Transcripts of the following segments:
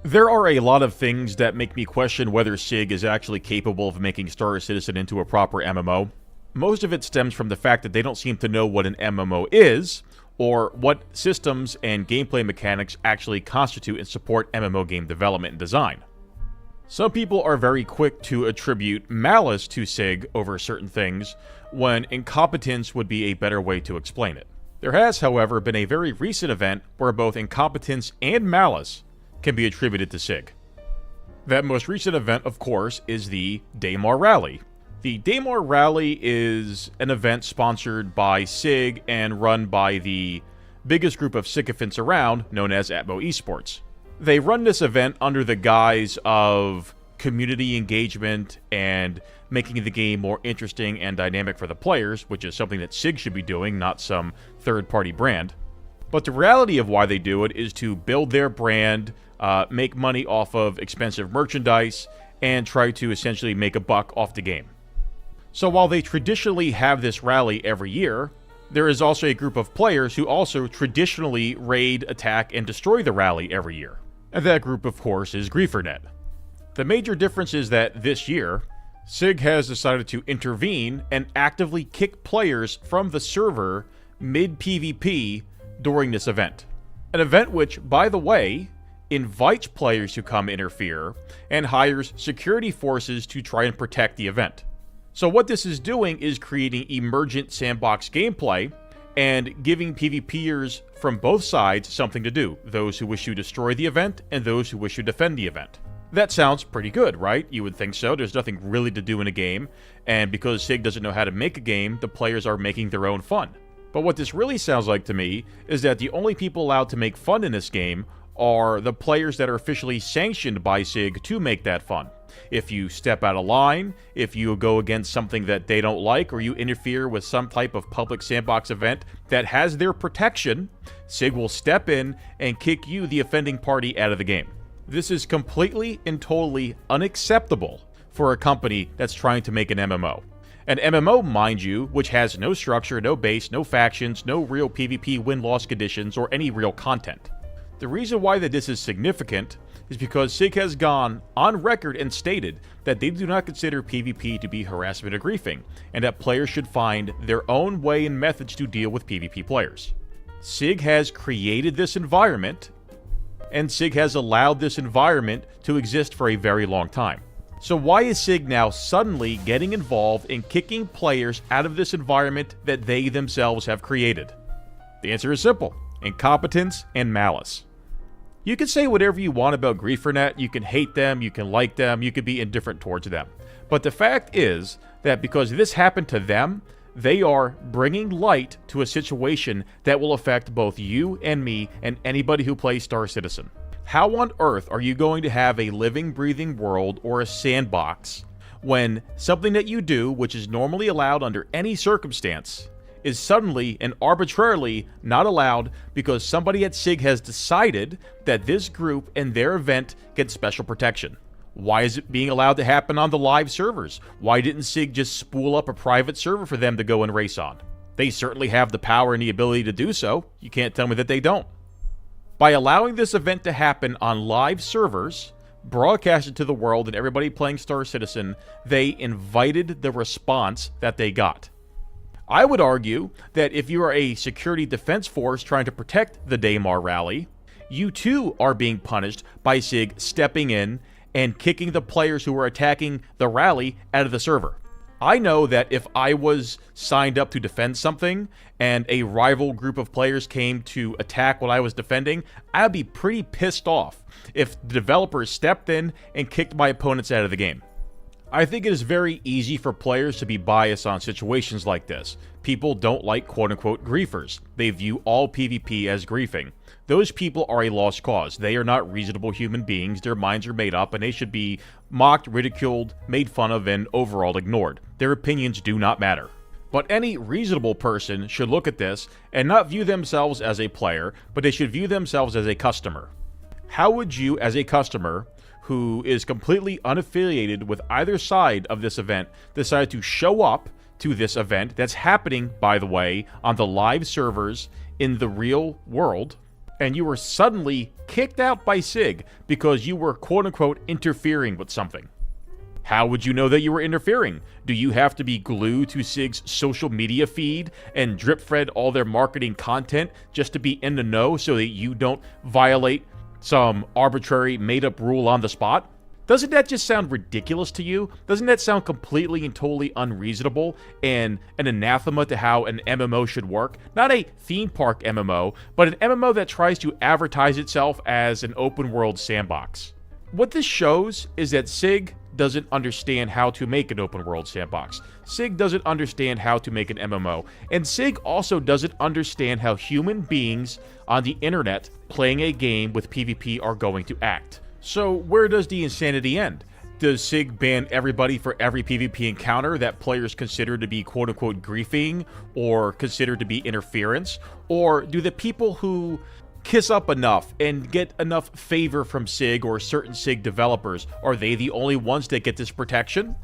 There are a lot of things that make me question whether SIG is actually capable of making Star Citizen into a proper MMO. Most of it stems from the fact that they don't seem to know what an MMO is, or what systems and gameplay mechanics actually constitute and support MMO game development and design. Some people are very quick to attribute malice to SIG over certain things, when incompetence would be a better way to explain it. There has, however, been a very recent event where both incompetence and malice can be attributed to SIG. That most recent event, of course, is the Daymar Rally. The Daymar Rally is an event sponsored by SIG and run by the biggest group of sycophants around, known as Atmo Esports. They run this event under the guise of community engagement and making the game more interesting and dynamic for the players, which is something that SIG should be doing, not some third-party brand. But the reality of why they do it is to build their brand, make money off of expensive merchandise, and try to essentially make a buck off the game. So while they traditionally have this rally every year, there is also a group of players who also traditionally raid, attack, and destroy the rally every year. And that group, of course, is GrieferNet. The major difference is that this year, SIG has decided to intervene and actively kick players from the server mid-PvP during this event. An event which, by the way, invites players to come interfere and hires security forces to try and protect the event. So what this is doing is creating emergent sandbox gameplay and giving PvPers from both sides something to do, those who wish to destroy the event and those who wish to defend the event. That sounds pretty good, right? You would think so. There's nothing really to do in a game, and because SIG doesn't know how to make a game, the players are making their own fun. But what this really sounds like to me is that the only people allowed to make fun in this game are the players that are officially sanctioned by SIG to make that fun. If you step out of line, if you go against something that they don't like, or you interfere with some type of public sandbox event that has their protection, SIG will step in and kick you, the offending party, out of the game. This is completely and totally unacceptable for a company that's trying to make an MMO. An MMO, mind you, which has no structure, no base, no factions, no real PvP win-loss conditions, or any real content. The reason why that this is significant is because SIG has gone on record and stated that they do not consider PvP to be harassment or griefing, and that players should find their own way and methods to deal with PvP players. SIG has created this environment, and SIG has allowed this environment to exist for a very long time. So why is SIG now suddenly getting involved in kicking players out of this environment that they themselves have created? The answer is simple: incompetence and malice. You can say whatever you want about GrieferNet, you can hate them, you can like them, you can be indifferent towards them. But the fact is that because this happened to them, they are bringing light to a situation that will affect both you and me and anybody who plays Star Citizen. How on earth are you going to have a living, breathing world or a sandbox when something that you do, which is normally allowed under any circumstance, is suddenly and arbitrarily not allowed because somebody at SIG has decided that this group and their event gets special protection? Why is it being allowed to happen on the live servers? Why didn't SIG just spool up a private server for them to go and race on? They certainly have the power and the ability to do so. You can't tell me that they don't. By allowing this event to happen on live servers, broadcasted to the world and everybody playing Star Citizen, they invited the response that they got. I would argue that if you are a security defense force trying to protect the Daymar Rally, you too are being punished by SIG stepping in and kicking the players who are attacking the rally out of the server. I know that if I was signed up to defend something and a rival group of players came to attack what I was defending, I'd be pretty pissed off if the developers stepped in and kicked my opponents out of the game. I think it is very easy for players to be biased on situations like this. People don't like quote-unquote griefers. They view all PvP as griefing. Those people are a lost cause. They are not reasonable human beings. Their minds are made up, and they should be mocked, ridiculed, made fun of, and overall ignored. Their opinions do not matter. But any reasonable person should look at this and not view themselves as a player, but they should view themselves as a customer. How would you, as a customer who is completely unaffiliated with either side of this event, decide to show up to this event that's happening, by the way, on the live servers in the real world, and you were suddenly kicked out by SIG because you were quote-unquote interfering with something. How would you know that you were interfering? Do you have to be glued to SIG's social media feed and drip-fed all their marketing content just to be in the know so that you don't violate some arbitrary made-up rule on the spot? Doesn't that just sound ridiculous to you? Doesn't that sound completely and totally unreasonable and an anathema to how an MMO should work? Not a theme park MMO, but an MMO that tries to advertise itself as an open-world sandbox. What this shows is that SIG doesn't understand how to make an open-world sandbox. SIG doesn't understand how to make an MMO. And SIG also doesn't understand how human beings on the internet playing a game with PvP are going to act. So where does the insanity end? Does SIG ban everybody for every PvP encounter that players consider to be quote-unquote griefing or consider to be interference? Or do the people who kiss up enough and get enough favor from SIG or certain SIG developers, are they the only ones that get this protection?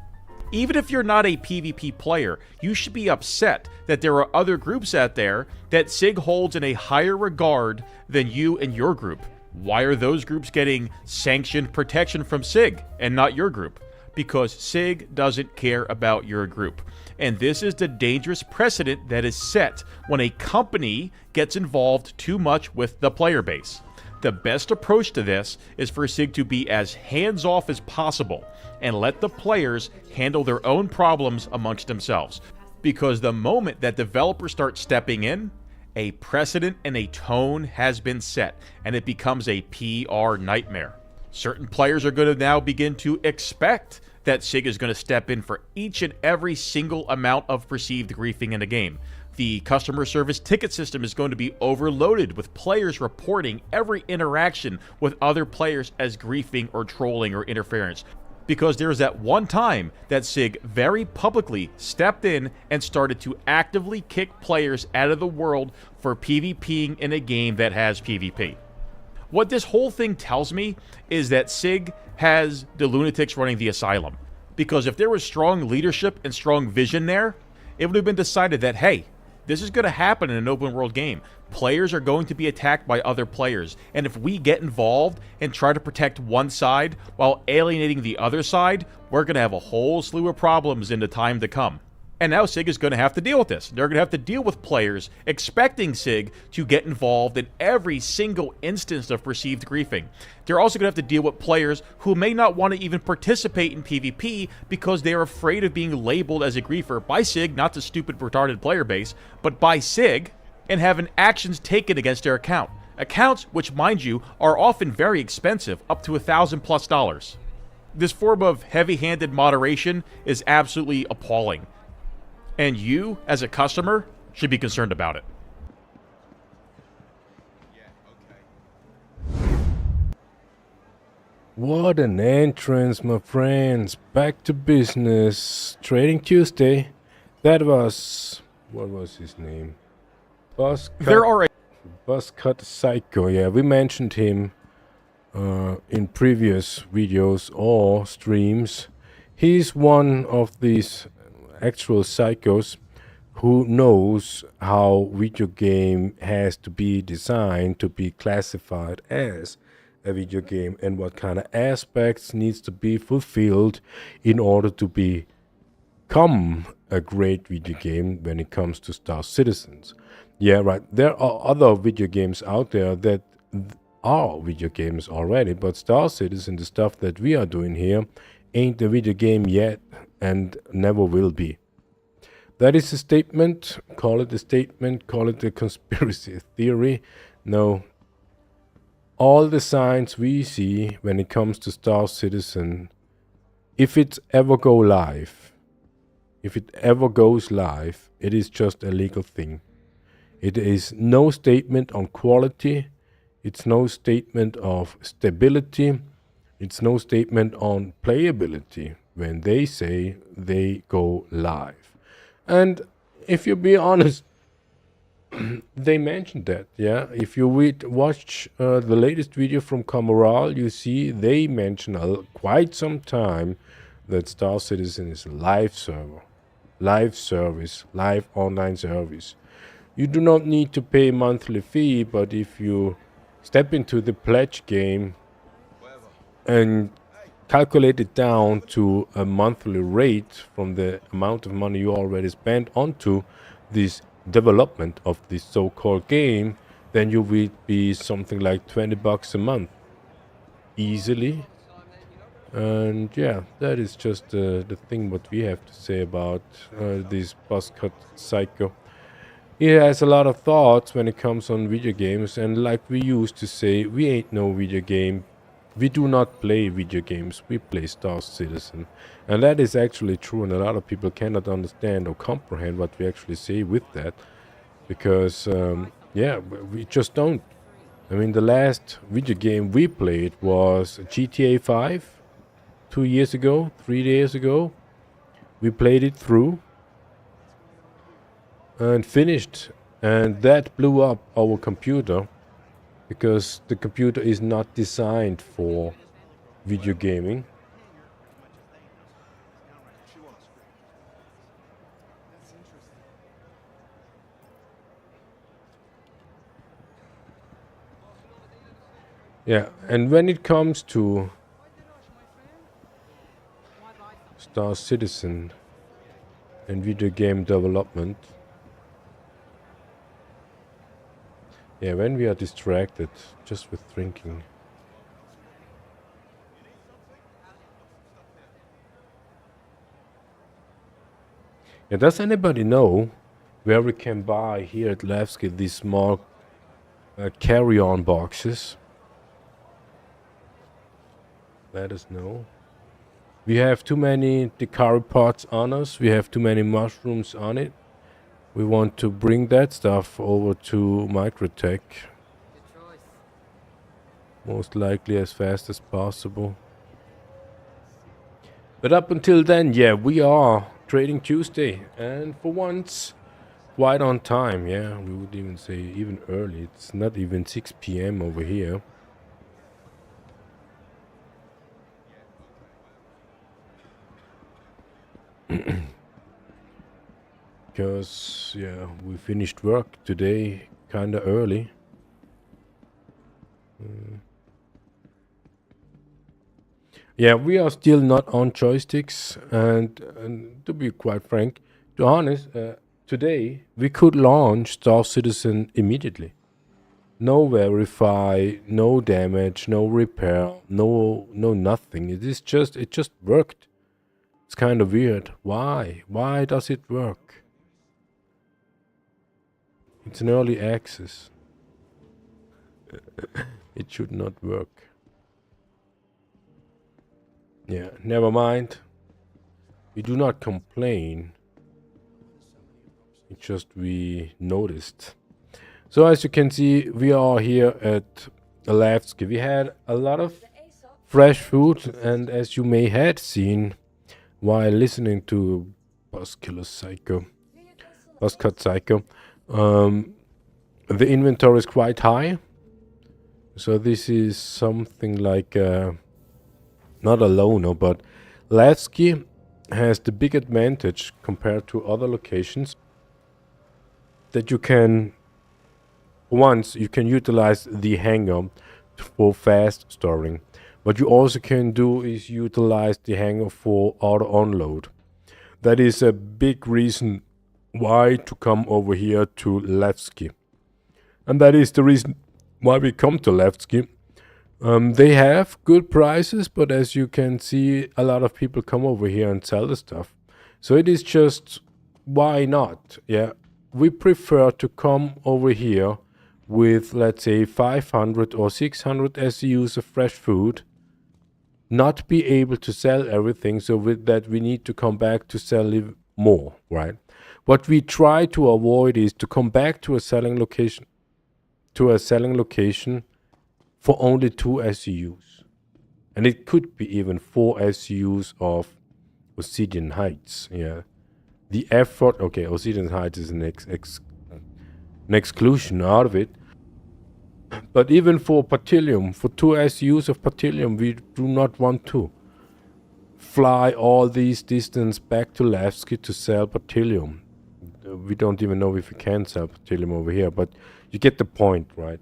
Even if you're not a PvP player, you should be upset that there are other groups out there that SIG holds in a higher regard than you and your group. Why are those groups getting sanctioned protection from SIG and not your group? Because SIG doesn't care about your group. And this is the dangerous precedent that is set when a company gets involved too much with the player base. The best approach to this is for SIG to be as hands-off as possible and let the players handle their own problems amongst themselves. Because the moment that developers start stepping in, a precedent and a tone has been set, and it becomes a PR nightmare. Certain players are going to now begin to expect that SIG is going to step in for each and every single amount of perceived griefing in a game. The customer service ticket system is going to be overloaded with players reporting every interaction with other players as griefing or trolling or interference. Because there's that one time that SIG very publicly stepped in and started to actively kick players out of the world for PvPing in a game that has PvP. What this whole thing tells me is that SIG has the lunatics running the asylum. Because if there was strong leadership and strong vision there, it would have been decided that, hey, this is going to happen in an open world game. Players are going to be attacked by other players. And if we get involved and try to protect one side while alienating the other side, we're going to have a whole slew of problems in the time to come. And now SIG is going to have to deal with this. They're going to have to deal with players expecting SIG to get involved in every single instance of perceived griefing. They're also going to have to deal with players who may not want to even participate in PvP because they're afraid of being labeled as a griefer by SIG, not the stupid retarded player base, but by SIG, and having actions taken against their account. Accounts which, mind you, are often very expensive, up to $1,000+. This form of heavy-handed moderation is absolutely appalling. And you, as a customer, should be concerned about it. What an entrance, my friends. Back to business. Trading Tuesday. That was... what was his name? Buzzcut Psycho. Yeah, we mentioned him in previous videos or streams. He's one of these actual psychos who knows how video game has to be designed to be classified as a video game and what kind of aspects needs to be fulfilled in order to become a great video game when it comes to Star Citizens. Yeah, right. There are other video games out there that are video games already, but Star Citizen, the stuff that we are doing here, ain't a video game yet and never will be. That is a statement. Call it a statement. Call it a conspiracy theory. No. All the signs we see when it comes to Star Citizen, if it ever goes live, it is just a legal thing. It is no statement on quality. It's no statement of stability. It's no statement on playability when they say they go live. And if you be honest, they mentioned that, yeah. If you watch the latest video from Cameral, you see they mention quite some time that Star Citizen is a live server, live service, live online service. You do not need to pay monthly fee, but if you step into the pledge game and calculate it down to a monthly rate from the amount of money you already spent onto this development of this so-called game, then you will be something like $20 a month easily. And yeah, that is just the thing what we have to say about this buzzcut psycho. He has a lot of thoughts when it comes on video games, and like we used to say, we ain't no video game. We do not play video games, we play Star Citizen. And that is actually true, and a lot of people cannot understand or comprehend what we actually say with that. Because, yeah, we just don't. I mean, the last video game we played was GTA 5, 2 years ago, 3 days ago. We played it through and finished, and that blew up our computer because the computer is not designed for video gaming. Yeah, and when it comes to Star Citizen and video game development, yeah, when we are distracted just with drinking. Yeah, does anybody know where we can buy here at Levski these small carry-on boxes? Let us know. We have too many Decari pots on us. We have too many mushrooms on it. We want to bring that stuff over to Microtech. Most likely as fast as possible. But up until then, yeah, we are Trading Tuesday. And for once, quite on time. Yeah, we would even say even early. It's not even 6 p.m. over here. Because, yeah, we finished work today kinda early. Yeah, we are still not on joysticks, and to be quite frank, to be honest, today we could launch Star Citizen immediately. No verify, no damage, no repair, no nothing. It just worked. It's kind of weird. Why? Why does it work? It's an early access. It should not work. Yeah, never mind. We do not complain. It's just we noticed. So as you can see, we are here at Levski. We had a lot of fresh food, and as you may have seen while listening to Buzzcut Psycho, the inventory is quite high. So this is something like not a loner, but Levski has the big advantage compared to other locations that you can utilize the hangar for fast storing. What you also can do is utilize the hangar for auto unload. That is a big reason why to come over here to Levski. And that is the reason why we come to Levski. They have good prices, but as you can see, a lot of people come over here and sell the stuff. So it is just, why not? Yeah, we prefer to come over here with, let's say, 500 or 600 SEUs of fresh food, not be able to sell everything, so with that we need to come back to sell more, right? What we try to avoid is to come back to a selling location for only 2 SEUs. And it could be even 4 SEUs of Obsidian Heights, yeah. The effort, okay, Obsidian Heights is an exclusion out of it. But even for Patilium, for 2 SEUs of Patilium, we do not want to fly all these distance back to Levski to sell Patilium. We don't even know if we can sell Patilium over here, but you get the point, right?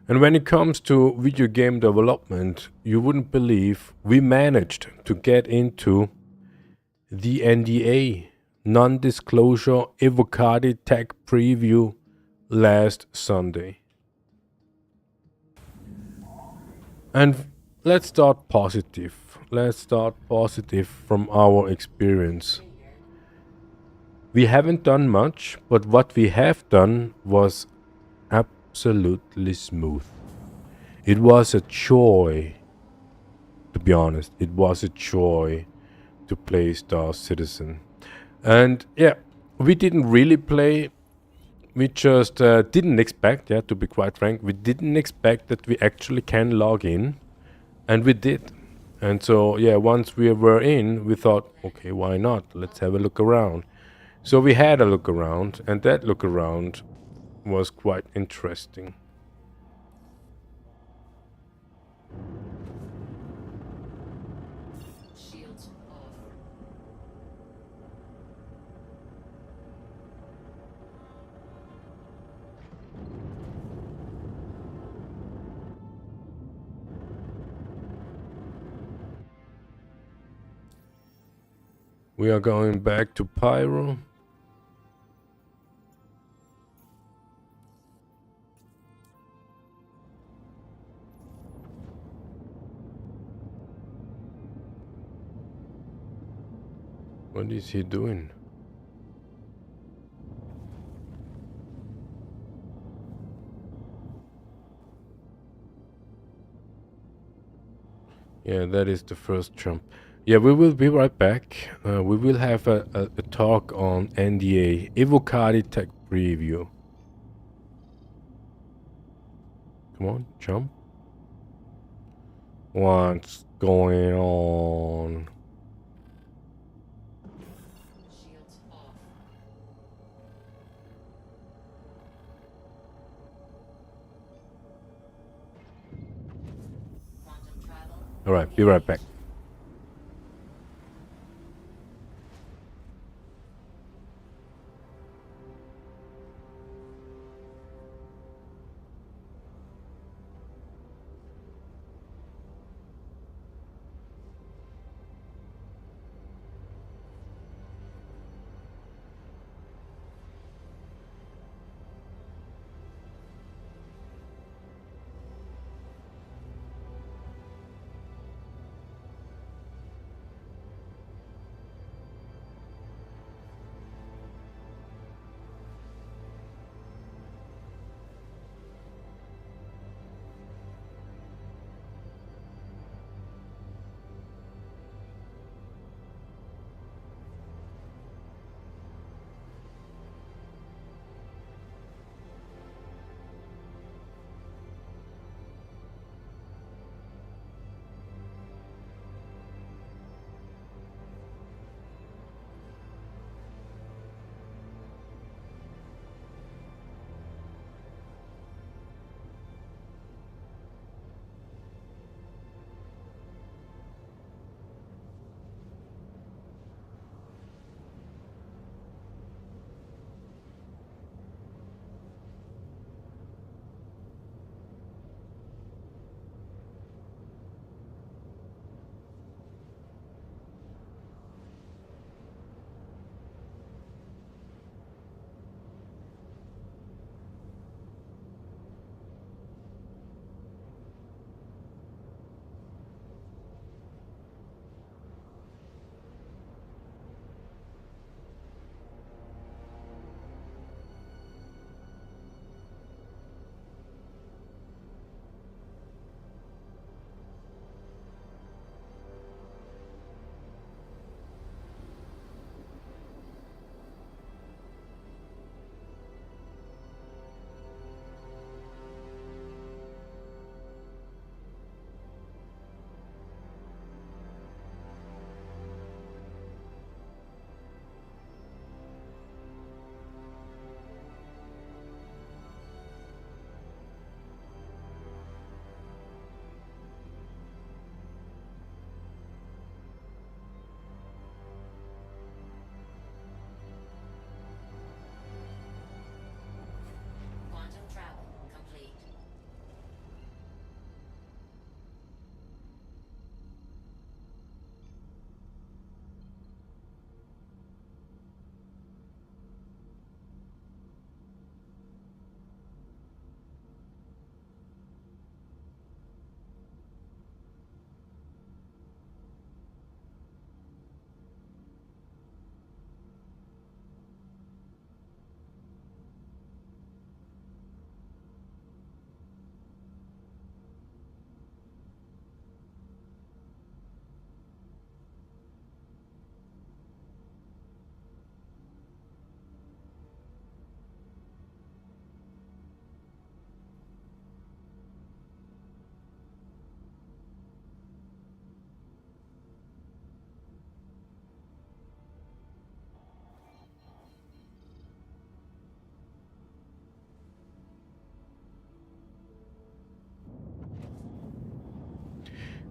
And when it comes to video game development, you wouldn't believe we managed to get into the NDA, non-disclosure evocati tech preview, last Sunday. And let's start positive. Let's start positive from our experience. We haven't done much, but what we have done was absolutely smooth. It was a joy, to be honest. It was a joy to play Star Citizen. And yeah, we didn't really play. We just didn't expect, yeah, to be quite frank, we didn't expect that we actually can log in. And we did. And so, yeah, once we were in, we thought, okay, why not? Let's have a look around. So we had a look around, and that look around was quite interesting. We are going back to Pyro. What is he doing? Yeah, that is the first jump. Yeah, we will be right back. We will have a talk on NDA, evocati tech preview. Come on, jump. What's going on? All right, be right back.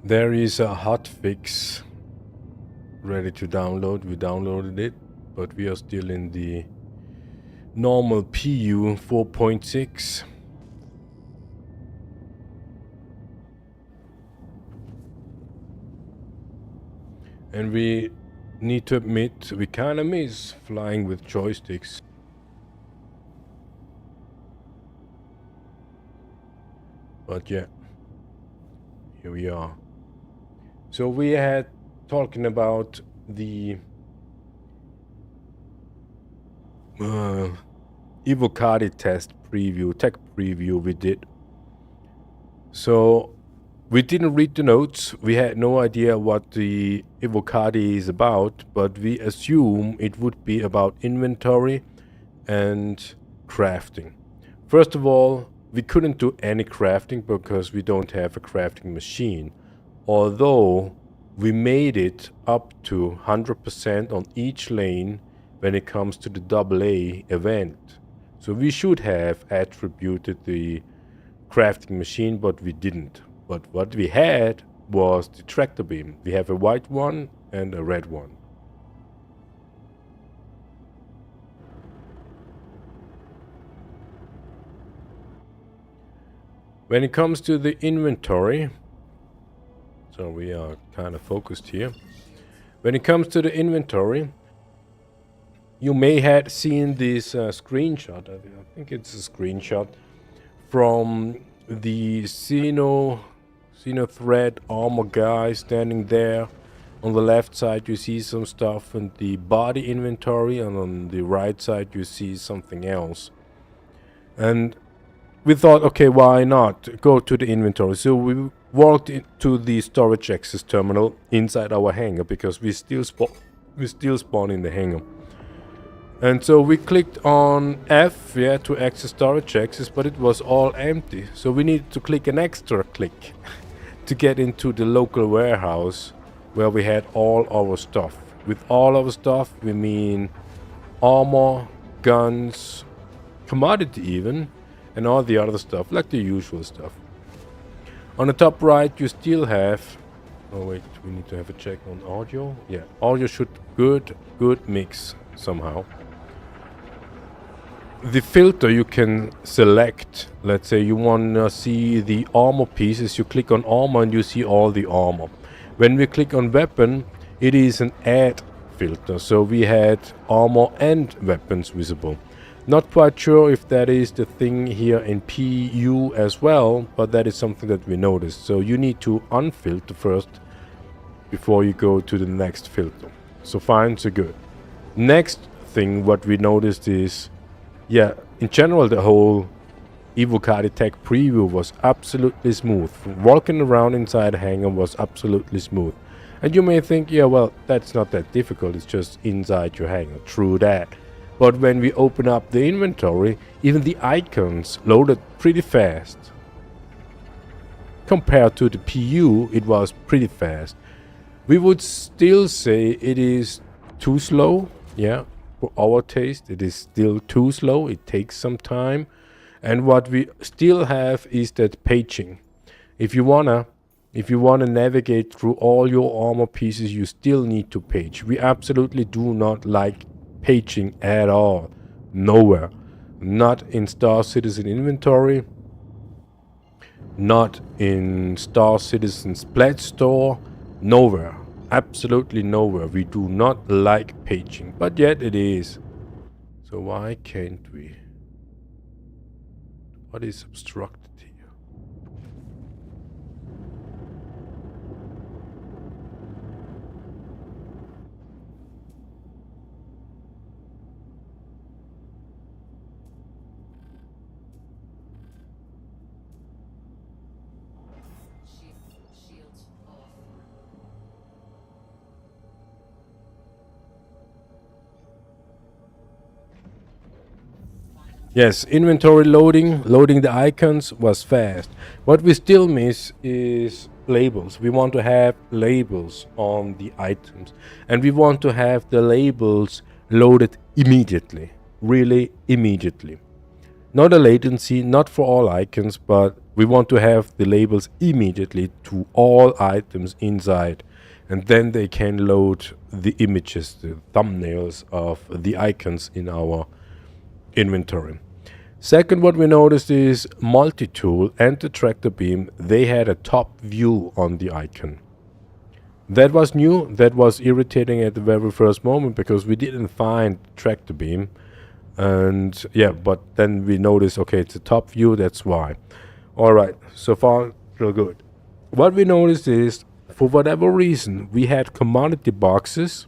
There is a hotfix ready to download. We downloaded it, but we are still in the normal PU 4.6. And we need to admit, we kind of miss flying with joysticks. But yeah, here we are. So we had talking about the Evocati test preview, tech preview we did. So we didn't read the notes. We had no idea what the Evocati is about, but we assume it would be about inventory and crafting. First of all, we couldn't do any crafting because we don't have a crafting machine, although we made it up to 100% on each lane when it comes to the AA event. So we should have attributed the crafting machine, but we didn't. But what we had was the tractor beam. We have a white one and a red one. When it comes to the inventory, so we are kind of focused here. When it comes to the inventory, you may have seen this screenshot. I think it's a screenshot from the Xeno thread armor guy standing there. On the left side you see some stuff in the body inventory, and on the right side you see something else. And we thought, okay, why not go to the inventory? So we walked into the storage access terminal inside our hangar, because we still spawn in the hangar. And so we clicked on F, yeah, to access storage access, but it was all empty. So we needed to click an extra click to get into the local warehouse where we had all our stuff. With all our stuff, we mean armor, guns, commodity even, and all the other stuff, like the usual stuff. On the top right, you still have... Oh wait, we need to have a check on audio. Yeah, audio should good mix somehow. The filter you can select. Let's say you want to see the armor pieces. You click on armor and you see all the armor. When we click on weapon, it is an add filter. So we had armor and weapons visible. Not quite sure if that is the thing here in PU as well, but that is something that we noticed. So you need to unfilter first before you go to the next filter. So fine, so good. Next thing what we noticed is, yeah, in general the whole Evocati Tech preview was absolutely smooth. Walking around inside a hangar was absolutely smooth. And you may think, yeah, well, that's not that difficult, it's just inside your hangar. True that. But when we open up the inventory, even the icons loaded pretty fast. Compared to the PU, it was pretty fast. We would still say it is too slow, yeah, for our taste. It is still too slow, it takes some time. And what we still have is that paging. If you wanna navigate through all your armor pieces, you still need to page. We absolutely do not like paging at all. Nowhere. Not in Star Citizen inventory. Not in Star Citizen's pledge store. Nowhere. Absolutely nowhere. We do not like paging. But yet it is. So why can't we? What is obstructed here? Yes, inventory loading the icons was fast. What we still miss is labels. We want to have labels on the items. And we want to have the labels loaded immediately. Really immediately. Not a latency, not for all icons, but we want to have the labels immediately to all items inside. And then they can load the images, the thumbnails of the icons in our inventory. Second, what we noticed is multi-tool and the tractor beam, they had a top view on the icon. That was new, that was irritating at the very first moment because we didn't find tractor beam. And yeah, but then we noticed, okay, it's a top view, that's why. Alright, so far so good. What we noticed is, for whatever reason, we had commodity boxes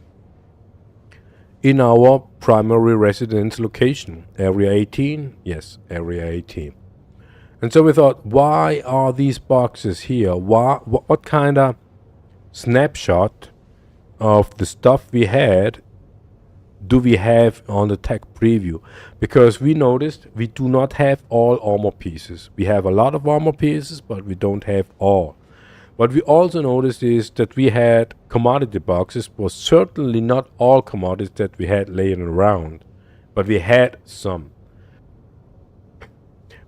in our primary residence location. Area 18, yes, area 18. And so we thought, why are these boxes here? What kind of snapshot of the stuff we had do we have on the tech preview? Because we noticed we do not have all armor pieces. We have a lot of armor pieces, but we don't have all. What we also noticed is that we had commodity boxes, but certainly not all commodities that we had laying around, but we had some.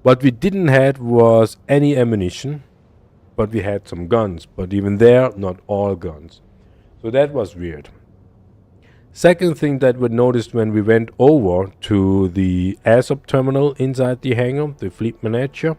What we didn't have was any ammunition, but we had some guns, but even there, not all guns. So that was weird. Second thing that we noticed when we went over to the ASUS terminal inside the hangar, the fleet manager,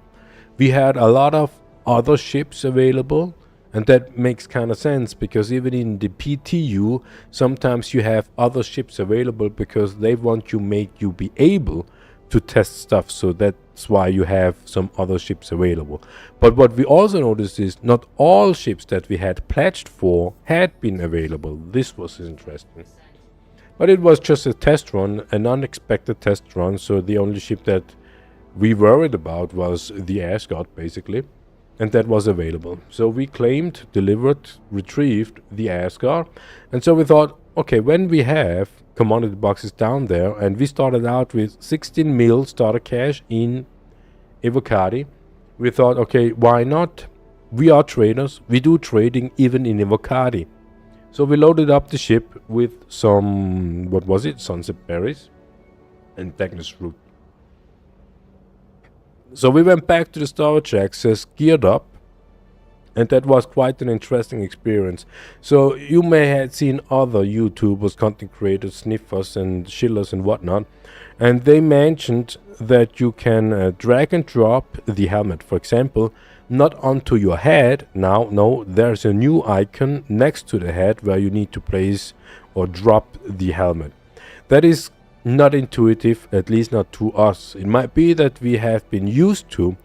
we had a lot of other ships available, and that makes kind of sense because even in the PTU, sometimes you have other ships available because they want to make you be able to test stuff, so that's why you have some other ships available. But what we also noticed is not all ships that we had pledged for had been available. This was interesting. But it was just a test run, an unexpected test run, so the only ship that we worried about was the Asgard, basically, and that was available. So we claimed, delivered, retrieved the Asgard, and so we thought, okay, when we have commodity boxes down there, and we started out with 16 mil starter cash in Evocati, we thought, okay, why not? We are traders, we do trading even in Evocati. So we loaded up the ship with some, what was it, sunset berries and Dagnus fruit. So we went back to the storage access, geared up, and that was quite an interesting experience. So you may have seen other YouTubers, content creators, sniffers and chillers and whatnot, and they mentioned that you can drag and drop the helmet, for example, not onto your head. Now, no, there's a new icon next to the head where you need to place or drop the helmet. That is not intuitive, at least not to us. It might be that we have been used to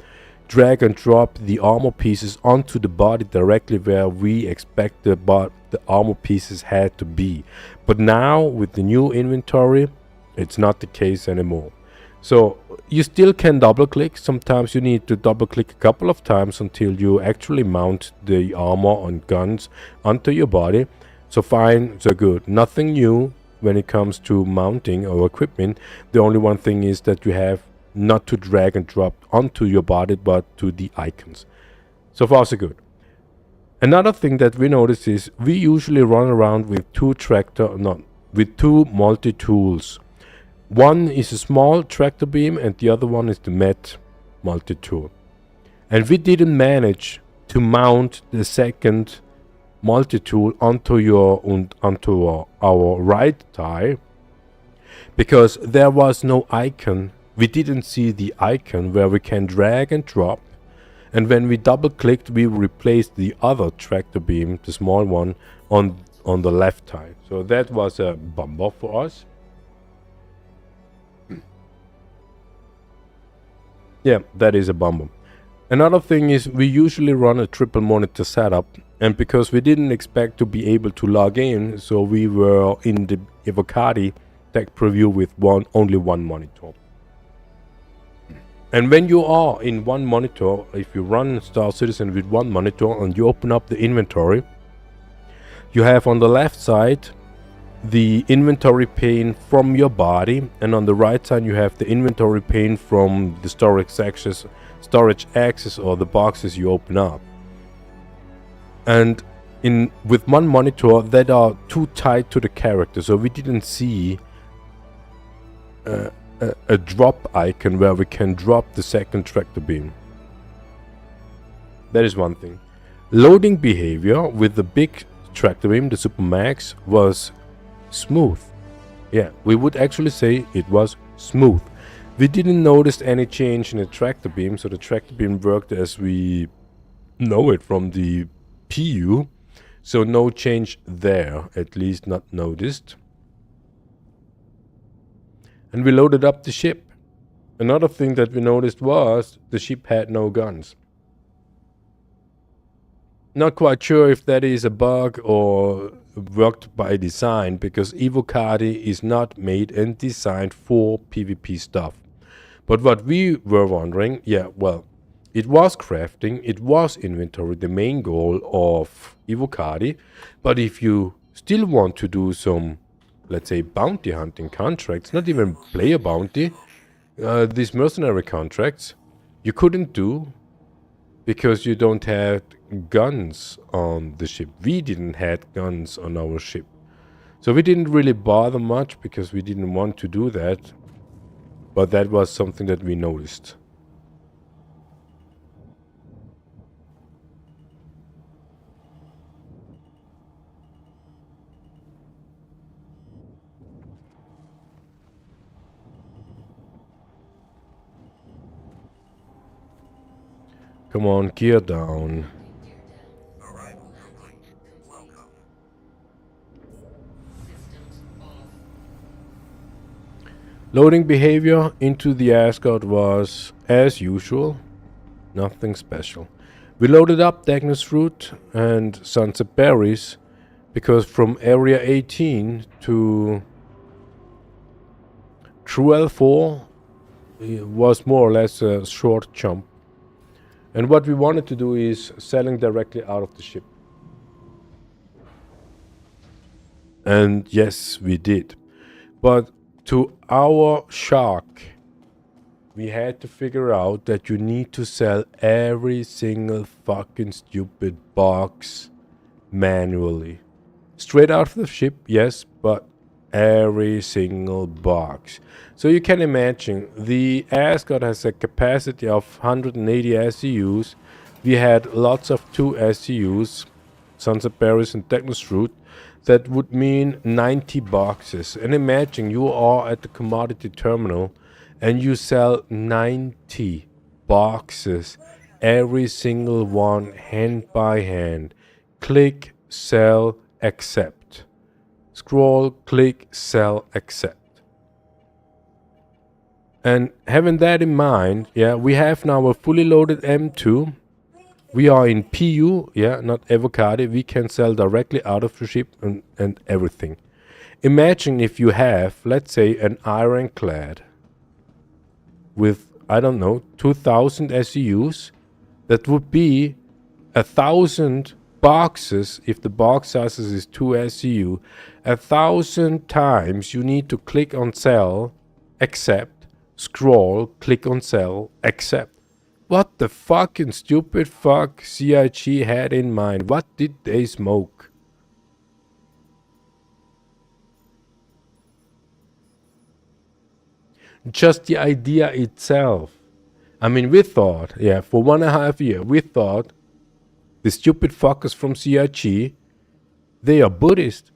drag and drop the armor pieces onto the body directly where we expect the armor pieces had to be. But now with the new inventory, it's not the case anymore. So you still can double click. Sometimes you need to double click a couple of times until you actually mount the armor and guns onto your body. So fine, so good. Nothing new when it comes to mounting or equipment. The only one thing is that you have not to drag and drop onto your body, but to the icons. So far so good. Another thing that we notice is we usually run around with two multi-tools. One is a small tractor beam and the other one is the MET multi-tool. And we didn't manage to mount the second multi-tool onto our right thigh because there was no icon. We didn't see the icon where we can drag and drop, and when we double clicked we replaced the other tractor beam, the small one, on the left thigh. So that was a bummer for us. Yeah, that is a bummer. Another thing is we usually run a triple monitor setup, and because we didn't expect to be able to log in, so we were in the Evocati tech preview with only one monitor. And when you are in one monitor, if you run Star Citizen with one monitor and you open up the inventory, you have on the left side the inventory pane from your body, and on the right side you have the inventory pane from the storage access or the boxes you open up. And with one monitor that are too tight to the character, so we didn't see a drop icon where we can drop the second tractor beam. That is one thing. Loading behavior with the big tractor beam, the Super Max, was smooth. Yeah, we would actually say it was smooth. We didn't notice any change in the tractor beam, so the tractor beam worked as we know it from the PU. So no change there, at least not noticed. And we loaded up the ship. Another thing that we noticed was the ship had no guns. Not quite sure if that is a bug or worked by design, because Evocati is not made and designed for PvP stuff. But what we were wondering, yeah, well, it was crafting, it was inventory, the main goal of Evocati. But if you still want to do some, let's say, bounty hunting contracts, not even player bounty, these mercenary contracts, you couldn't do because you don't have guns on the ship. We didn't have guns on our ship. So we didn't really bother much because we didn't want to do that. But that was something that we noticed. Come on, gear down. Loading behavior into the Asgard was, as usual, nothing special. We loaded up Dagnus Fruit and Sunset Berries, because from Area 18 to True L4 was more or less a short jump. And what we wanted to do is selling directly out of the ship. And yes, we did. But to our shock, we had to figure out that you need to sell every single fucking stupid box manually. Straight out of the ship, yes, but every single box. So you can imagine, the Asgard has a capacity of 180 SCUs. We had lots of 2 SCUs, Sunset Berries and Dagnus Fruit. That would mean 90 boxes. And imagine you are at the commodity terminal and you sell 90 boxes, every single one, hand by hand. Click, sell, accept. Scroll, click, sell, accept. And having that in mind, yeah, we have now a fully loaded M2. We are in PU, yeah, not Evocati. We can sell directly out of the ship and everything. Imagine if you have, let's say, an ironclad with, I don't know, 2,000 SEUs. That would be 1,000 boxes. If the box sizes is 2 SEU, 1,000 times you need to click on sell, accept, scroll, click on sell, accept. What the fucking stupid fuck CIG had in mind? What did they smoke? Just the idea itself. I mean, we thought, yeah, for 1.5 years, we thought the stupid fuckers from CIG, they are Buddhist.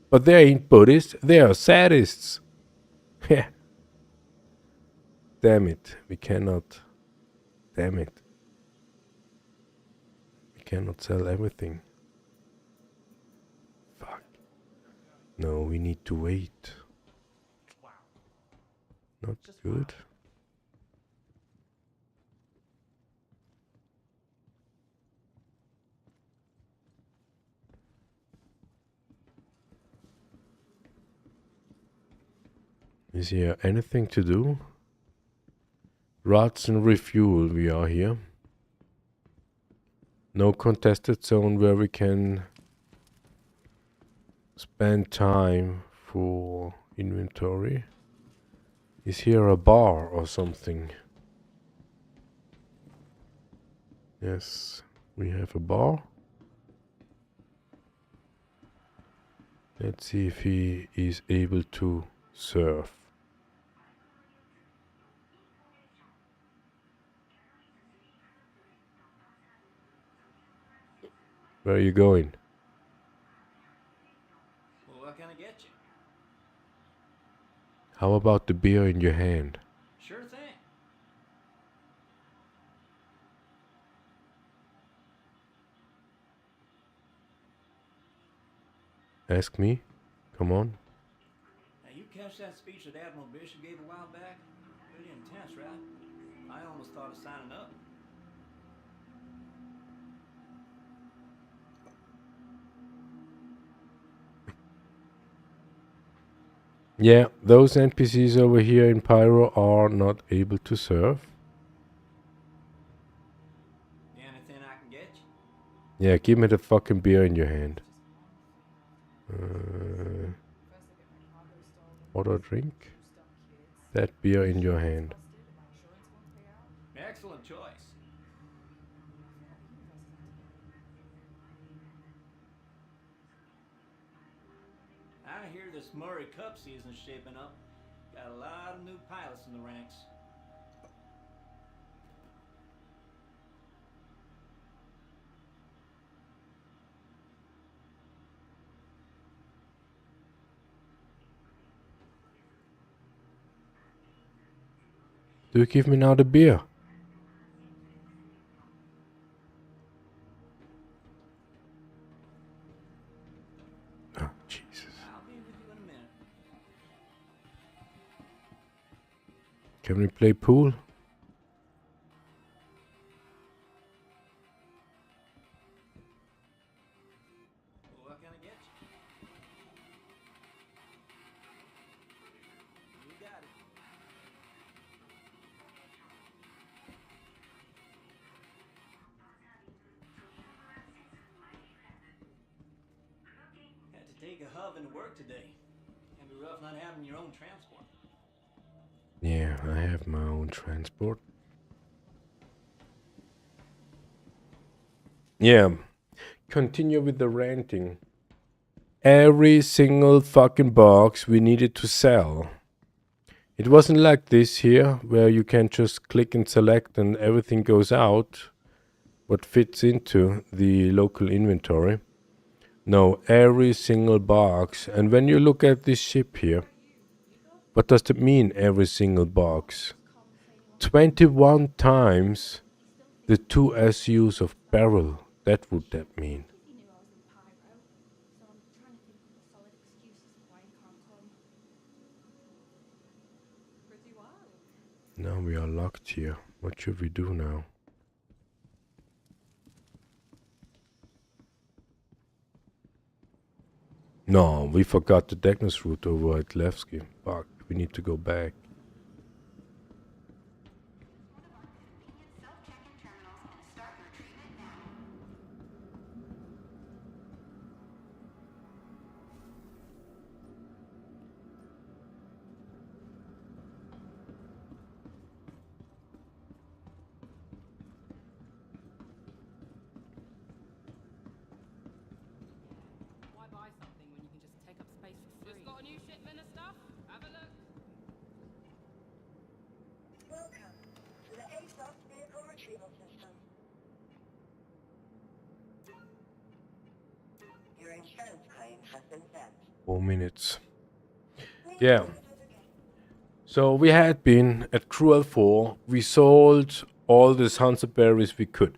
But they ain't Buddhist, they are sadists. Yeah. Damn it, we cannot. Damn it. We cannot sell everything. Fuck. No, we need to wait. Not good. Is here anything to do? RATHON refuel, we are here. No contested zone where we can spend time for inventory. Is here a bar or something? Yes, we have a bar. Let's see if he is able to surf. Where are you going? Well, what can I get you? How about the beer in your hand? Sure thing. Ask me? Come on. Now, you catch that speech that Admiral Bishop gave a while back? Pretty intense, right? I almost thought of signing up. Yeah, those NPCs over here in Pyro are not able to serve. Anything I can get you? Yeah, give me the fucking beer in your hand. Order drink. That beer in your hand. Excellent choice. I hear this Murray Cup season's shaping up. Got a lot of new pilots in the ranks. Do you give me now the beer? Oh, Jesus. I'll be with you in a minute. Can we play pool? Well, what can I get you? You got it. Had to take a hub into work today. Can be rough not having your own transport. Yeah, I have my own transport. Yeah. Continue with the ranting. Every single fucking box we needed to sell. It wasn't like this here, where you can just click and select and everything goes out what fits into the local inventory. No, every single box. And when you look at this ship here, what does it mean, every single box? 21 times the 2 ASUS of barrel. That would that mean? Now we are locked here. What should we do now? No, we forgot the Degnus route over at Levski. Fuck, we need to go back. Welcome to the ASUS vehicle retrieval system. Your insurance claim has been sent. 4 minutes. Yeah. So we had been at Cruel 4. We sold all the sunset berries we could.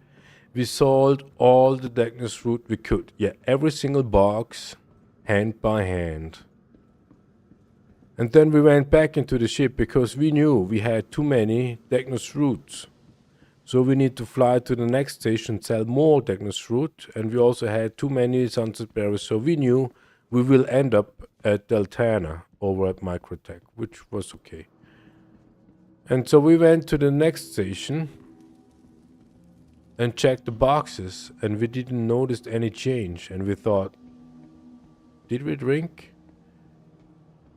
We sold all the Degnus root we could. Yeah, every single box, hand by hand. And then we went back into the ship because we knew we had too many Degnus roots. So we need to fly to the next station, sell more Degnus root, and we also had too many sunset berries. So we knew we will end up at Deltana over at Microtech, which was okay. And so we went to the next station and checked the boxes, and we didn't notice any change. And we thought, did we drink?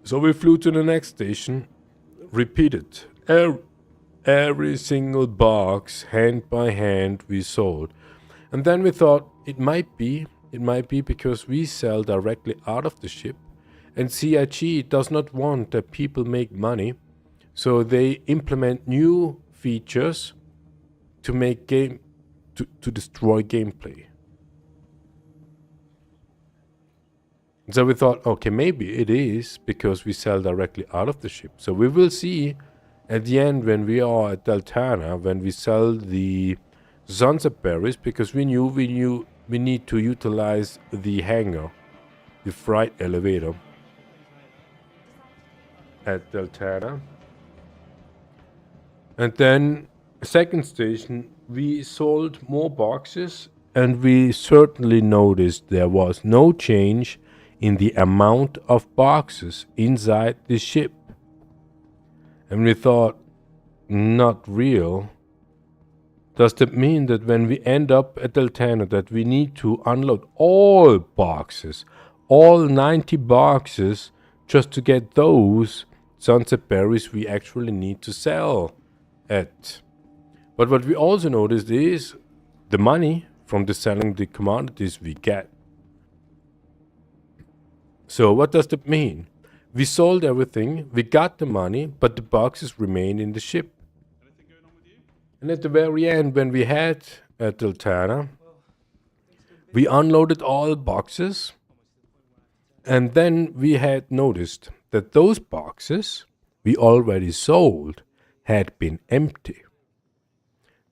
So we flew to the next station, repeated. Every single box, hand by hand, we sold. And then we thought, it might be because we sell directly out of the ship, and CIG does not want that people make money, so they implement new features to make to destroy gameplay. So we thought, okay, maybe it is because we sell directly out of the ship. So we will see at the end when we are at Deltana, when we sell the sunset berries, because we knew we need to utilize the hangar, the freight elevator at Deltana. And then second station, we sold more boxes, and we certainly noticed there was no change in the amount of boxes inside the ship. And we thought, not real. Does that mean that when we end up at Deltana that we need to unload all boxes, all 90 boxes, just to get those sunset berries we actually need to sell at? But what we also noticed is the money from the selling the commodities we get. So what does that mean? We sold everything, we got the money, but the boxes remained in the ship. And at the very end, when we had at Deltana, we unloaded all boxes, and then we had noticed that those boxes we already sold had been empty.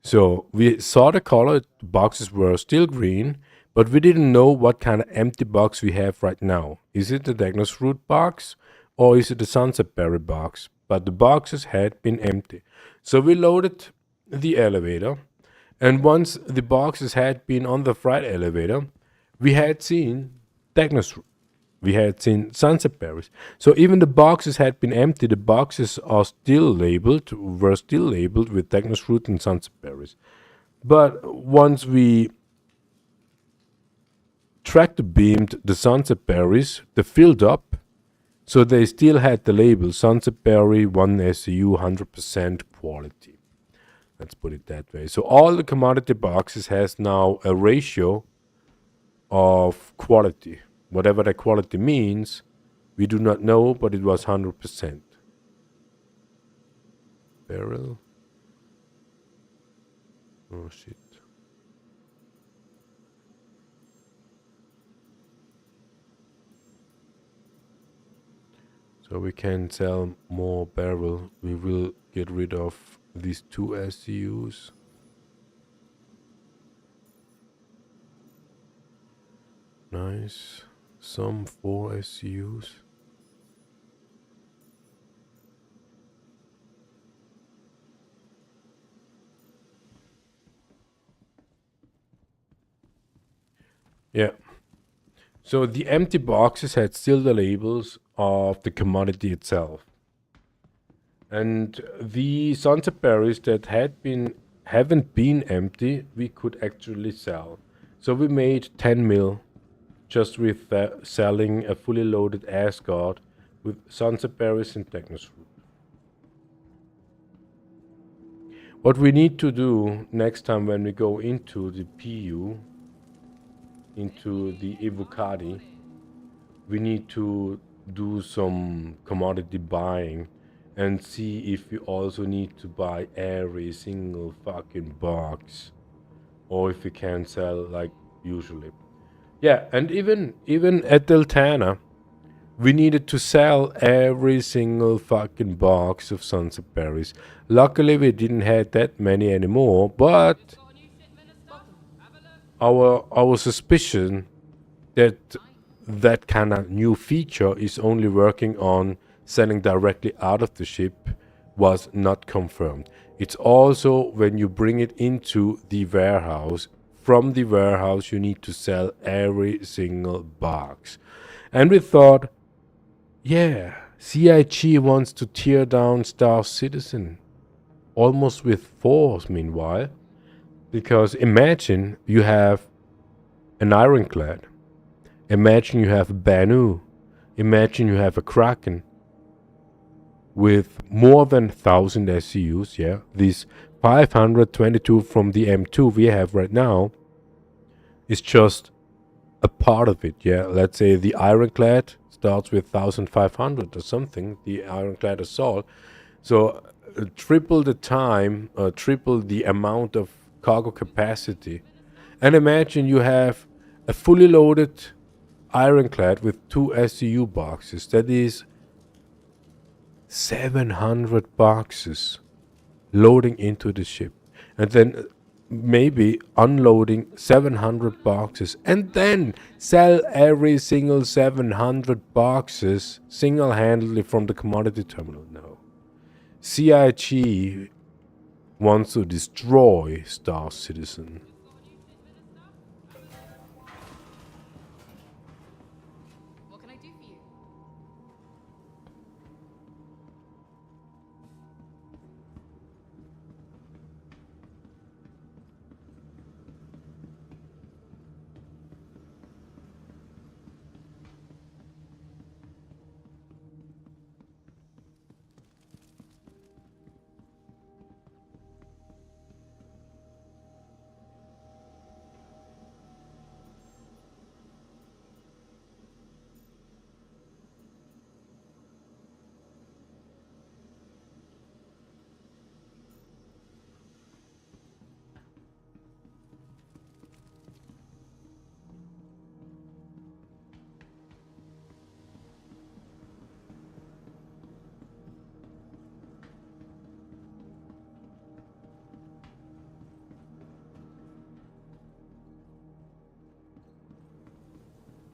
So we saw the color, the boxes were still green, but we didn't know what kind of empty box we have right now. Is it the Diagnos Root box or is it the Sunset Berry box? But the boxes had been empty. So we loaded the elevator, and once the boxes had been on the freight elevator, we had seen Diagnos Root. We had seen sunset berries. So even the boxes had been empty, the boxes are still labeled, were still labeled with Diagnos Root and sunset berries. But once we tractor beamed the sunset berries, they filled up, so they still had the label sunset berry 1 SEU 100% quality. Let's put it that way. So all the commodity boxes has now a ratio of quality. Whatever that quality means, we do not know, but it was 100%. Barrel. Oh shit. So we can sell more barrel. We will get rid of these 2 SCUs. Nice. Some 4 SCUs. Yeah. So the empty boxes had still the labels of the commodity itself. And the sunset berries that haven't been empty, we could actually sell. So we made 10 mil just with selling a fully loaded Asgard with sunset berries and Diagnos Root. What we need to do next time when we go into the PU, into the Evocati, we need to do some commodity buying and see if we also need to buy every single fucking box, or if we can sell like usually. Yeah, and even at Deltana, we needed to sell every single fucking box of sunset berries. Luckily, we didn't have that many anymore, but our suspicion that that kind of new feature is only working on selling directly out of the ship was not confirmed. It's also when you bring it into the warehouse. From the warehouse, you need to sell every single box. And we thought, yeah, CIG wants to tear down Star Citizen almost with force meanwhile. Because imagine you have an Ironclad. Imagine you have a Banu. Imagine you have a Kraken with more than 1,000 SCUs, yeah. These 522 from the M2 we have right now is just a part of it, yeah. Let's say the Ironclad starts with 1,500 or something, the Ironclad Assault. So triple the time, triple the amount of cargo capacity. And imagine you have a fully loaded ironclad with 2 SCU boxes. That is 700 boxes loading into the ship. And then maybe unloading 700 boxes. And then sell every single 700 boxes single-handedly from the commodity terminal. No. CIG wants to destroy Star Citizen. What can I do for you?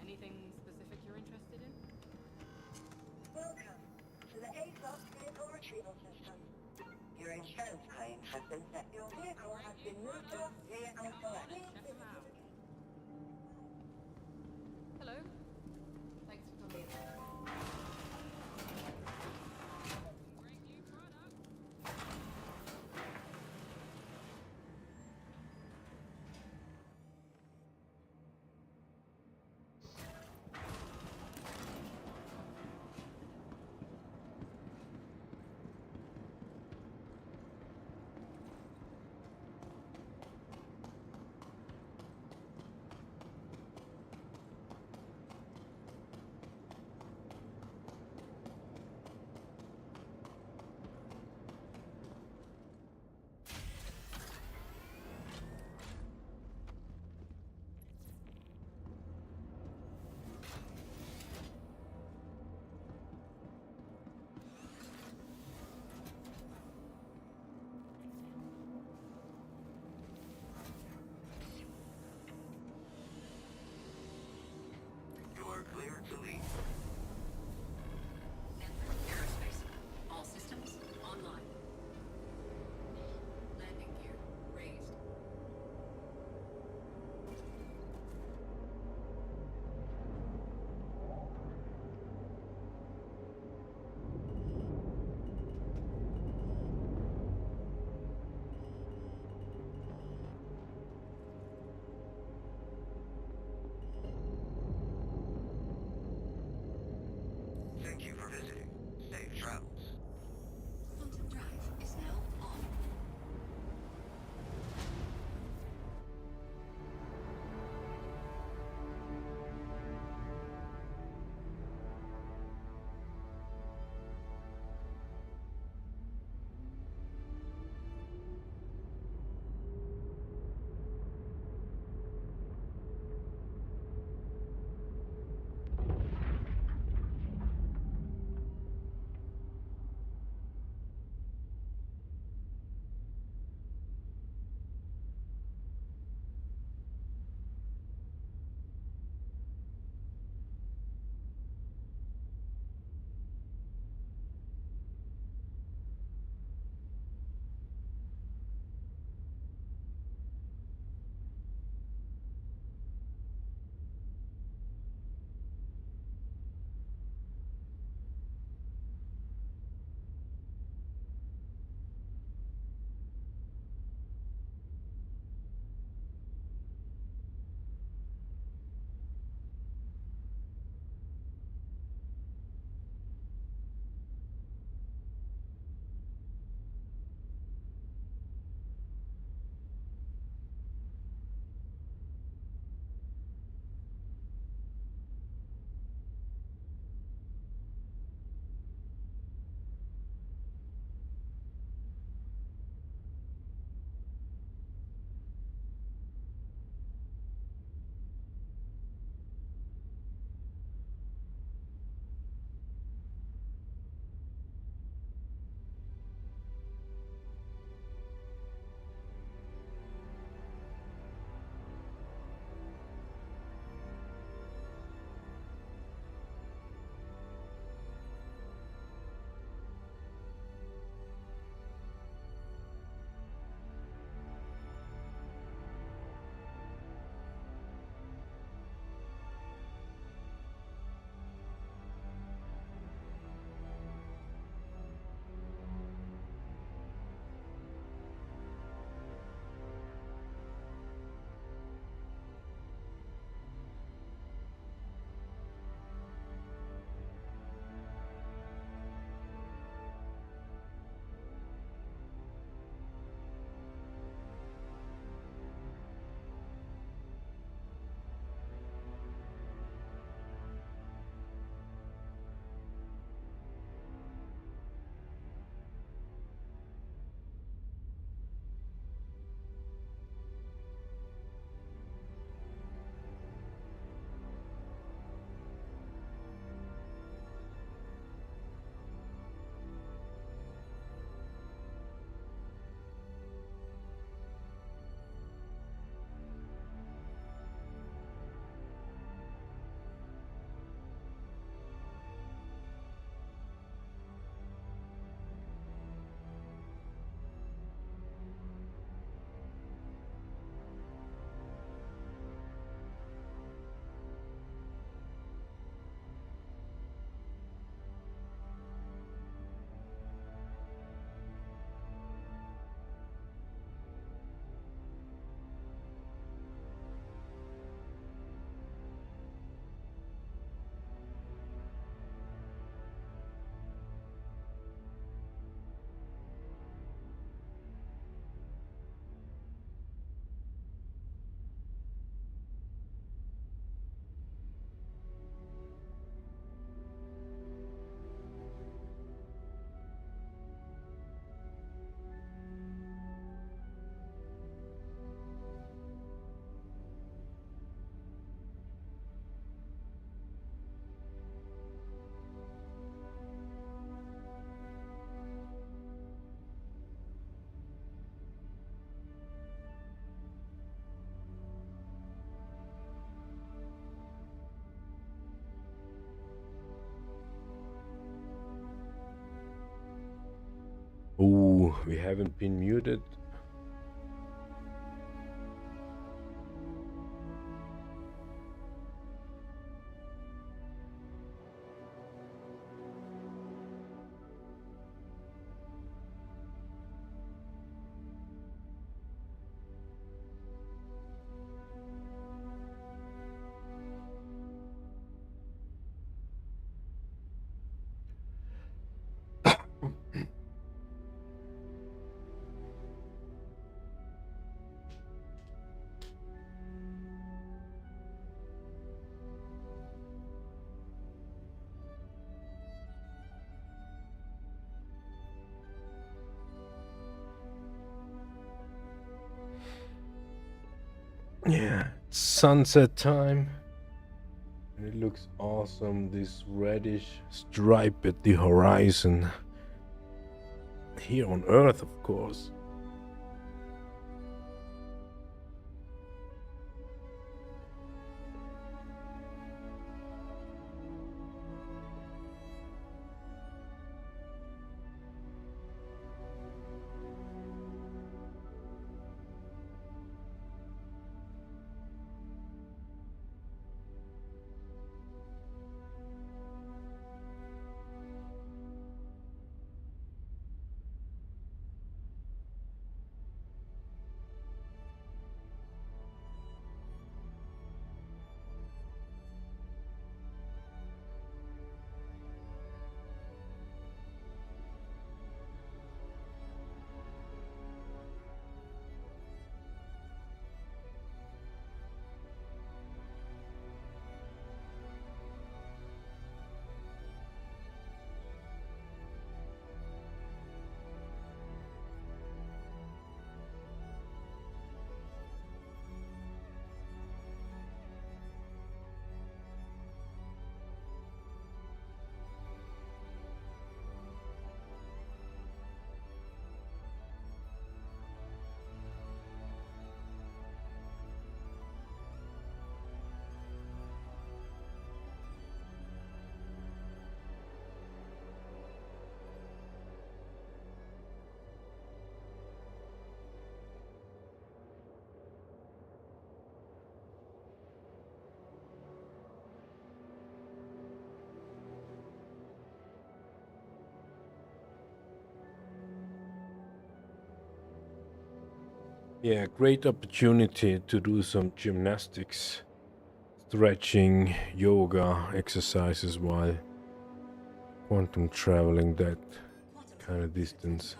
Anything specific you're interested in? Welcome to the ASUS vehicle retrieval system. Your insurance claim has been set. Your vehicle has been moved to vehicle select. Check 'em out. Hello. Thanks for coming. Oh, we haven't been muted. Yeah, it's sunset time. And it looks awesome, this reddish stripe at the horizon. Here on Earth, of course. Yeah, great opportunity to do some gymnastics, stretching, yoga exercises while quantum traveling that kind of distance.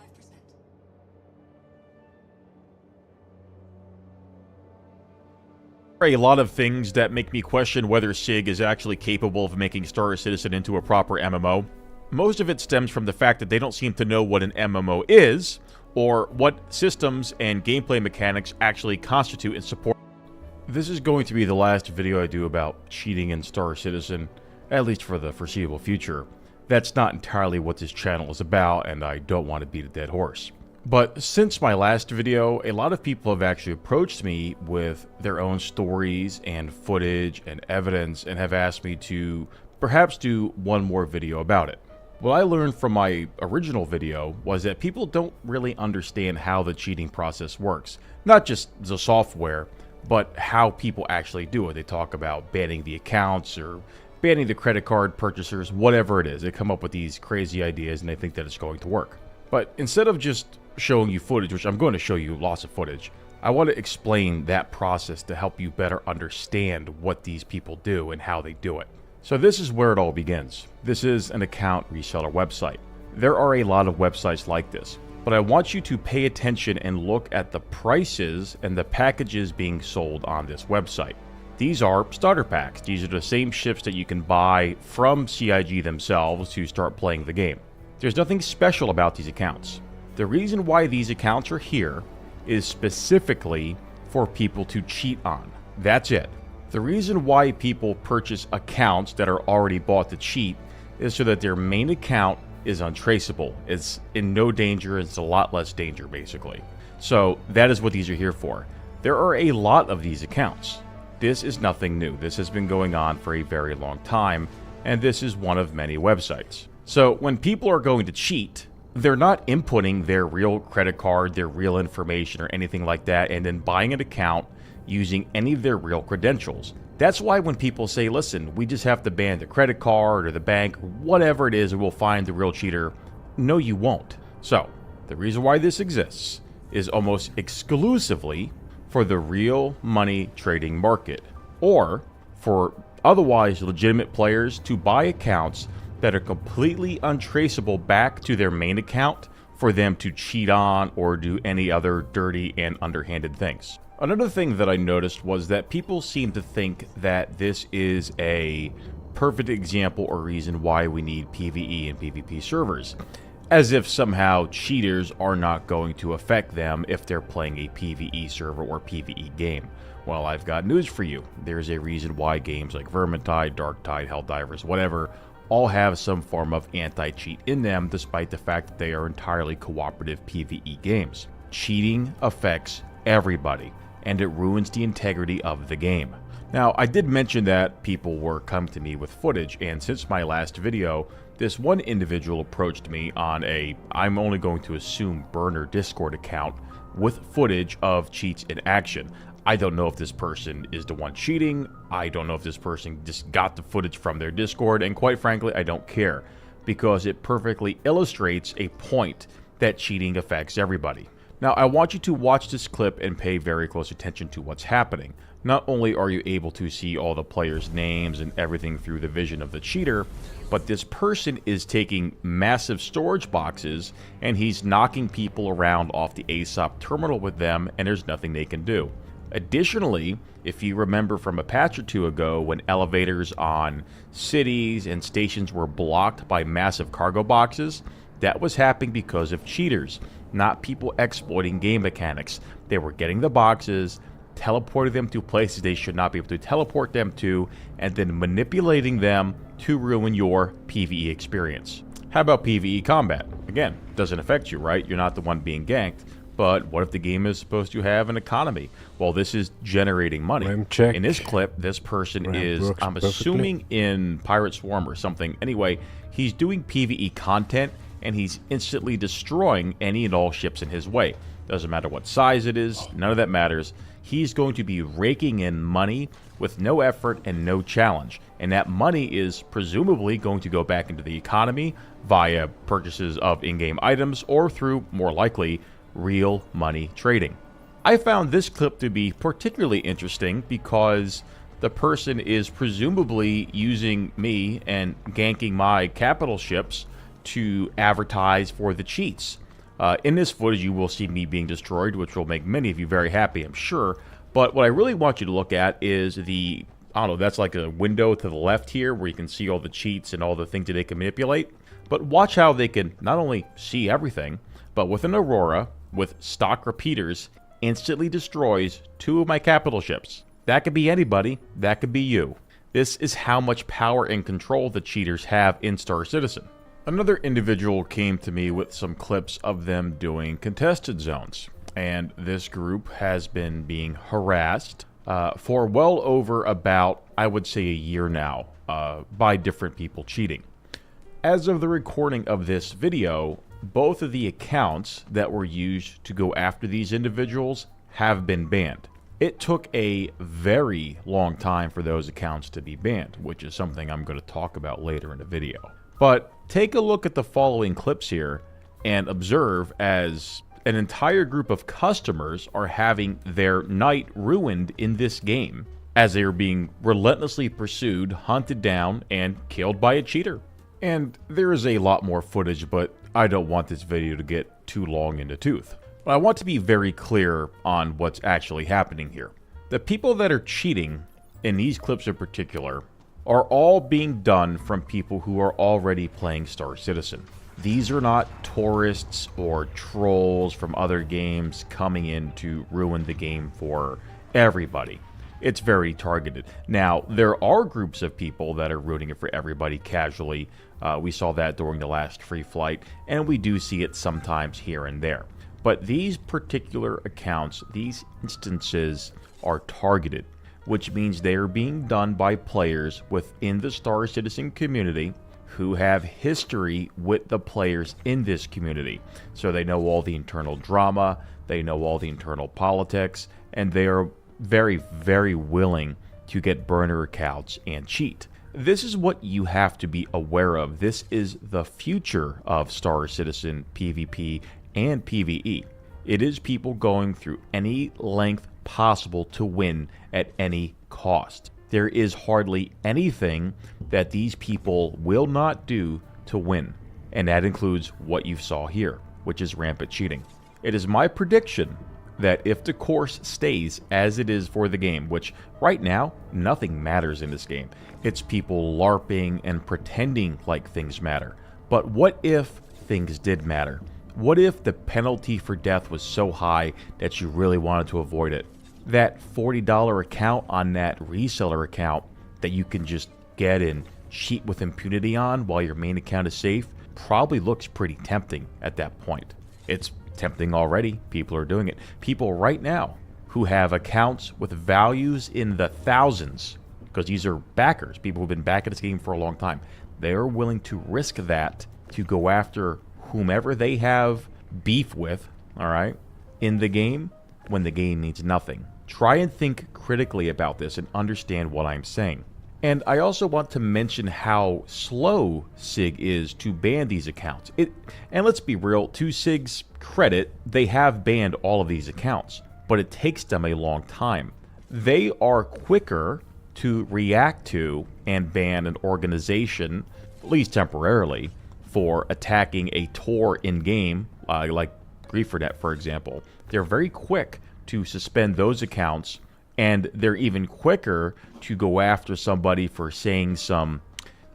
There are a lot of things that make me question whether SIG is actually capable of making Star Citizen into a proper MMO. Most of it stems from the fact that they don't seem to know what an MMO is, or what systems and gameplay mechanics actually constitute and support. This is going to be the last video I do about cheating in Star Citizen, at least for the foreseeable future. That's not entirely what this channel is about, and I don't want to beat a dead horse. But since my last video, a lot of people have actually approached me with their own stories and footage and evidence and have asked me to perhaps do one more video about it. What I learned from my original video was that people don't really understand how the cheating process works. Not just the software, but how people actually do it. They talk about banning the accounts or banning the credit card purchasers, whatever it is. They come up with these crazy ideas and they think that it's going to work. But instead of just showing you footage, which I'm going to show you lots of footage, I want to explain that process to help you better understand what these people do and how they do it. So this is where it all begins. This is an account reseller website. There are a lot of websites like this, but I want you to pay attention and look at the prices and the packages being sold on this website. These are starter packs. These are the same ships that you can buy from CIG themselves to start playing the game. There's nothing special about these accounts. The reason why these accounts are here is specifically for people to cheat on. That's it. The reason why people purchase accounts that are already bought to cheat is so that their main account is untraceable. It's in no danger. It's a lot less danger, basically. So that is what these are here for. There are a lot of these accounts. This is nothing new. This has been going on for a very long time, and this is one of many websites. So when people are going to cheat, they're not inputting their real credit card, their real information, or anything like that, and then buying an account using any of their real credentials. That's why when people say, listen, we just have to ban the credit card or the bank, whatever it is, and we'll find the real cheater. No, you won't. So, the reason why this exists is almost exclusively for the real money trading market, or for otherwise legitimate players to buy accounts that are completely untraceable back to their main account for them to cheat on or do any other dirty and underhanded things. Another thing that I noticed was that people seem to think that this is a perfect example or reason why we need PvE and PvP servers, as if somehow cheaters are not going to affect them if they're playing a PvE server or PvE game. Well, I've got news for you. There's a reason why games like Vermintide, Darktide, Helldivers, whatever, all have some form of anti-cheat in them, despite the fact that they are entirely cooperative PvE games. Cheating affects everybody, and it ruins the integrity of the game. Now, I did mention that people were coming to me with footage, and since my last video, this one individual approached me on a, I'm only going to assume, burner Discord account with footage of cheats in action. I don't know if this person is the one cheating. I don't know if this person just got the footage from their Discord, and quite frankly, I don't care, because it perfectly illustrates a point that cheating affects everybody. Now, I want you to watch this clip and pay very close attention to what's happening. Not only are you able to see all the players' names and everything through the vision of the cheater, but this person is taking massive storage boxes and he's knocking people around off the ASUS terminal with them, and there's nothing they can do. Additionally, if you remember from a patch or two ago when elevators on cities and stations were blocked by massive cargo boxes, that was happening because of cheaters, not people exploiting game mechanics. They were getting the boxes, teleporting them to places they should not be able to teleport them to, and then manipulating them to ruin your PvE experience. How about PvE combat? Again, doesn't affect you, right? You're not the one being ganked. But what if the game is supposed to have an economy? Well, this is generating money. In this clip, this person is, I'm assuming, in Pirate Swarm or something. Anyway, he's doing PvE content, and he's instantly destroying any and all ships in his way. Doesn't matter what size it is, none of that matters. He's going to be raking in money with no effort and no challenge. And that money is presumably going to go back into the economy via purchases of in-game items or through, more likely, real money trading. I found this clip to be particularly interesting because the person is presumably using me and ganking my capital ships to advertise for the cheats. In this footage, you will see me being destroyed, which will make many of you very happy, I'm sure. But what I really want you to look at is the, I don't know, that's like a window to the left here where you can see all the cheats and all the things that they can manipulate. But watch how they can not only see everything, but with an Aurora, with stock repeaters, instantly destroys 2 of my capital ships. That could be anybody, that could be you. This is how much power and control the cheaters have in Star Citizen. Another individual came to me with some clips of them doing contested zones, and this group has been being harassed for well over about, I would say, a year now by different people cheating. As of the recording of this video, both of the accounts that were used to go after these individuals have been banned. It took a very long time for those accounts to be banned, which is something I'm going to talk about later in the video. But take a look at the following clips here and observe as an entire group of customers are having their night ruined in this game as they are being relentlessly pursued, hunted down, and killed by a cheater. And there is a lot more footage, but I don't want this video to get too long in the tooth. But I want to be very clear on what's actually happening here. The people that are cheating, in these clips in particular, are all being done from people who are already playing Star Citizen. These are not tourists or trolls from other games coming in to ruin the game for everybody. It's very targeted. Now, there are groups of people that are ruining it for everybody casually. We saw that during the last free flight, and we do see it sometimes here and there. But these particular accounts, these instances, are targeted, which means they are being done by players within the Star Citizen community who have history with the players in this community. So they know all the internal drama, they know all the internal politics, and they are very, very willing to get burner accounts and cheat. This is what you have to be aware of. This is the future of Star Citizen PvP and PvE. It is people going through any length possible to win at any cost. There is hardly anything that these people will not do to win, and that includes what you saw here, which is rampant cheating. It is my prediction that if the course stays as it is for the game, which right now, nothing matters in this game. It's people LARPing and pretending like things matter. But what if things did matter? What if the penalty for death was so high that you really wanted to avoid it? That $40 account on that reseller account that you can just get and cheat with impunity on while your main account is safe probably looks pretty tempting at that point. It's tempting already. People are doing it. People right now who have accounts with values in the thousands, because these are backers, people who've been backing this game for a long time, they are willing to risk that to go after whomever they have beef with, all right, in the game when the game means nothing. Try and think critically about this and understand what I'm saying. And I also want to mention how slow SIG is to ban these accounts. And let's be real, to SIG's credit, they have banned all of these accounts, but it takes them a long time. They are quicker to react to and ban an organization, at least temporarily, for attacking a Tor in-game, like Griefernet, for example. They're very quick to suspend those accounts, and they're even quicker to go after somebody for saying some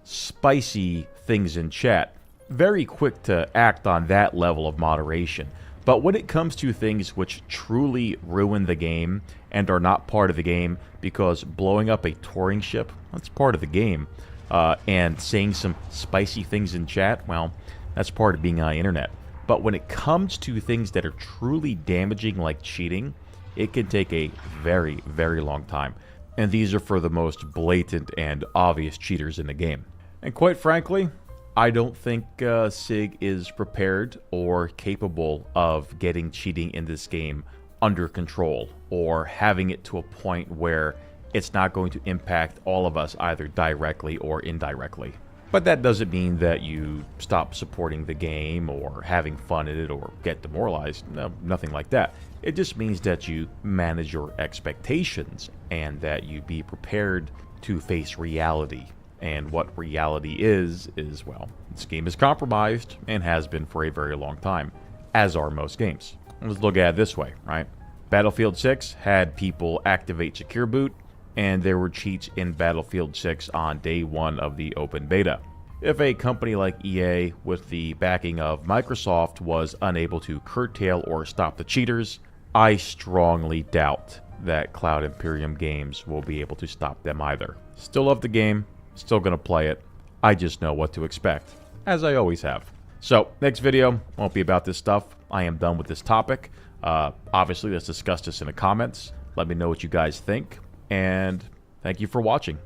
spicy things in chat. Very quick to act on that level of moderation. But when it comes to things which truly ruin the game and are not part of the game, because blowing up a touring ship, that's part of the game, and saying some spicy things in chat, well, that's part of being on the internet. But when it comes to things that are truly damaging, like cheating, it can take a very, very long time. And these are for the most blatant and obvious cheaters in the game. And quite frankly, I don't think SIG is prepared or capable of getting cheating in this game under control, or having it to a point where it's not going to impact all of us either directly or indirectly. But that doesn't mean that you stop supporting the game or having fun in it or get demoralized. No, nothing like that. It just means that you manage your expectations and that you be prepared to face reality. And what reality is, well, this game is compromised and has been for a very long time, as are most games. Let's look at it this way, right? Battlefield 6 had people activate Secure Boot, and there were cheats in Battlefield 6 on day one of the open beta. If a company like EA, with the backing of Microsoft, was unable to curtail or stop the cheaters, I strongly doubt that Cloud Imperium Games will be able to stop them either. Still love the game, still gonna play it. I just know what to expect, as I always have. So, next video won't be about this stuff. I am done with this topic. Obviously, let's discuss this in the comments. Let me know what you guys think. And thank you for watching.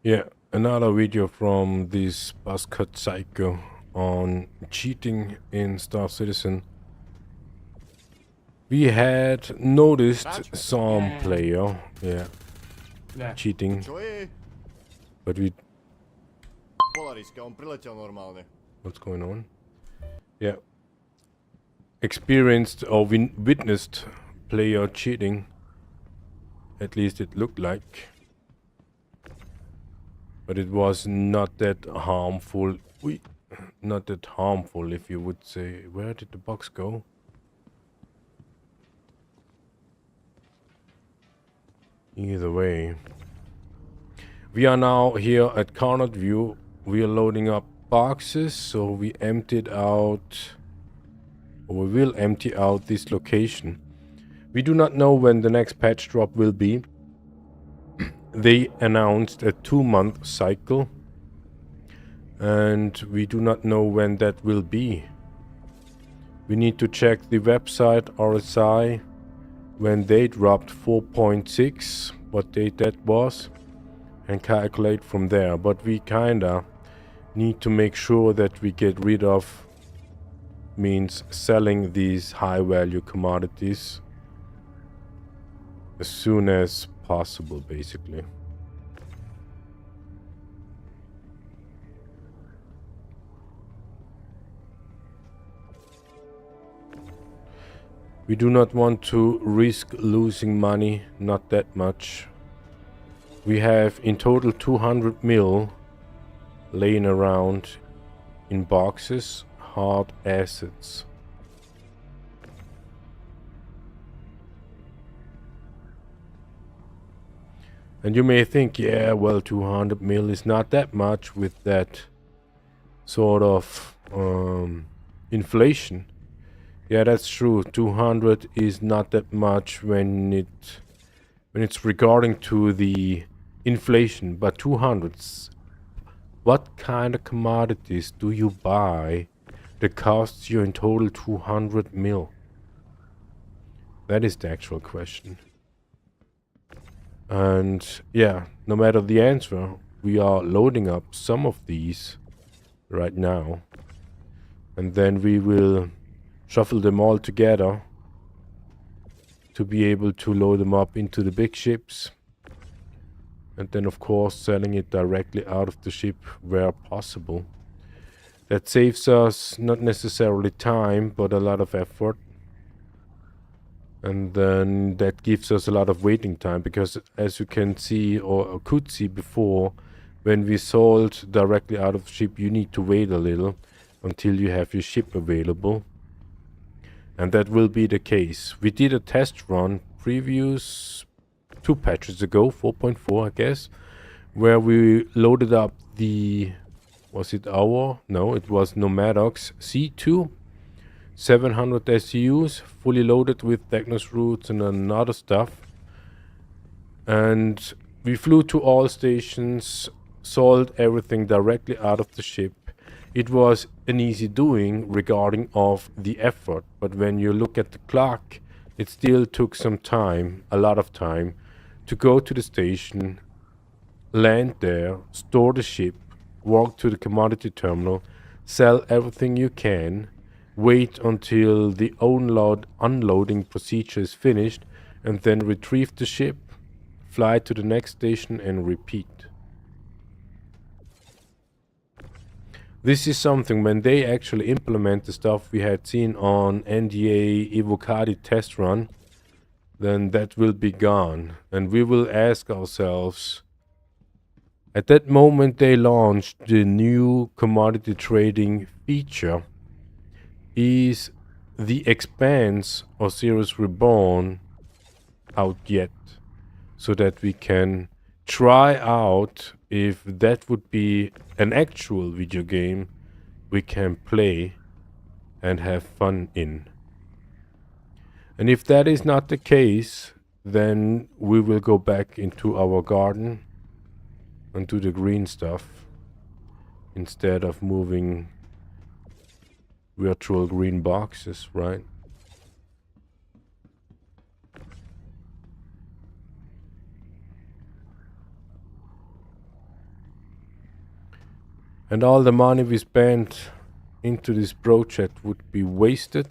Yeah, another video from this buzzcut psycho on cheating in Star Citizen. We had noticed some player, cheating, but we... What's going on? Yeah. Experienced or witnessed player cheating. At least it looked like. But it was not that harmful. Not that harmful, if you would say. Where did the box go? Either way. We are now here at Carnot View. We are loading up boxes, so we emptied out, or we will empty out this location. We do not know when the next patch drop will be. They announced a 2-month cycle, and we do not know when that will be. We need to check the website RSI when they dropped 4.6, what date that was, and calculate from there. But we kinda need to make sure that we get rid of, means selling these high value commodities as soon as possible, basically. We do not want to risk losing money, not that much. We have in total 200 mil laying around in boxes, hard assets. And you may think, yeah, well, 200 mil is not that much with that sort of inflation. Yeah, that's true. 200 is not that much when it's regarding to the inflation, but 200s. What kind of commodities do you buy that costs you in total 200 mil? That is the actual question. And yeah, no matter the answer, we are loading up some of these right now. And then we will shuffle them all together to be able to load them up into the big ships. And then of course selling it directly out of the ship where possible. That saves us not necessarily time, but a lot of effort. And then that gives us a lot of waiting time, because as you can see or could see before, when we sold directly out of the ship, you need to wait a little until you have your ship available. And that will be the case. We did a test run previous 2 patches ago, 4.4 I guess, where we loaded up the, was it our? No, it was Nomadox C2, 700 SCUs, fully loaded with Technos routes and another stuff. And we flew to all stations, sold everything directly out of the ship. It was an easy doing regarding of the effort, but when you look at the clock, it still took some time, a lot of time, to go to the station, land there, store the ship, walk to the commodity terminal, sell everything you can, wait until the unloading procedure is finished, and then retrieve the ship, fly to the next station and repeat. This is something when they actually implement the stuff we had seen on NDA Evocati test run, then that will be gone. And we will ask ourselves, at that moment they launched the new commodity trading feature, is the Expanse or Series Reborn out yet? So that we can try out if that would be an actual video game we can play and have fun in. And if that is not the case, then we will go back into our garden and do the green stuff instead of moving virtual green boxes, right? And all the money we spent into this project would be wasted.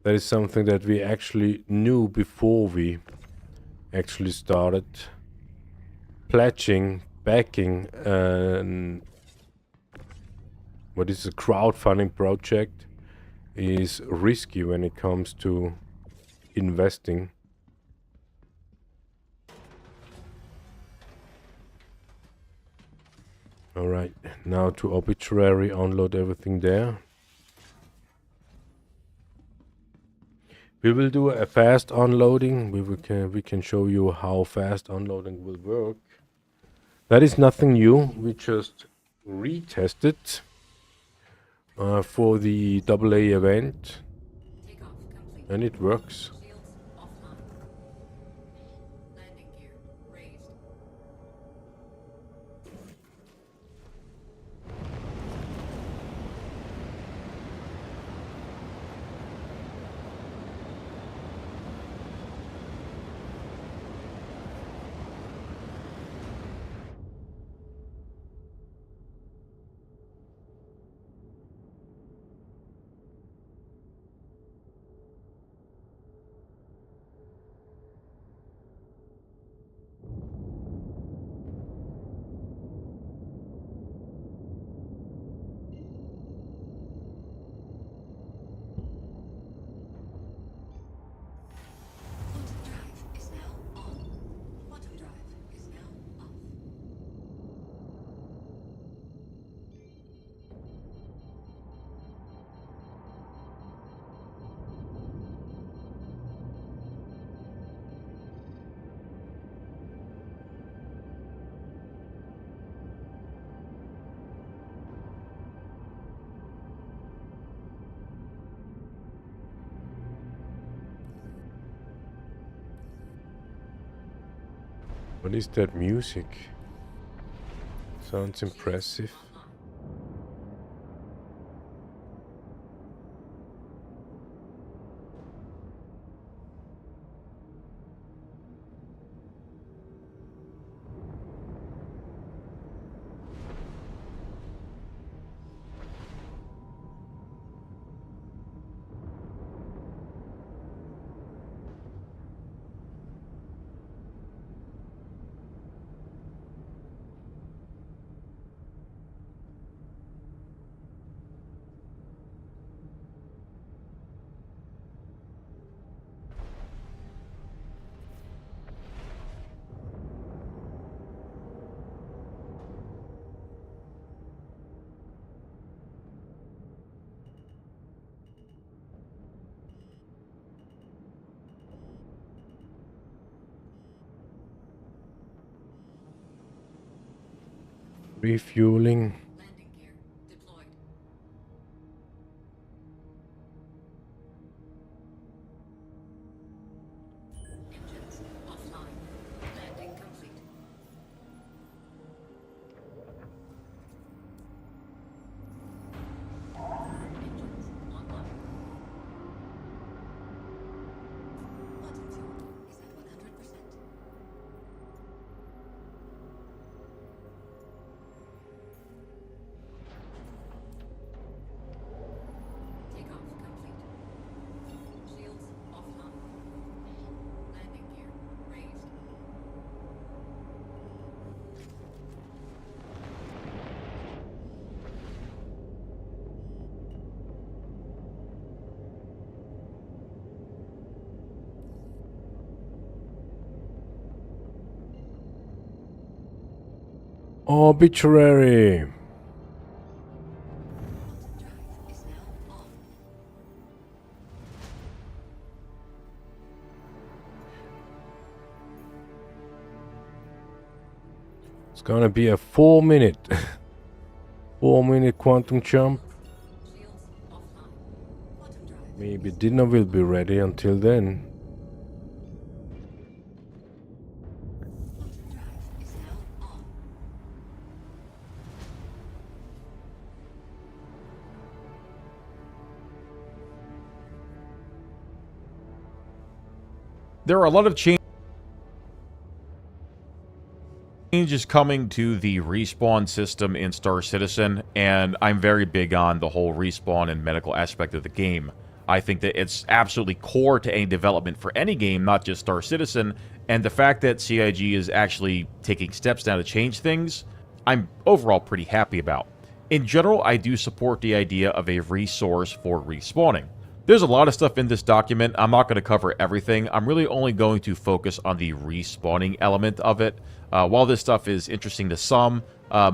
That is something that we actually knew before we actually started. Pledging, backing, what is a crowdfunding project is risky when it comes to investing. Alright, now to Obituary, unload everything there. We will do a fast unloading. We can show you how fast unloading will work. That is nothing new. We just retested for the AA event, and it works. What is that music? Sounds impressive. Refueling. Landing gear deployed. Engines offline. Landing complete. Engines online. Button fuel is at 100%. Takeoff complete. Shields offline. Landing gear raised. Obituary. Drive is now on. It's gonna be a 4-minute 4-minute quantum jump. Shields offline. Quantum drive. Maybe dinner will be ready until then. Quantum drive is now on. There are a lot of changes coming to the respawn system in Star Citizen, and I'm very big on the whole respawn and medical aspect of the game. I think that it's absolutely core to any development for any game, not just Star Citizen, and the fact that CIG is actually taking steps now to change things, I'm overall pretty happy about. In general, I do support the idea of a resource for respawning. There's a lot of stuff in this document. I'm not going to cover everything. I'm really only going to focus on the respawning element of it. While this stuff is interesting to some,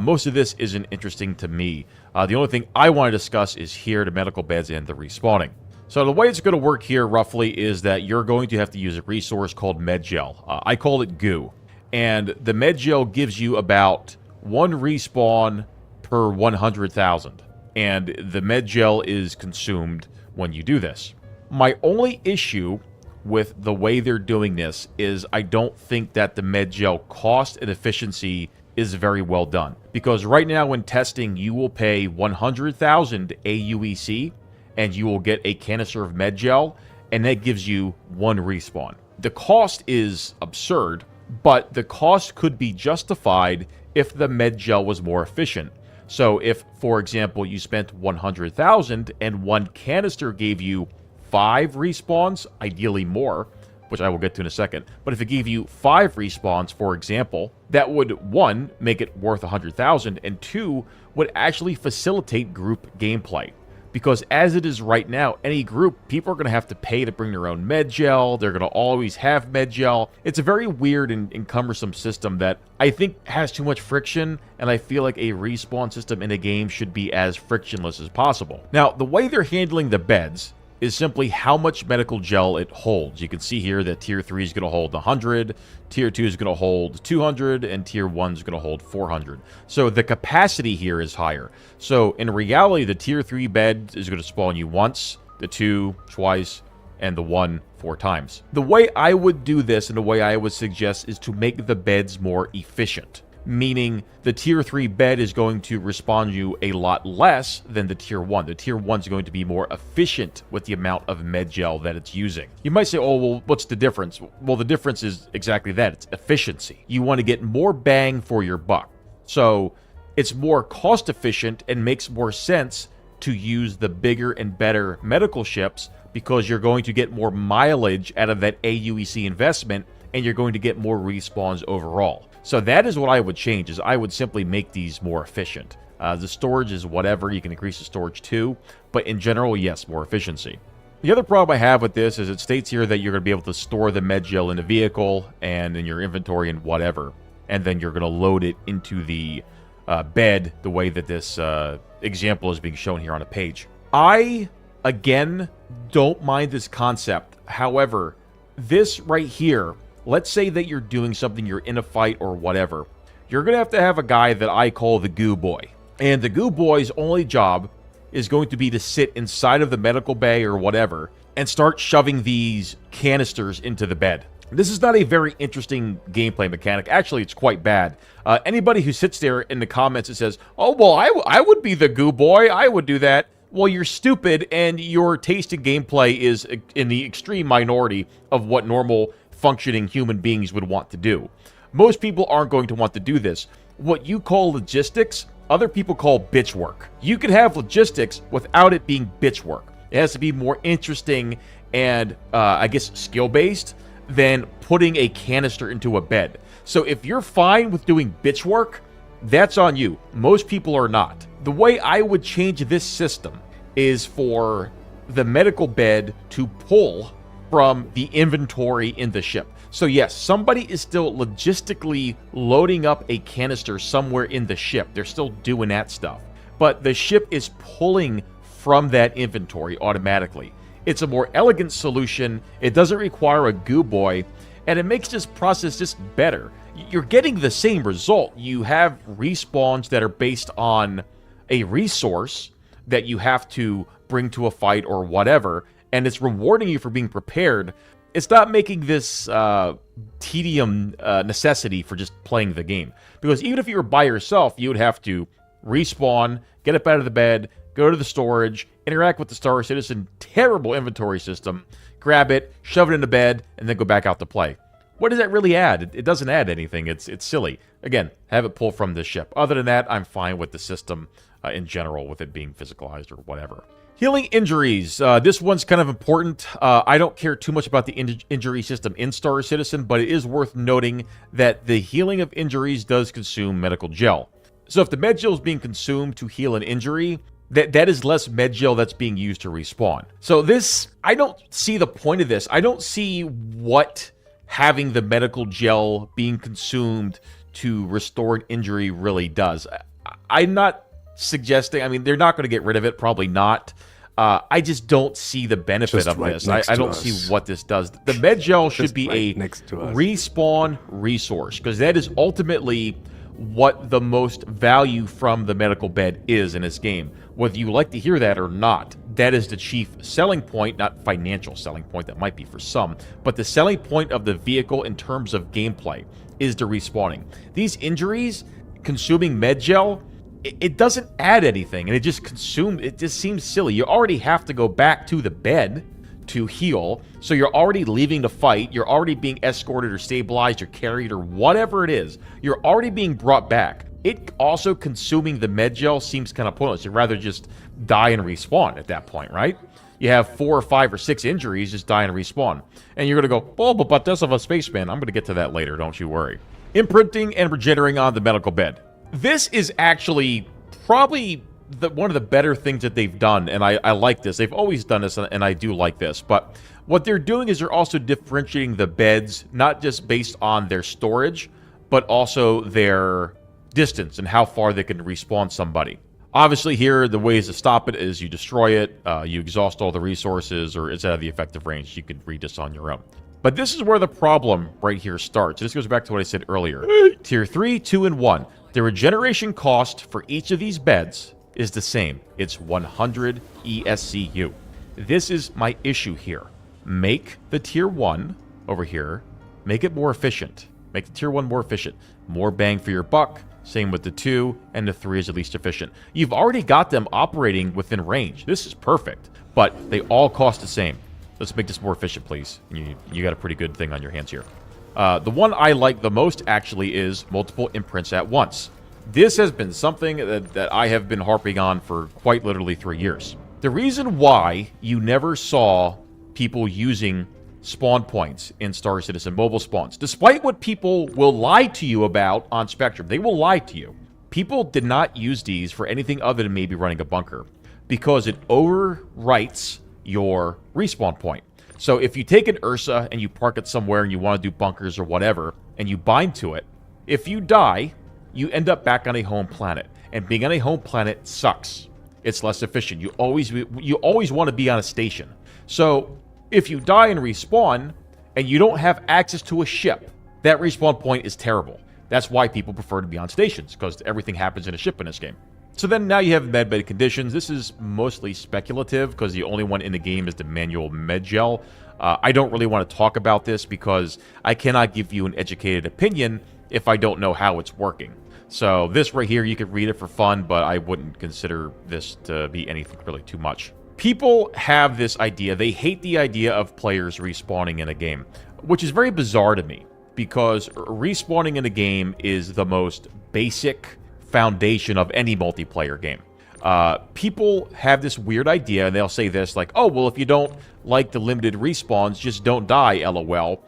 most of this isn't interesting to me. The only thing I want to discuss is here, the medical beds and the respawning. So the way it's going to work here roughly is that you're going to have to use a resource called medgel. I call it goo. And the medgel gives you about 1 respawn per 100,000. And the medgel is consumed when you do this. My only issue with the way they're doing this is I don't think that the medgel cost and efficiency is very well done. Because right now when testing, you will pay 100,000 AUEC and you will get a canister of medgel, and that gives you 1 respawn. The cost is absurd, but the cost could be justified if the medgel was more efficient. So if, for example, you spent 100,000 and 1 canister gave you 5 respawns, ideally more, which I will get to in a second, but if it gave you 5 respawns, for example, that would, 1, make it worth 100,000, and 2, would actually facilitate group gameplay. Because as it is right now, any group, people are going to have to pay to bring their own medgel. They're going to always have medgel. It's a very weird and cumbersome system that I think has too much friction, and I feel like a respawn system in a game should be as frictionless as possible. Now, the way they're handling the beds is simply how much medical gel it holds. You can see here that Tier 3 is going to hold 100, Tier 2 is going to hold 200, and Tier 1 is going to hold 400. So the capacity here is higher. So in reality, the Tier 3 bed is going to spawn you once, the 2 twice, and the 1 4 times. The way I would do this and the way I would suggest is to make the beds more efficient. Meaning the tier 3 bed is going to respond you a lot less than the tier 1. The tier 1 is going to be more efficient with the amount of med gel that it's using. You might say, oh, well, what's the difference? Well, the difference is exactly that. It's efficiency. You want to get more bang for your buck. So it's more cost efficient and makes more sense to use the bigger and better medical ships because you're going to get more mileage out of that AUEC investment and you're going to get more respawns overall. So that is what I would change, is I would simply make these more efficient. The storage is whatever, you can increase the storage too, but in general, yes, more efficiency. The other problem I have with this is it states here that you're going to be able to store the med gel in the vehicle and in your inventory and whatever, and then you're going to load it into the bed the way that this example is being shown here on a page. I, again, don't mind this concept. However, this right here, let's say that you're doing something, you're in a fight or whatever. You're going to have a guy that I call the goo boy. And the goo boy's only job is going to be to sit inside of the medical bay or whatever and start shoving these canisters into the bed. This is not a very interesting gameplay mechanic. Actually, it's quite bad. Anybody who sits there in the comments and says, oh, well, I would be the goo boy, I would do that. Well, you're stupid and your taste in gameplay is in the extreme minority of what normal functioning human beings would want to do. Most people aren't going to want to do this. What you call logistics, other people call bitch work. You can have logistics without it being bitch work. It has to be more interesting and, I guess, skill-based than putting a canister into a bed. So if you're fine with doing bitch work, that's on you. Most people are not. The way I would change this system is for the medical bed to pull from the inventory in the ship. So yes, somebody is still logistically loading up a canister somewhere in the ship. They're still doing that stuff. But the ship is pulling from that inventory automatically. It's a more elegant solution. It doesn't require a goo boy, and it makes this process just better. You're getting the same result. You have respawns that are based on a resource that you have to bring to a fight or whatever, and it's rewarding you for being prepared. It's not making this tedium necessity for just playing the game. Because even if you were by yourself, you would have to respawn, get up out of the bed, go to the storage, interact with the Star Citizen terrible inventory system, grab it, shove it in the bed, and then go back out to play. What does that really add? It doesn't add anything. It's silly. Again, have it pull from the ship. Other than that, I'm fine with the system in general, with it being physicalized or whatever. Healing injuries. This one's kind of important. I don't care too much about the injury system in Star Citizen, but it is worth noting that the healing of injuries does consume medical gel. So if the med gel is being consumed to heal an injury, that is less med gel that's being used to respawn. So this, I don't see the point of this. I don't see what having the medical gel being consumed to restore an injury really does. I'm not suggesting, I mean, they're not going to get rid of it, probably not. I just don't see the benefit of this. I don't see what this does. The med gel should be a respawn resource, because that is ultimately what the most value from the medical bed is in this game. Whether you like to hear that or not, that is the chief selling point, not financial selling point, that might be for some, but the selling point of the vehicle in terms of gameplay is the respawning. These injuries, consuming med gel, it doesn't add anything, and it just seems silly. You already have to go back to the bed to heal, so you're already leaving the fight, you're already being escorted or stabilized or carried or whatever it is. You're already being brought back. It also consuming the med gel seems kind of pointless. You'd rather just die and respawn at that point, right? You have 4 or 5 or 6 injuries, just die and respawn. And you're going to go, oh, but that's of a spaceman. I'm going to get to that later, don't you worry. Imprinting and regenerating on the medical bed. This is actually probably one of the better things that they've done, and I like this. They've always done this, and I do like this. But what they're doing is they're also differentiating the beds, not just based on their storage, but also their distance and how far they can respawn somebody. Obviously here, the ways to stop it is you destroy it, you exhaust all the resources, or it's out of the effective range. You can read this on your own. But this is where the problem right here starts. This goes back to what I said earlier. Tier 3, 2, and 1. The regeneration cost for each of these beds is the same. It's 100 ESCU. This is my issue here. make the tier 1 over here, make it more efficient. Make the tier 1 more efficient. More bang for your buck. Same with the 2, and the 3 is the least efficient. You've already got them operating within range. This is perfect, but they all cost the same. Let's make this more efficient, please. You got a pretty good thing on your hands here. The one I like the most, actually, is multiple imprints at once. This has been something that I have been harping on for quite literally 3 years. The reason why you never saw people using spawn points in Star Citizen mobile spawns, despite what people will lie to you about on Spectrum, they will lie to you. People did not use these for anything other than maybe running a bunker, because it overwrites your respawn point. So if you take an Ursa and you park it somewhere and you want to do bunkers or whatever, and you bind to it, if you die, you end up back on a home planet. And being on a home planet sucks. It's less efficient. You always want to be on a station. So if you die and respawn, and you don't have access to a ship, that respawn point is terrible. That's why people prefer to be on stations, because everything happens in a ship in this game. So then now you have med conditions. This is mostly speculative, because the only one in the game is the manual med gel. I don't really want to talk about this, because I cannot give you an educated opinion if I don't know how it's working. So this right here, you could read it for fun, but I wouldn't consider this to be anything really too much. People have this idea, they hate the idea of players respawning in a game, which is very bizarre to me, because respawning in a game is the most basic foundation of any multiplayer game. People have this weird idea, and they'll say this, like, oh, well, if you don't like the limited respawns, just don't die, LOL.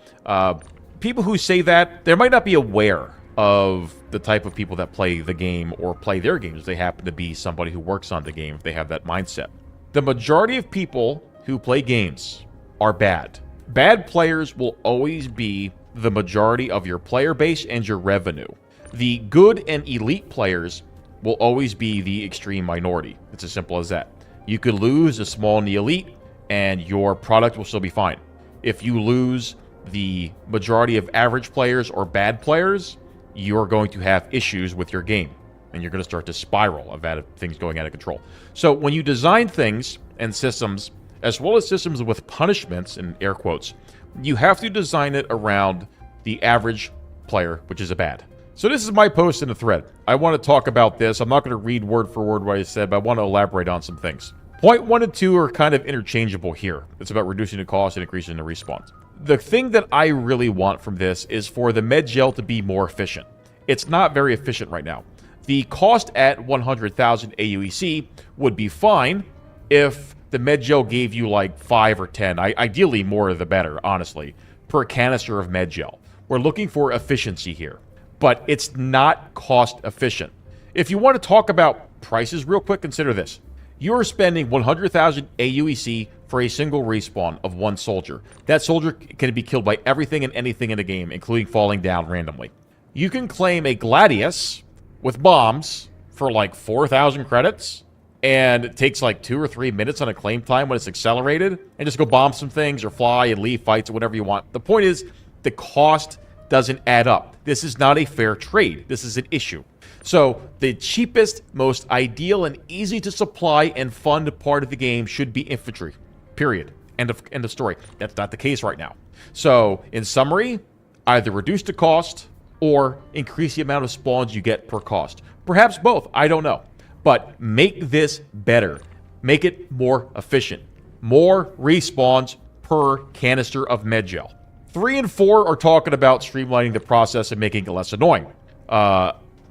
People who say that, they might not be aware of the type of people that play the game or play their games. They happen to be somebody who works on the game if they have that mindset. The majority of people who play games are bad. Bad players will always be the majority of your player base and your revenue. The good and elite players will always be the extreme minority. It's as simple as that. You could lose a small and the elite, and your product will still be fine. If you lose the majority of average players or bad players, you're going to have issues with your game, and you're going to start to spiral of things going out of control. So when you design things and systems, as well as systems with punishments, in air quotes, you have to design it around the average player, which is a bad. So this is my post in the thread. I want to talk about this. I'm not going to read word for word what I said, but I want to elaborate on some things. Point 1 and 2 are kind of interchangeable here. It's about reducing the cost and increasing the respawn. The thing that I really want from this is for the med gel to be more efficient. It's not very efficient right now. The cost at 100,000 AUEC would be fine if the med gel gave you like 5 or 10, ideally more the better, honestly, per canister of med gel. We're looking for efficiency here, but it's not cost efficient. If you want to talk about prices real quick, consider this. You're spending 100,000 AUEC for a single respawn of one soldier. That soldier can be killed by everything and anything in the game, including falling down randomly. You can claim a Gladius with bombs for like 4,000 credits, and it takes like 2 or 3 minutes on a claim time when it's accelerated, and just go bomb some things or fly and leave fights or whatever you want. The point is, the cost doesn't add up. This is not a fair trade. This is an issue. So the cheapest, most ideal, and easy to supply and fund part of the game should be infantry. Period. End of story. That's not the case right now. So in summary, either reduce the cost or increase the amount of spawns you get per cost. Perhaps both. I don't know. But make this better. Make it more efficient. More respawns per canister of med gel. 3 and 4 are talking about streamlining the process and making it less annoying.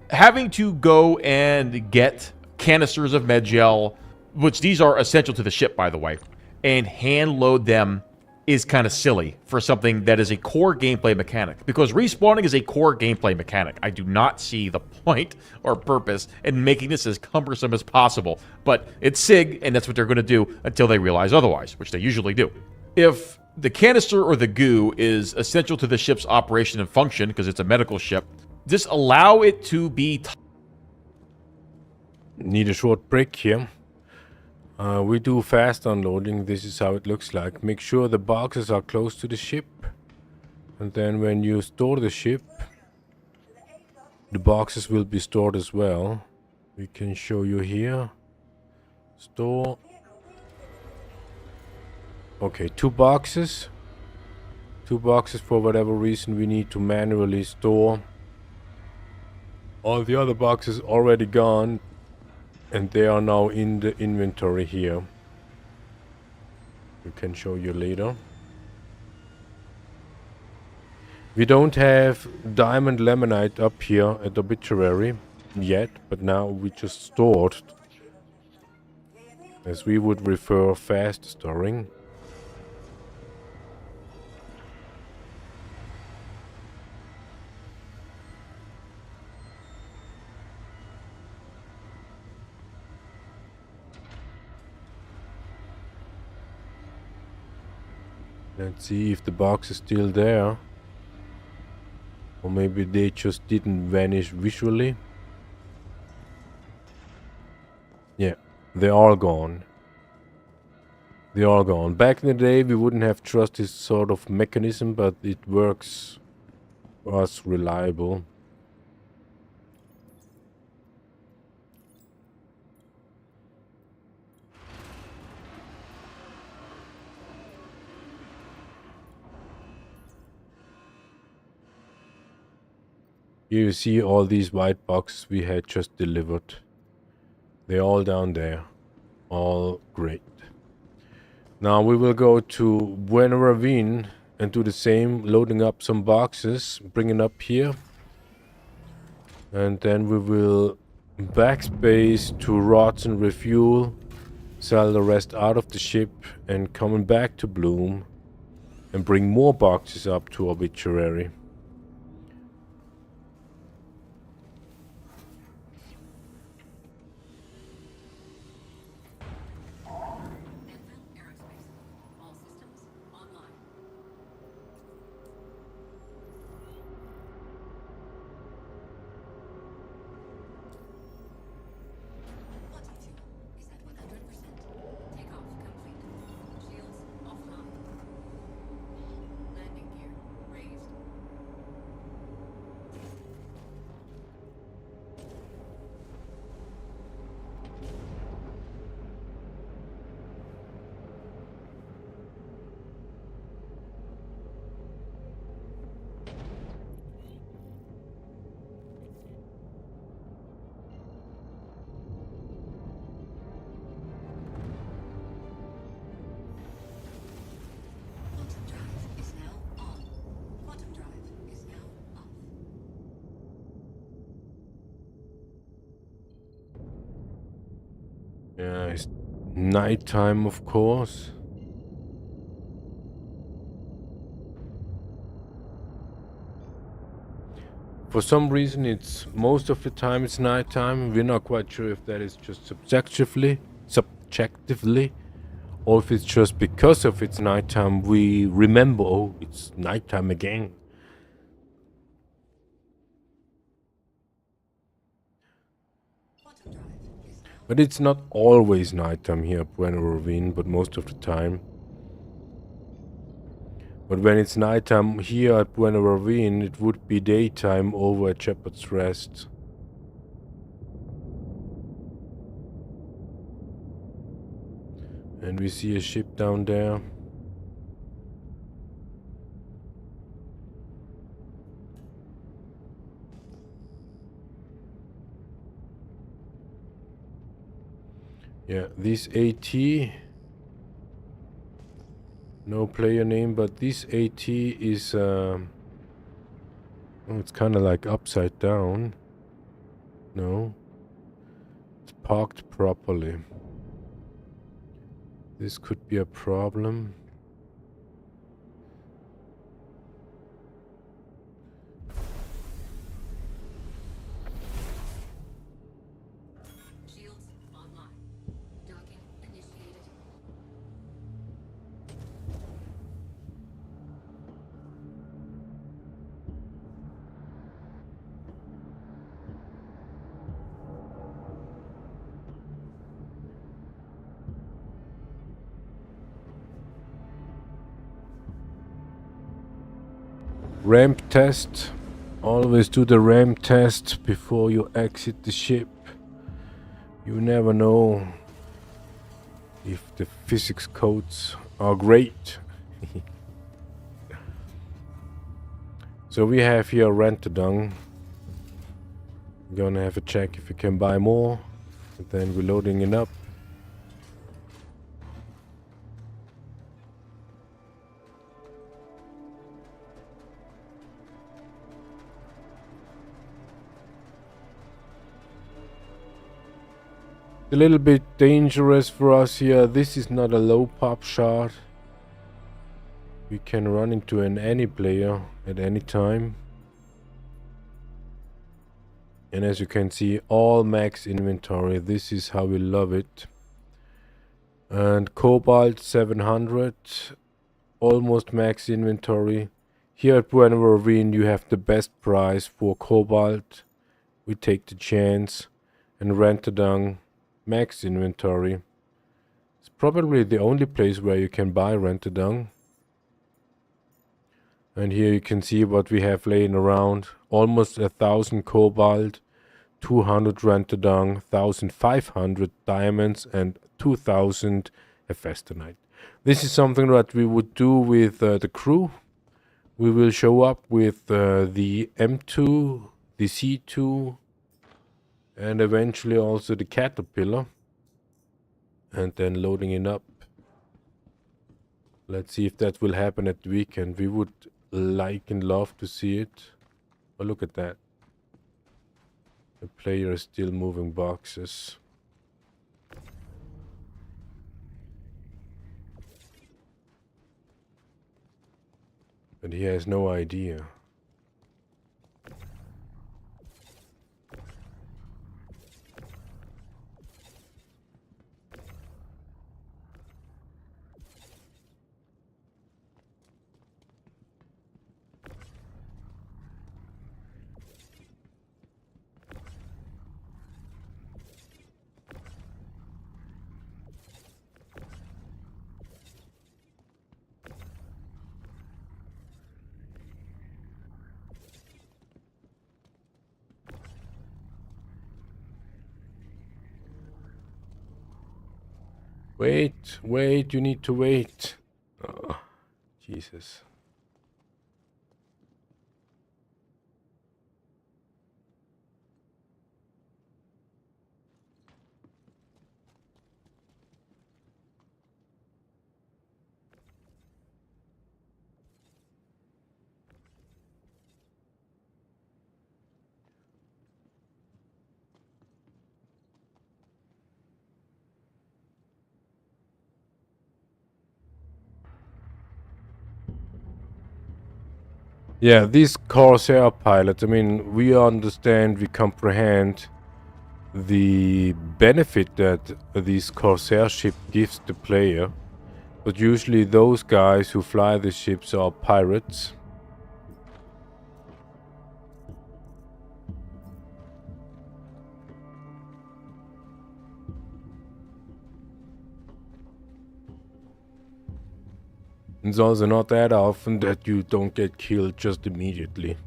Having to go and get canisters of med gel, which these are essential to the ship, by the way, and hand load them is kind of silly for something that is a core gameplay mechanic. Because respawning is a core gameplay mechanic. I do not see the point or purpose in making this as cumbersome as possible. But it's SIG, and that's what they're going to do until they realize otherwise, which they usually do. If the canister or the goo is essential to the ship's operation and function, because it's a medical ship, just allow it to be... Need a short break here. We do fast unloading. This is how it looks like. Make sure the boxes are close to the ship. And then when you store the ship, the boxes will be stored as well. We can show you here. Store. Okay, 2 boxes. 2 boxes for whatever reason we need to manually store. All the other boxes already gone, and they are now in the inventory here. We can show you later. We don't have diamond laminate up here at Obituary yet, but now we just stored, as we would refer fast storing. Let's see if the box is still there. Or maybe they just didn't vanish visually. Yeah, they're all gone. They're all gone. Back in the day we wouldn't have trusted this sort of mechanism, but it works for us reliable. Here you see all these white boxes we had just delivered. They're all down there. All great. Now we will go to Buena Ravine and do the same, loading up some boxes, bring it up here. And then we will backspace to RATHON refuel, sell the rest out of the ship, and coming back to Bloom and bring more boxes up to Obituary. Yeah, it's nighttime, of course. For some reason, it's most of the time it's nighttime. We're not quite sure if that is just subjectively, or if it's just because of it's nighttime we remember, oh, it's nighttime again. But it's not always nighttime here at Buena Ravine, but most of the time. But when it's nighttime here at Buena Ravine, it would be daytime over at Shepherd's Rest. And we see a ship down there. Yeah, this AT, no player name, but this AT is, oh, it's kind of like upside down. No, it's parked properly. This could be a problem. Ramp test. Always do the ramp test before you exit the ship. You never know if the physics codes are great. So we have here Rentadung. Gonna have a check if we can buy more. And then we're loading it up. A little bit dangerous for us here. This is not a low pop shot. We can run into any player at any time. And as you can see, all max inventory. This is how we love it. And Cobalt 700, almost max inventory. Here at Buena Ravine you have the best price for Cobalt. We take the chance. And Rentadung, max inventory. It's probably the only place where you can buy Rentadung. And here you can see what we have laying around. Almost 1,000 Cobalt, 200 Rentadung, 1,500 diamonds and 2,000 Hephaestonite. This is something that we would do with the crew. We will show up with the M2, the C2, and eventually also the Caterpillar. And then loading it up. Let's see if that will happen at the weekend. We would like and love to see it. Oh, look at that. The player is still moving boxes. But he has no idea. Wait, you need to wait. Oh, Jesus. Yeah, these Corsair pilots, I mean, we understand, we comprehend the benefit that this Corsair ship gives the player. But usually those guys who fly the ships are pirates. It's also not that often that you don't get killed just immediately.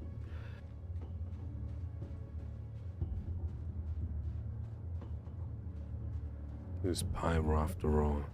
This pyro after all.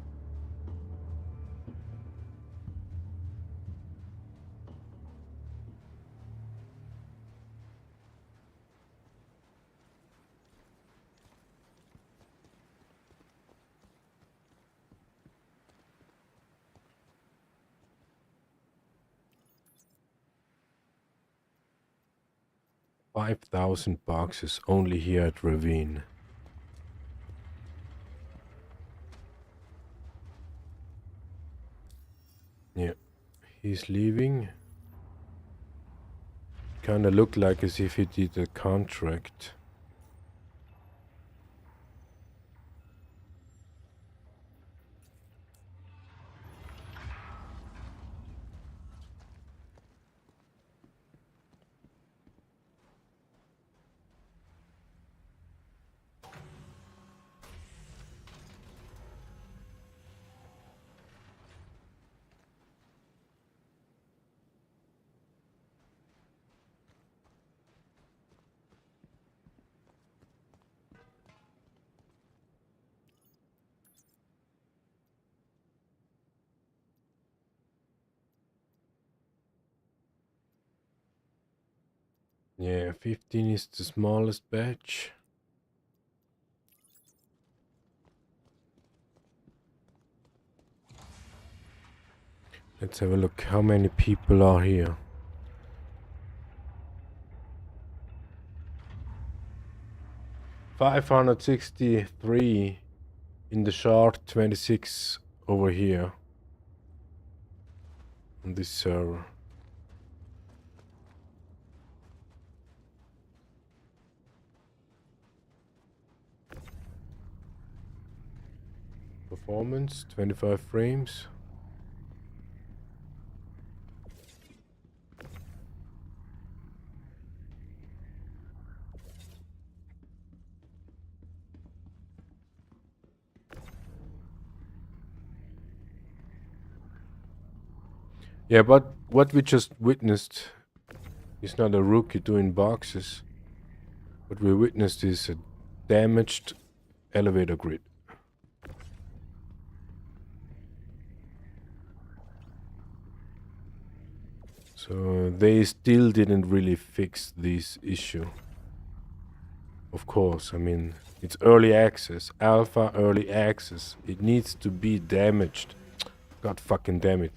$5,000 boxes only here at Ravine. Yeah, he's leaving. Kinda looked like as if he did a contract. Yeah, 15 is the smallest batch. Let's have a look how many people are here. $563 in the shard, 26 over here on this server. Performance 25 frames. Yeah, but what we just witnessed is not a rookie doing boxes. What we witnessed is a damaged elevator grid. So they still didn't really fix this issue. Of course, I mean, it's early access, alpha early access. It needs to be damaged. God fucking damn it.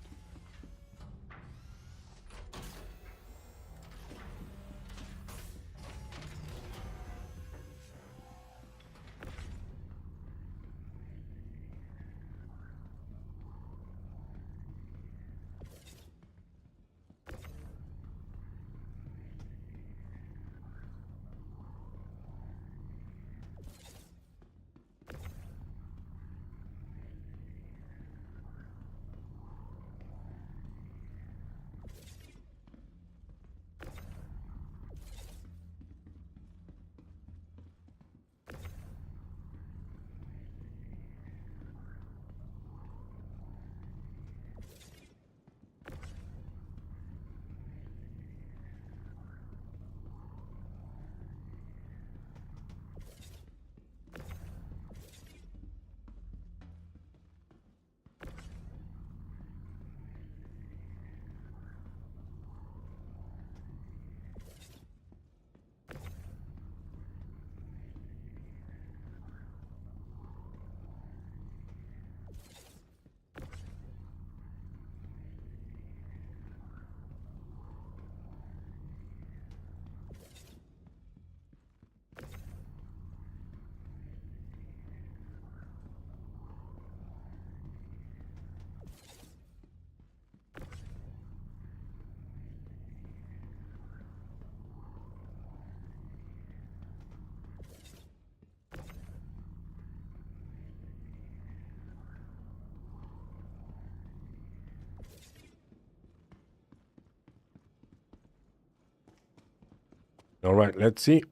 All right, let's see.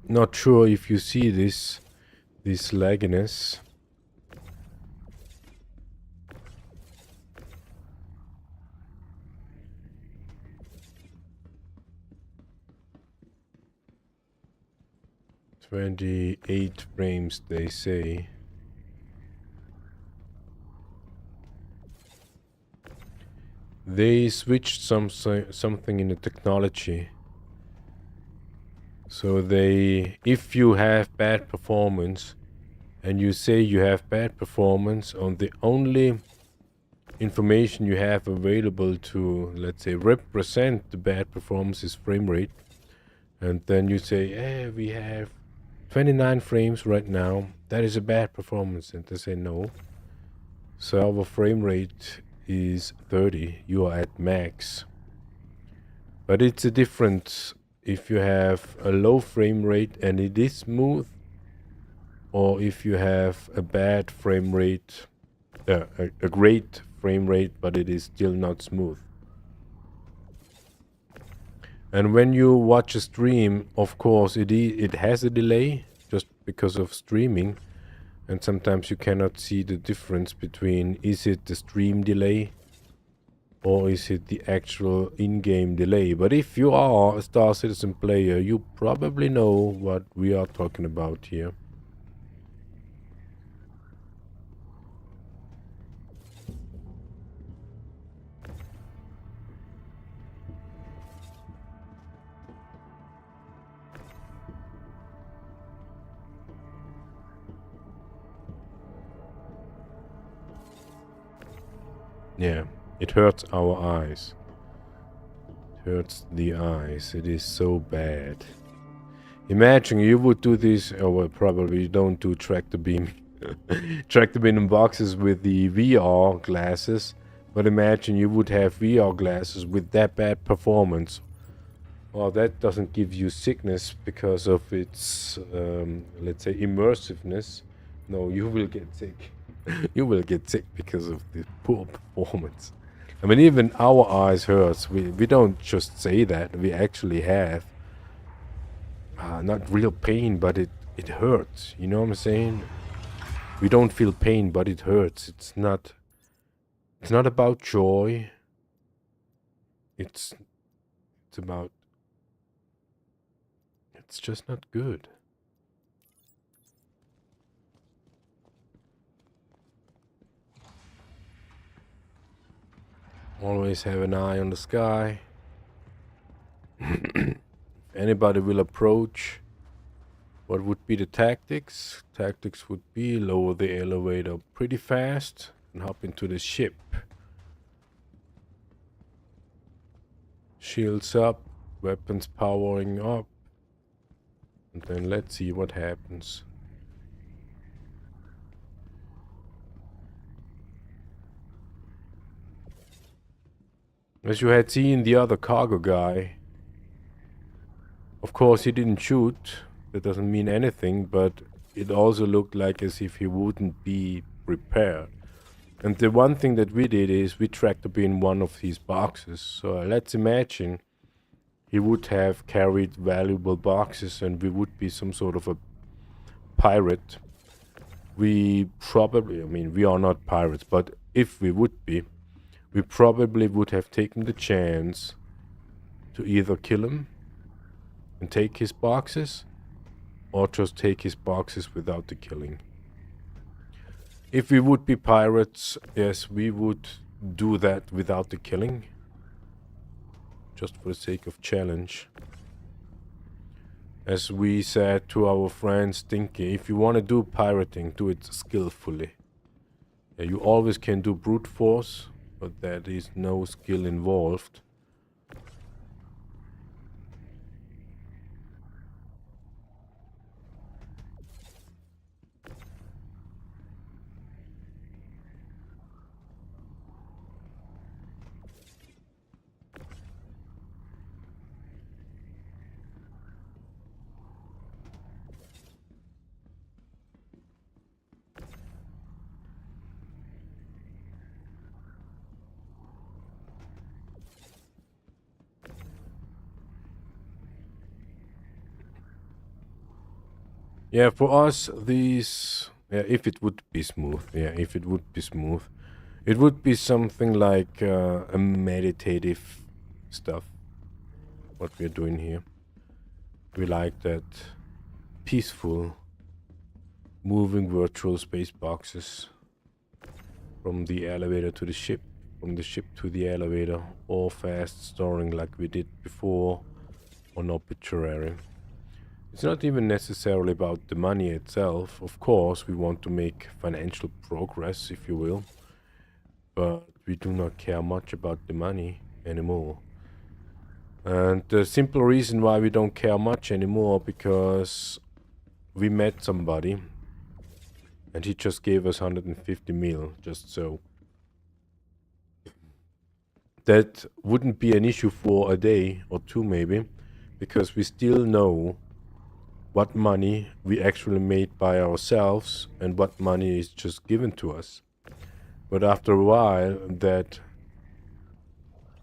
Not sure if you see this lagginess. "28 frames," they say. They switched something in the technology. So if you have bad performance, and you say you have bad performance on the only information you have available to, let's say, represent the bad performance is frame rate, and then you say, we have 29 frames right now, that is a bad performance, and they say no. So our frame rate is 30, you are at max. But it's a difference if you have a low frame rate and it is smooth, or if you have a bad frame rate, a great frame rate, but it is still not smooth. And when you watch a stream, of course, it has a delay just because of streaming, and sometimes you cannot see the difference between, is it the stream delay or is it the actual in-game delay. But if you are a Star Citizen player, you probably know what we are talking about here. Yeah, it hurts our eyes. It hurts the eyes. It is so bad. Imagine you would do this, or well, probably you don't do tractor beam. Tractor beam boxes with the VR glasses, but imagine you would have VR glasses with that bad performance. Well, that doesn't give you sickness because of its, let's say, immersiveness. No, you will get sick. You will get sick because of the poor performance. I mean, even our eyes hurts. We don't just say that. We actually have not real pain, but it hurts. You know what I'm saying? We don't feel pain, but it hurts. It's not about joy. It's about, it's just not good. Always have an eye on the sky. If anybody will approach, what would be the tactics? Tactics would be lower the elevator pretty fast and hop into the ship. Shields up, weapons powering up, and then let's see what happens. As you had seen the other cargo guy, of course he didn't shoot. That doesn't mean anything, but it also looked like as if he wouldn't be prepared. And the one thing that we did is we tracked up in one of these boxes. So let's imagine he would have carried valuable boxes and we would be some sort of a pirate. We probably, I mean, we are not pirates, but if we would be, we probably would have taken the chance to either kill him and take his boxes, or just take his boxes without the killing. If we would be pirates, yes, we would do that without the killing, just for the sake of challenge. As we said to our friend Stinky, if you want to do pirating, do it skillfully. Yeah, you always can do brute force, but there is no skill involved. Yeah, for us, these, yeah, if it would be smooth, yeah, if it would be smooth, it would be something like a meditative stuff, what we're doing here. We like that peaceful, moving virtual space boxes from the elevator to the ship, from the ship to the elevator, or fast storing like we did before on Obituary. It's not even necessarily about the money itself. Of course, we want to make financial progress, if you will, but we do not care much about the money anymore. And the simple reason why we don't care much anymore, because we met somebody and he just gave us 150 mil, just so. That wouldn't be an issue for a day or two maybe, because we still know what money we actually made by ourselves and what money is just given to us. But after a while, that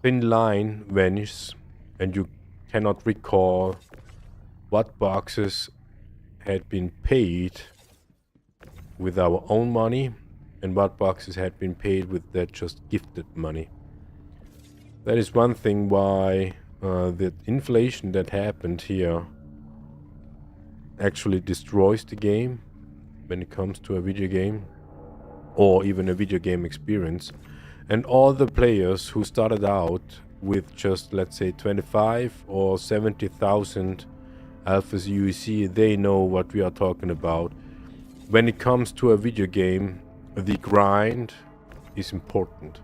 thin line vanishes and you cannot recall what boxes had been paid with our own money and what boxes had been paid with that just gifted money. That is one thing why the inflation that happened here actually destroys the game when it comes to a video game or even a video game experience. And all the players who started out with just, let's say, 25 or 70,000 Alphas UEC, they know what we are talking about. When it comes to a video game, the grind is important.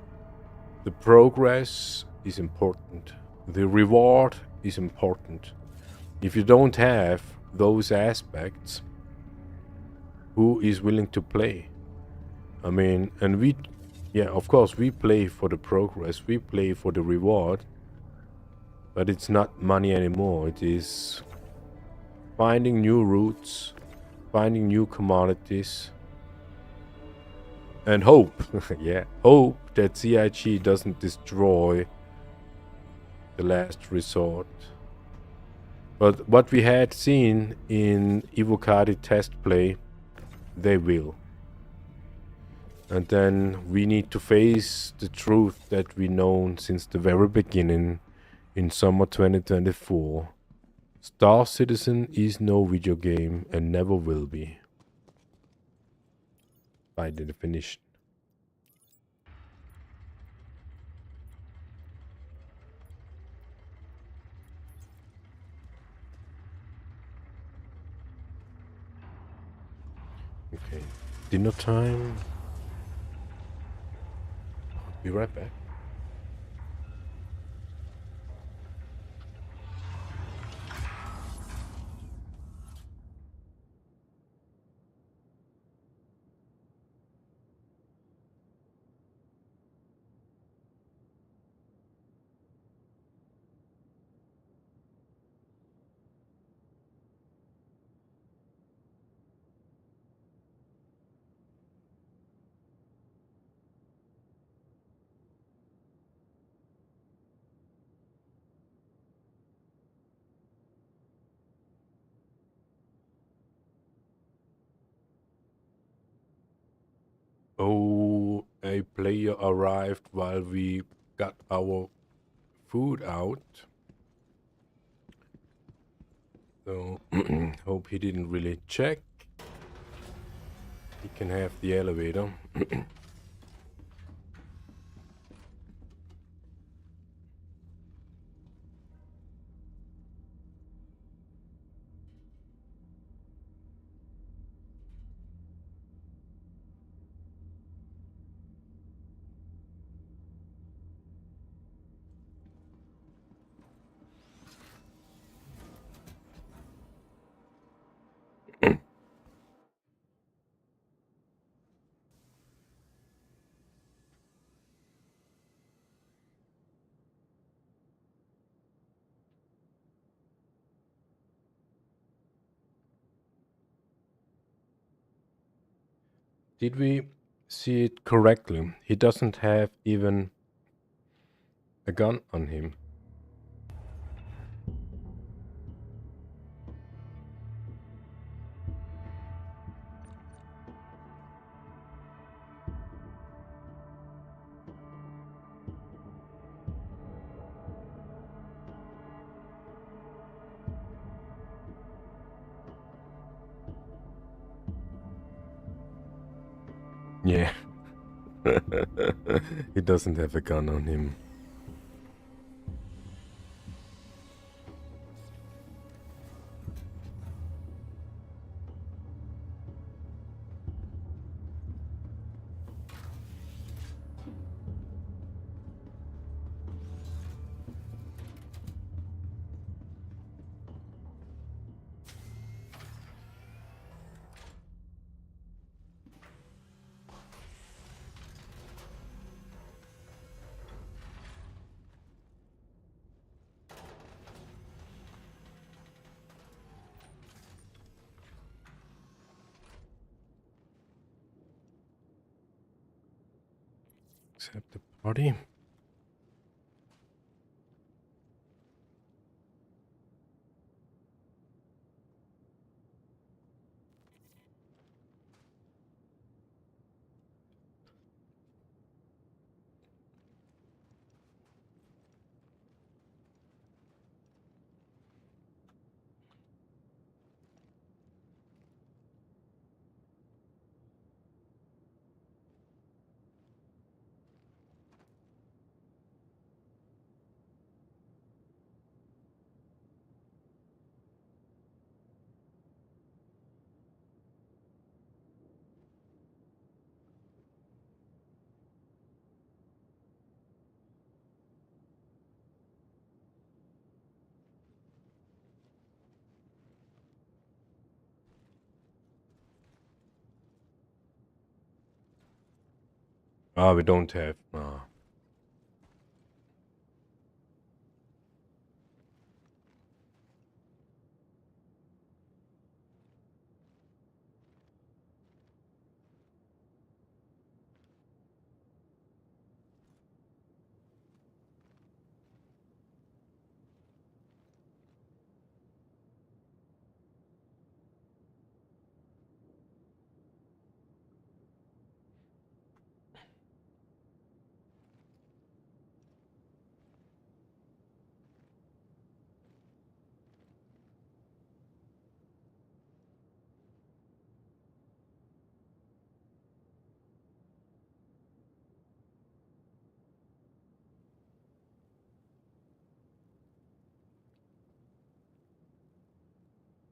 The progress is important. The reward is important. If you don't have those aspects, who is willing to play? I mean, and we, yeah, of course, we play for the progress, we play for the reward, but it's not money anymore. It is finding new routes, finding new commodities, and hope, yeah, hope that CIG doesn't destroy the last resort. But what we had seen in Evocati test play, they will. And then we need to face the truth that we known since the very beginning in summer 2024. Star Citizen is no video game and never will be. By the definition. Okay, dinner time. Be right back. Oh, a player arrived while we got our food out. So, hope he didn't really check. He can have the elevator. Did we see it correctly? He doesn't have even a gun on him. Yeah. He doesn't have a gun on him. Accept the party. Ah, we don't have. Ah.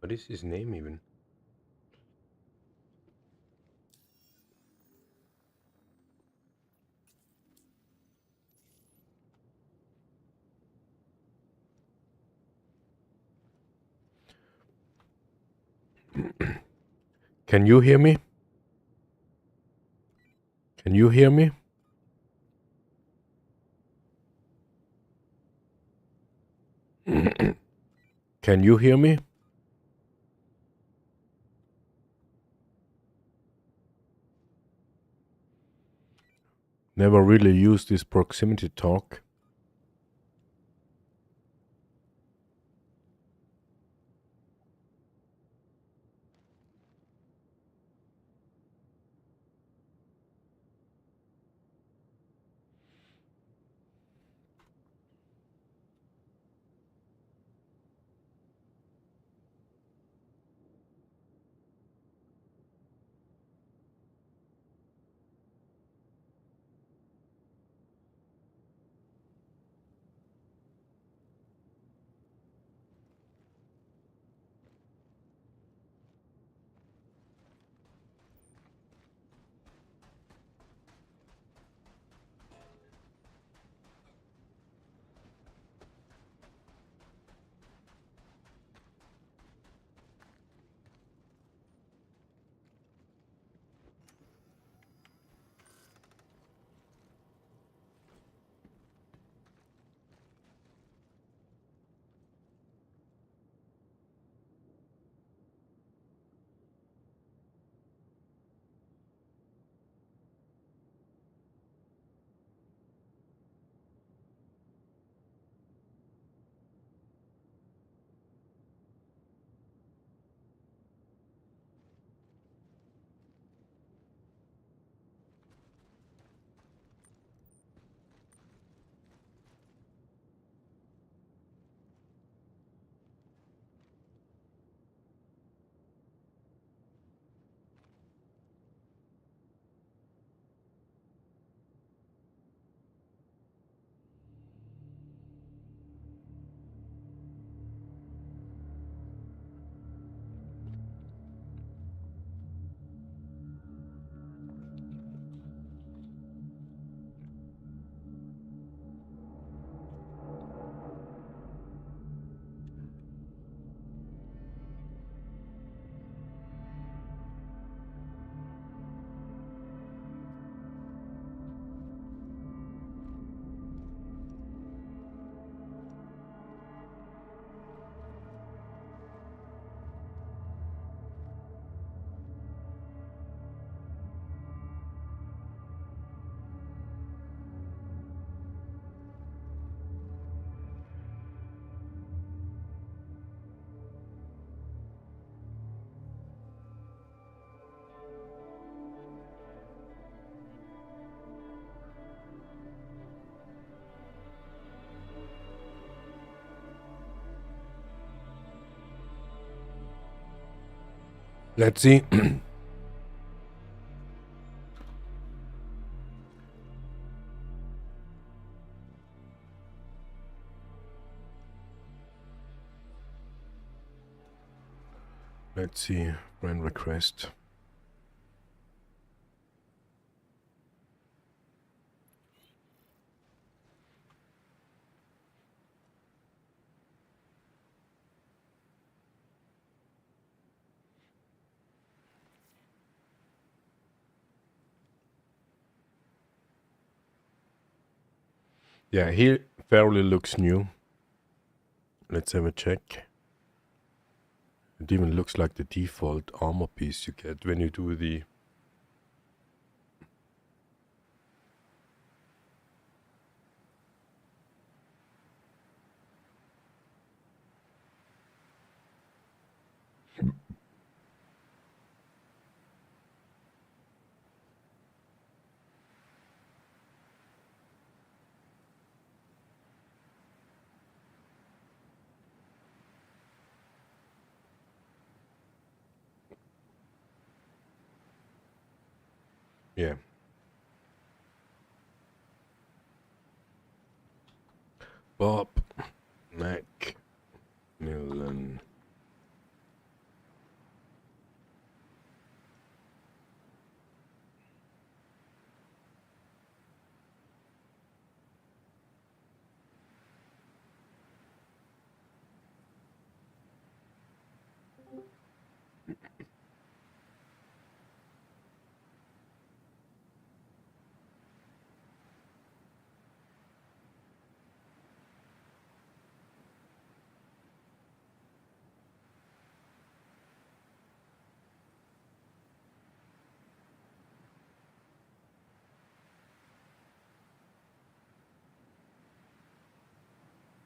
What is his name even? Can you hear me? Can you hear me? Can you hear me? Never really used this proximity talk. Let's see. Let's see. Friend request. Yeah, he fairly looks new. Let's have a check. It even looks like the default armor piece you get when you do the... Yeah. Bob, Mac, Millen.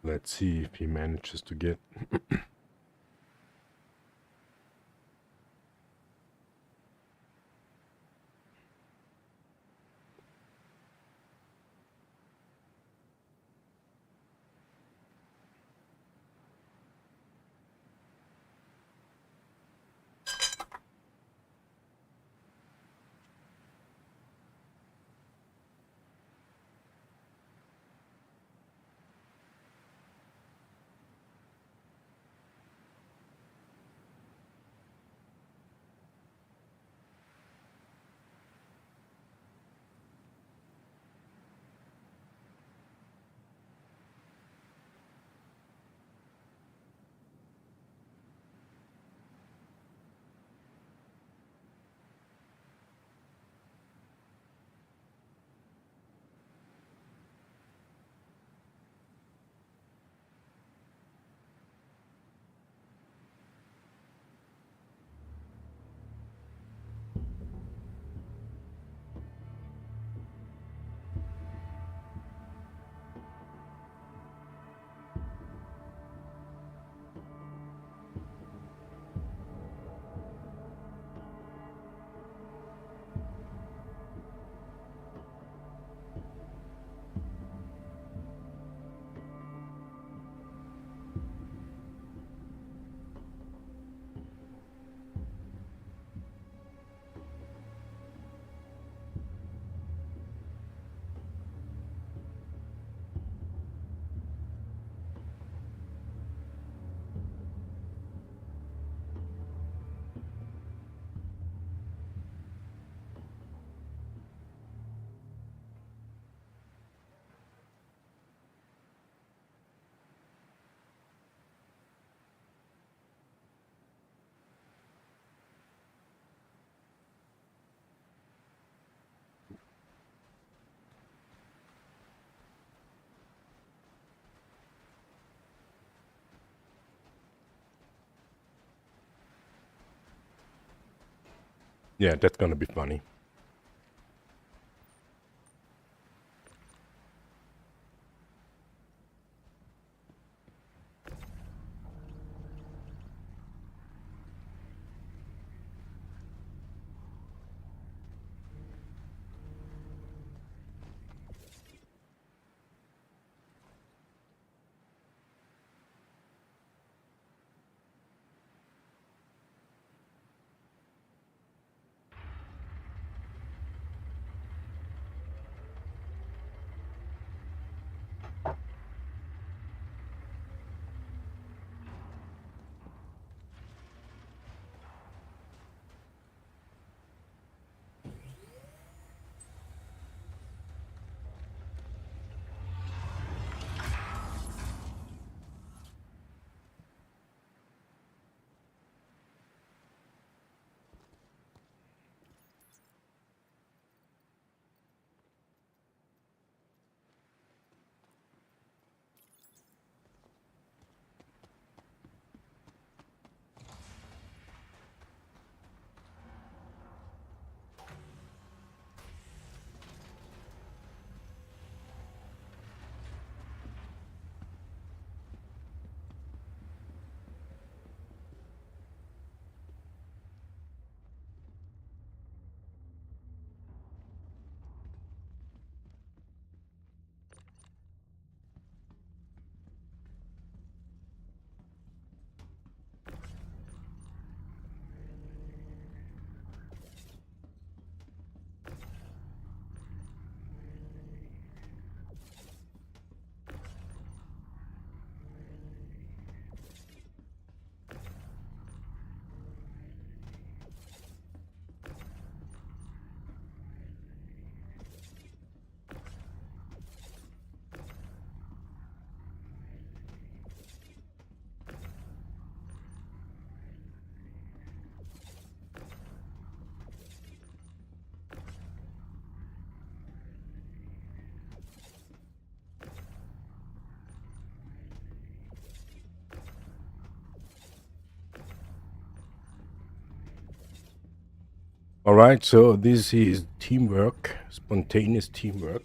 Let's see if he manages to get... Yeah, that's gonna be funny. All right, so this is teamwork, spontaneous teamwork.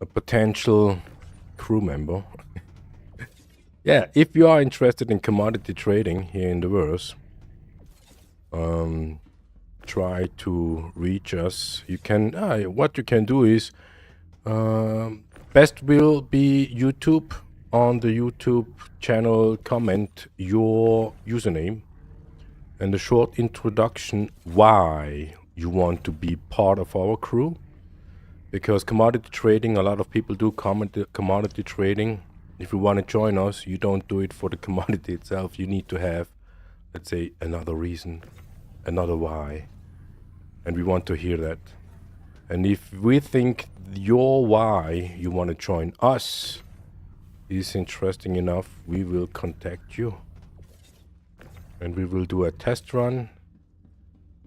A potential crew member. Yeah, if you are interested in commodity trading here in the verse, try to reach us. You can, what you can do is, best will be YouTube. On the YouTube channel, comment your username and a short introduction why you want to be part of our crew. Because commodity trading, a lot of people do commodity trading. If you want to join us, you don't do it for the commodity itself. You need to have, let's say, another reason, another why. And we want to hear that. And if we think your why you want to join us is interesting enough, we will contact you. And we will do a test run.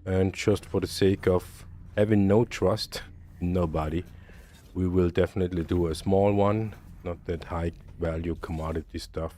And just for the sake of having no trust in nobody, we will definitely do a small one, not that high value commodity stuff.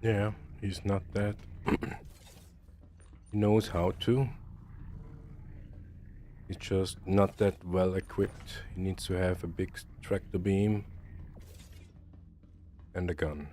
Yeah, he's not that. He knows how to. He's just not that well equipped. He needs to have a big tractor beam and a gun.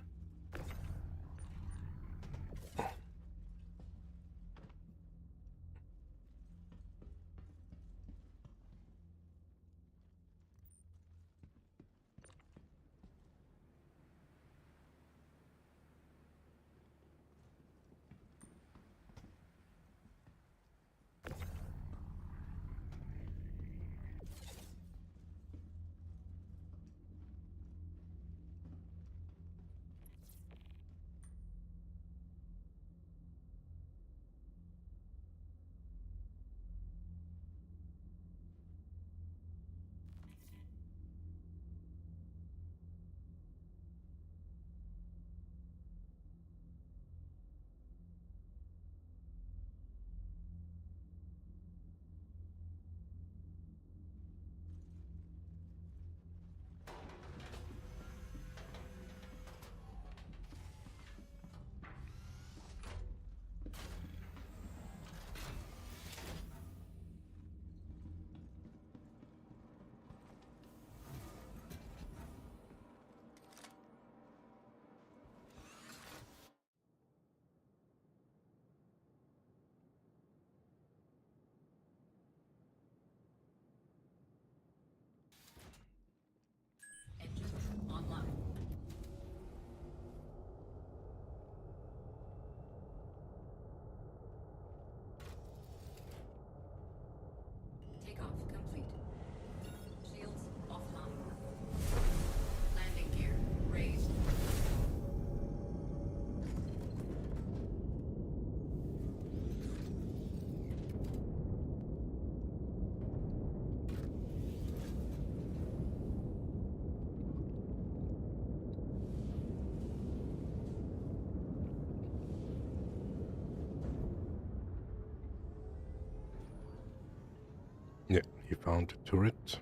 Yeah, he found the turret.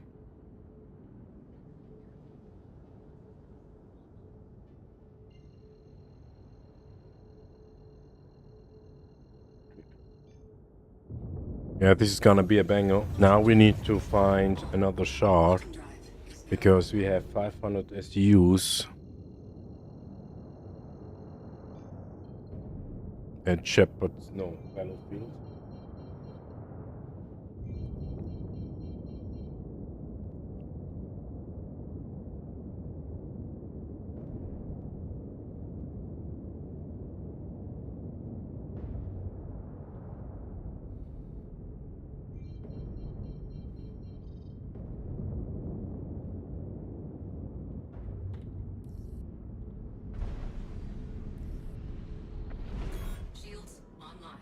Yeah, this is gonna be a banger. Now we need to find another shard because we have 500 SUs at Shepherd's, no, battlefield. Shields online.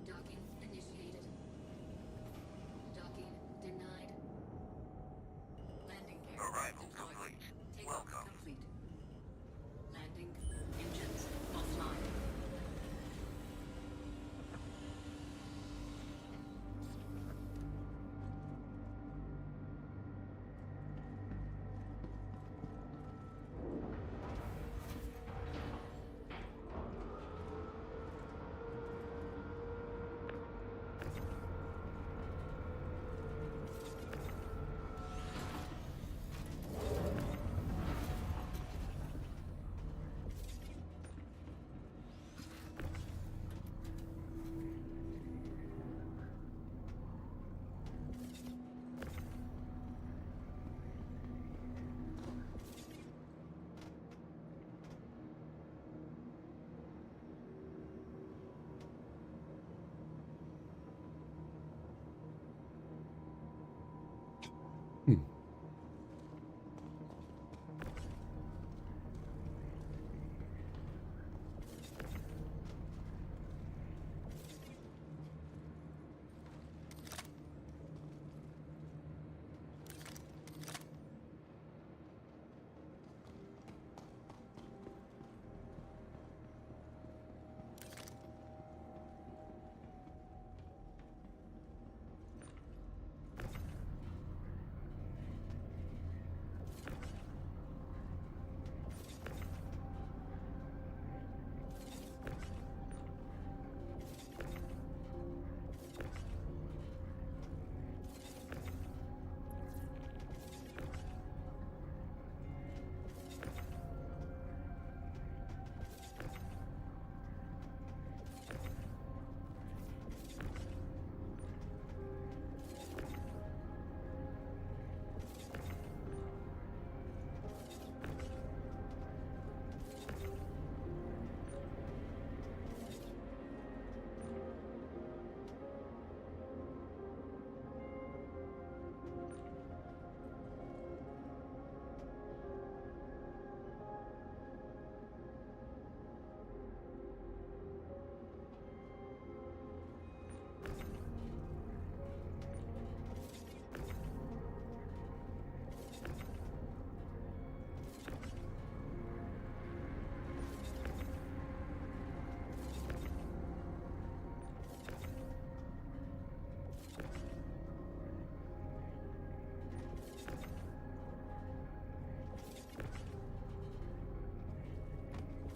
Docking initiated. Docking denied. Landing gear Arrival deployed. complete. Takeoff Welcome. complete. Landing engines offline.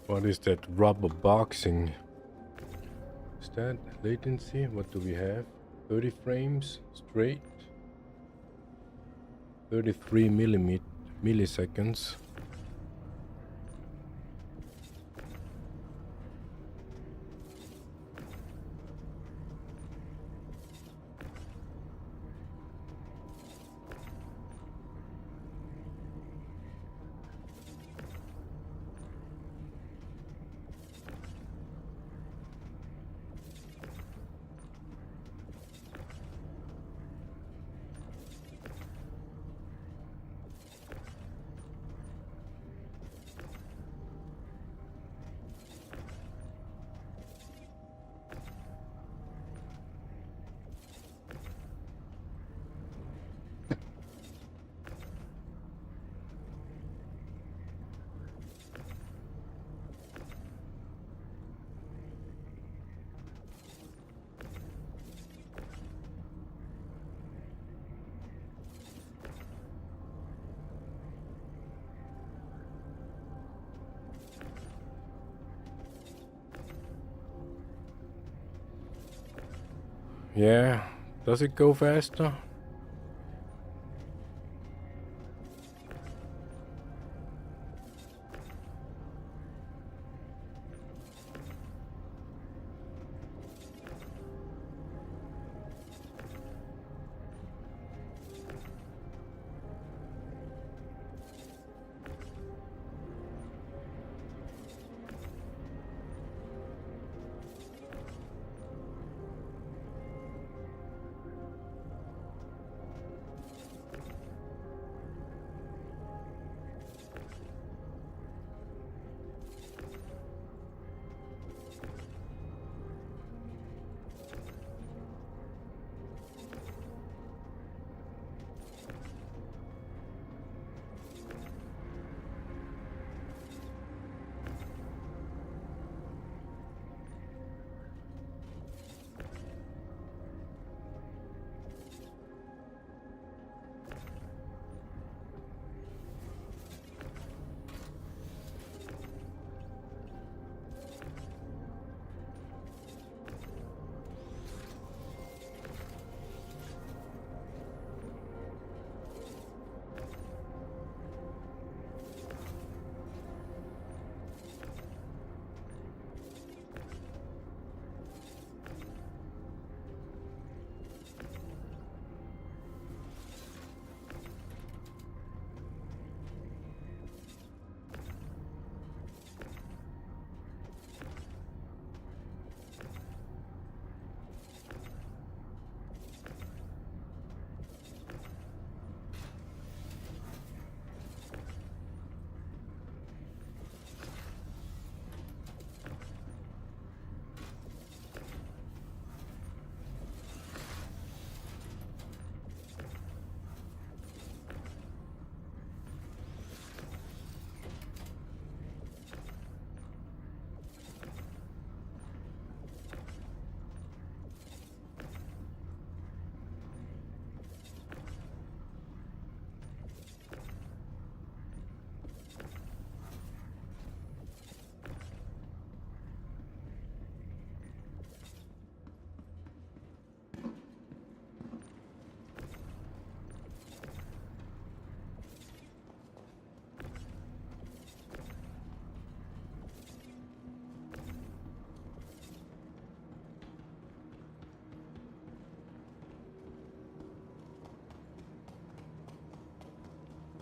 What is that rubber boxing? Is that latency? What do we have? 30 frames straight. 33 milliseconds. Yeah, does it go faster?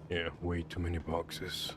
Yeah, way too many boxes.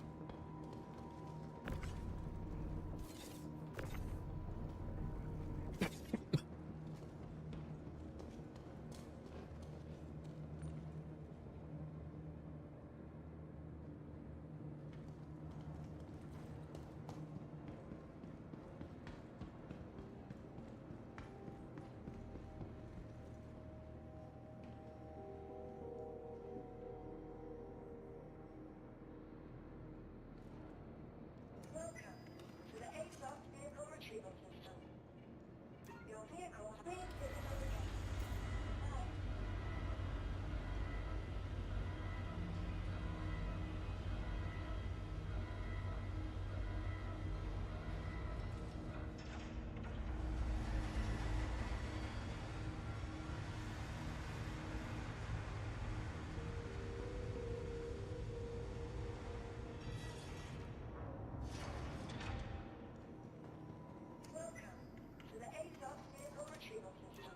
Welcome to the ASUS vehicle retrieval system. Your vehicle has been physical again. Bye. Welcome to the ASUS vehicle retrieval system.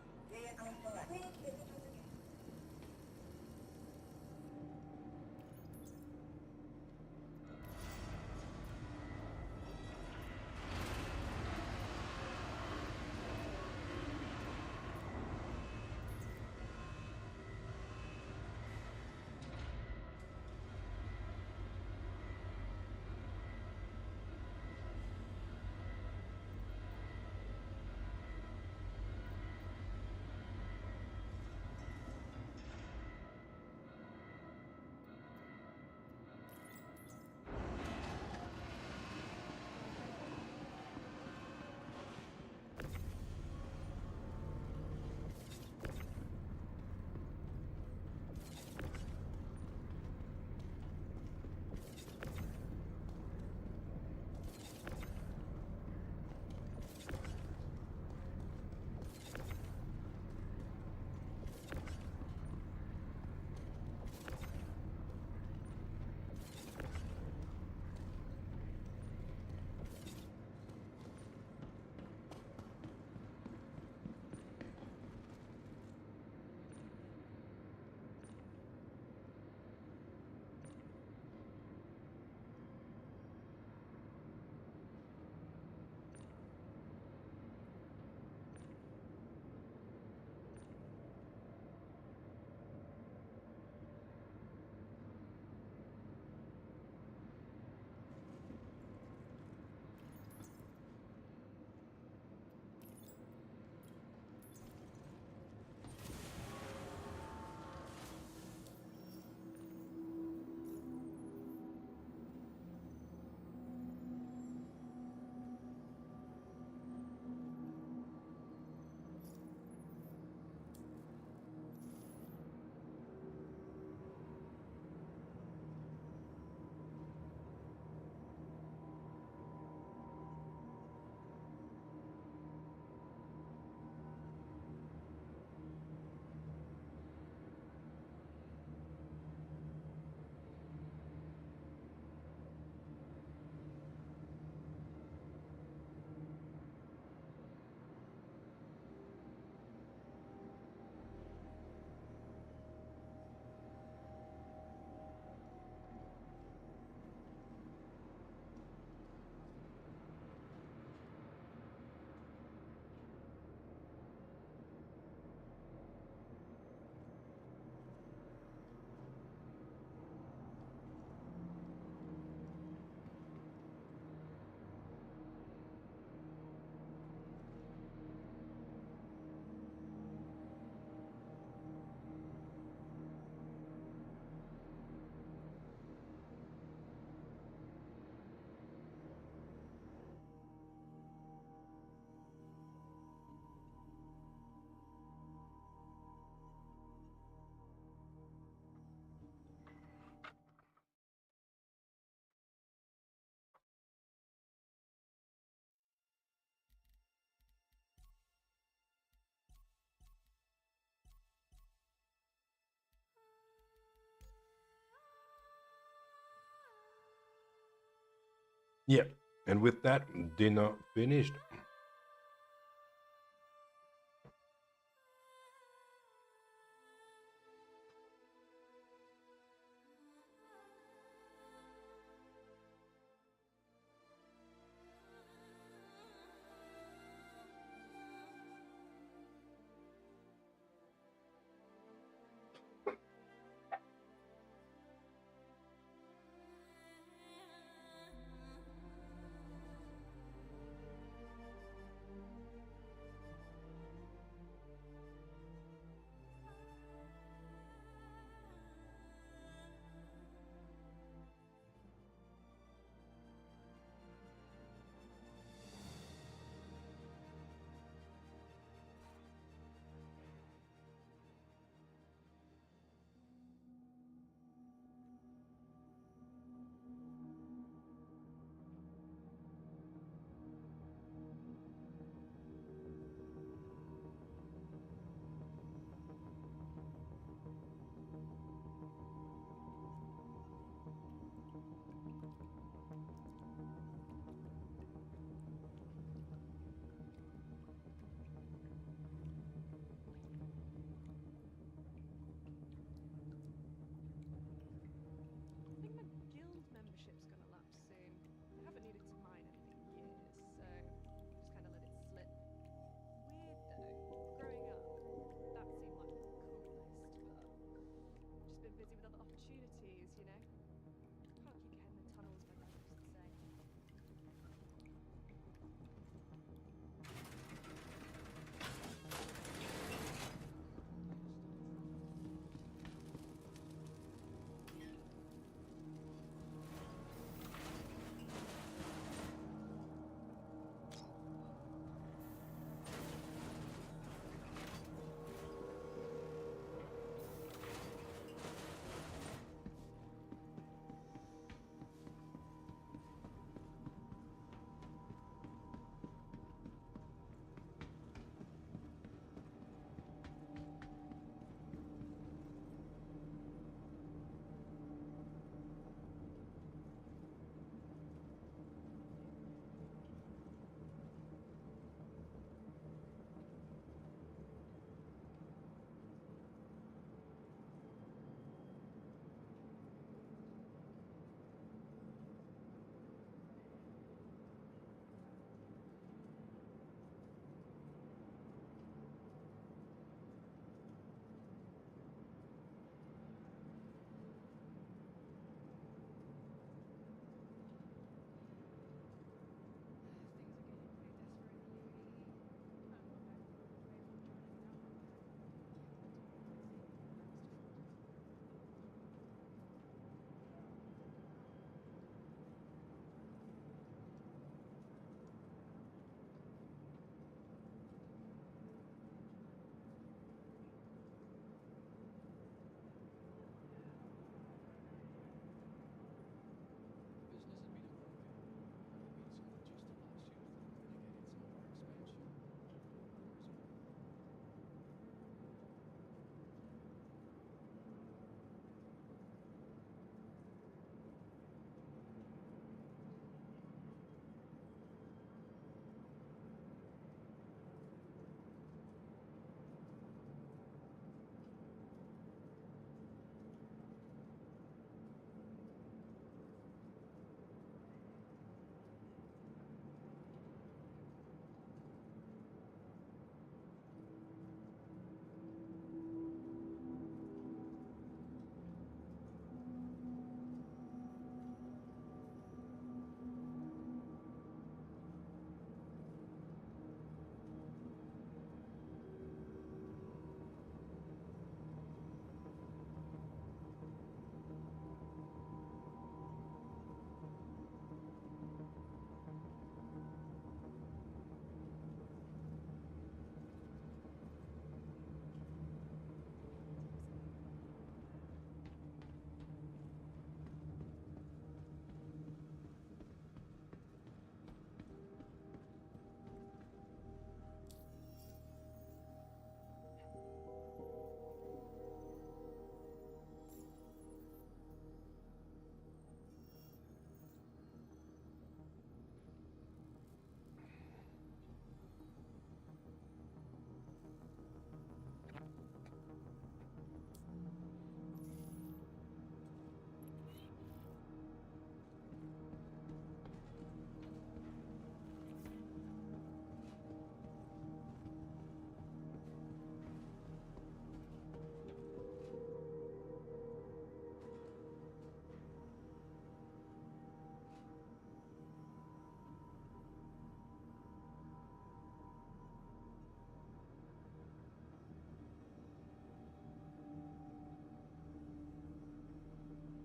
Yeah, and with that, dinner finished.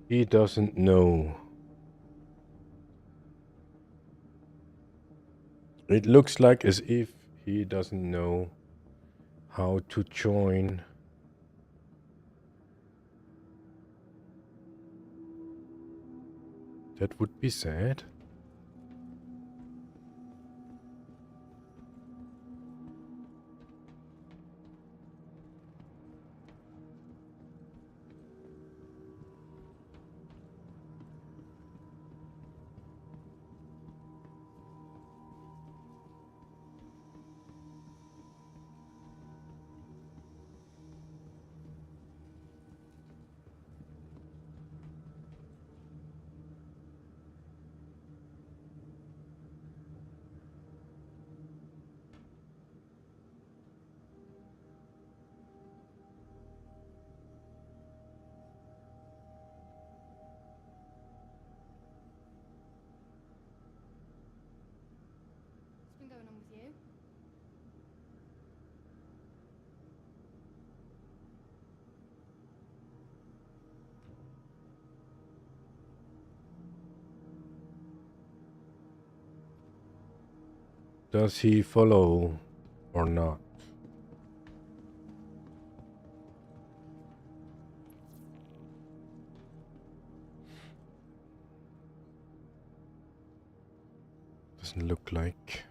He doesn't know. It looks like as if he doesn't know how to join. That would be sad. What's been going on with you? Does he follow or not? Doesn't look like.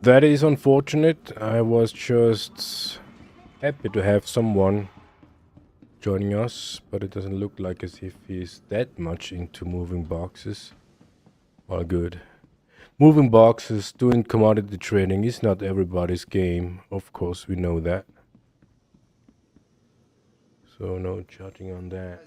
That is unfortunate. I was just happy to have someone joining us, but it doesn't look like as if he's that much into moving boxes. All good. Moving boxes, doing commodity trading is not everybody's game. Of course, we know that. So no judging on that.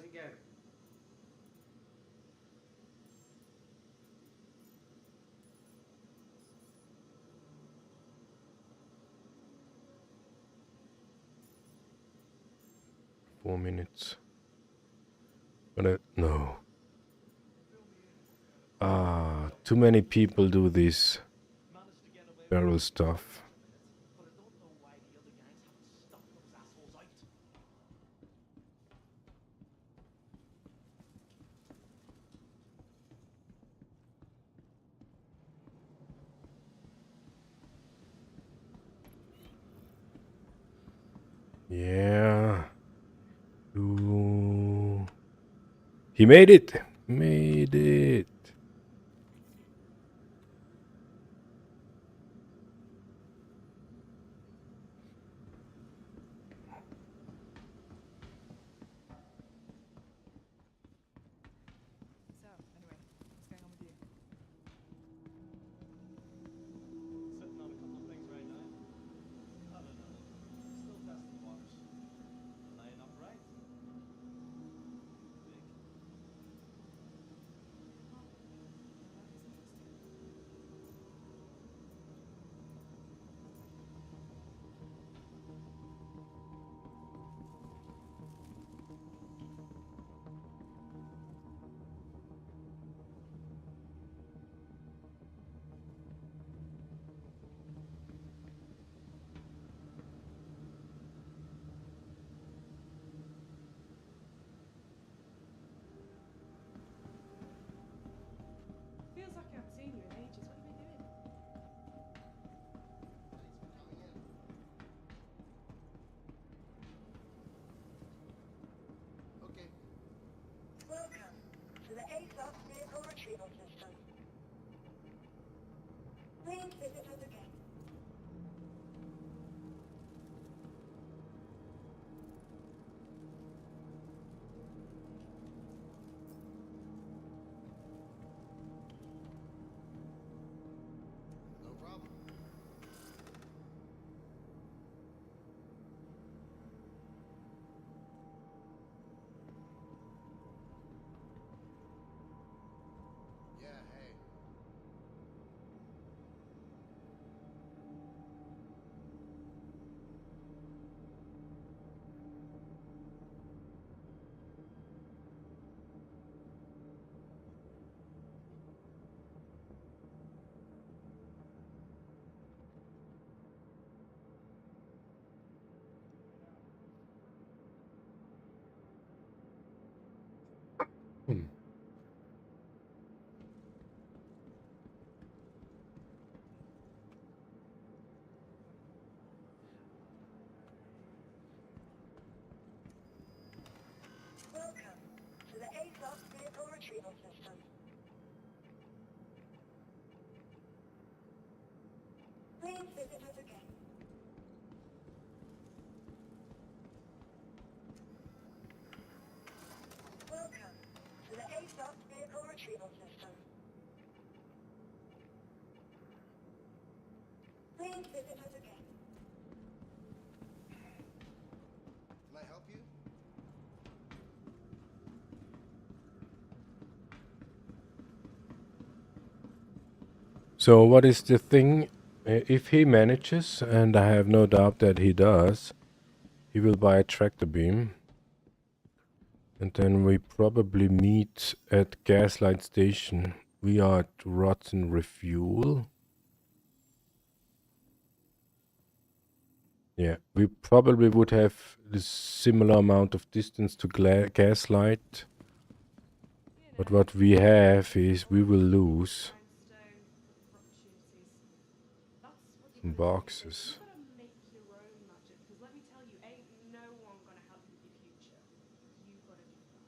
4 minutes. But no. Too many people do this barrel stuff. Yeah. Ooh. He made it. Made it. So, anyway, what's going on with you? Sitting on a couple of things right now. I don't know. Still testing the waters. Line up right. Big. retrieval system. Please visit us again. Welcome to the ASUS vehicle retrieval system. Please visit us again. Can I help you? So what is the thing? If he manages, and I have no doubt that he does, he will buy a tractor beam. And then we probably meet at Gaslight Station. We are at RATHON Refuel. Yeah, we probably would have the similar amount of distance to Gaslight. But what we have is we will lose some boxes. Make your own magic, because let me tell you, ain't no one gonna help you with your future. You gotta do that.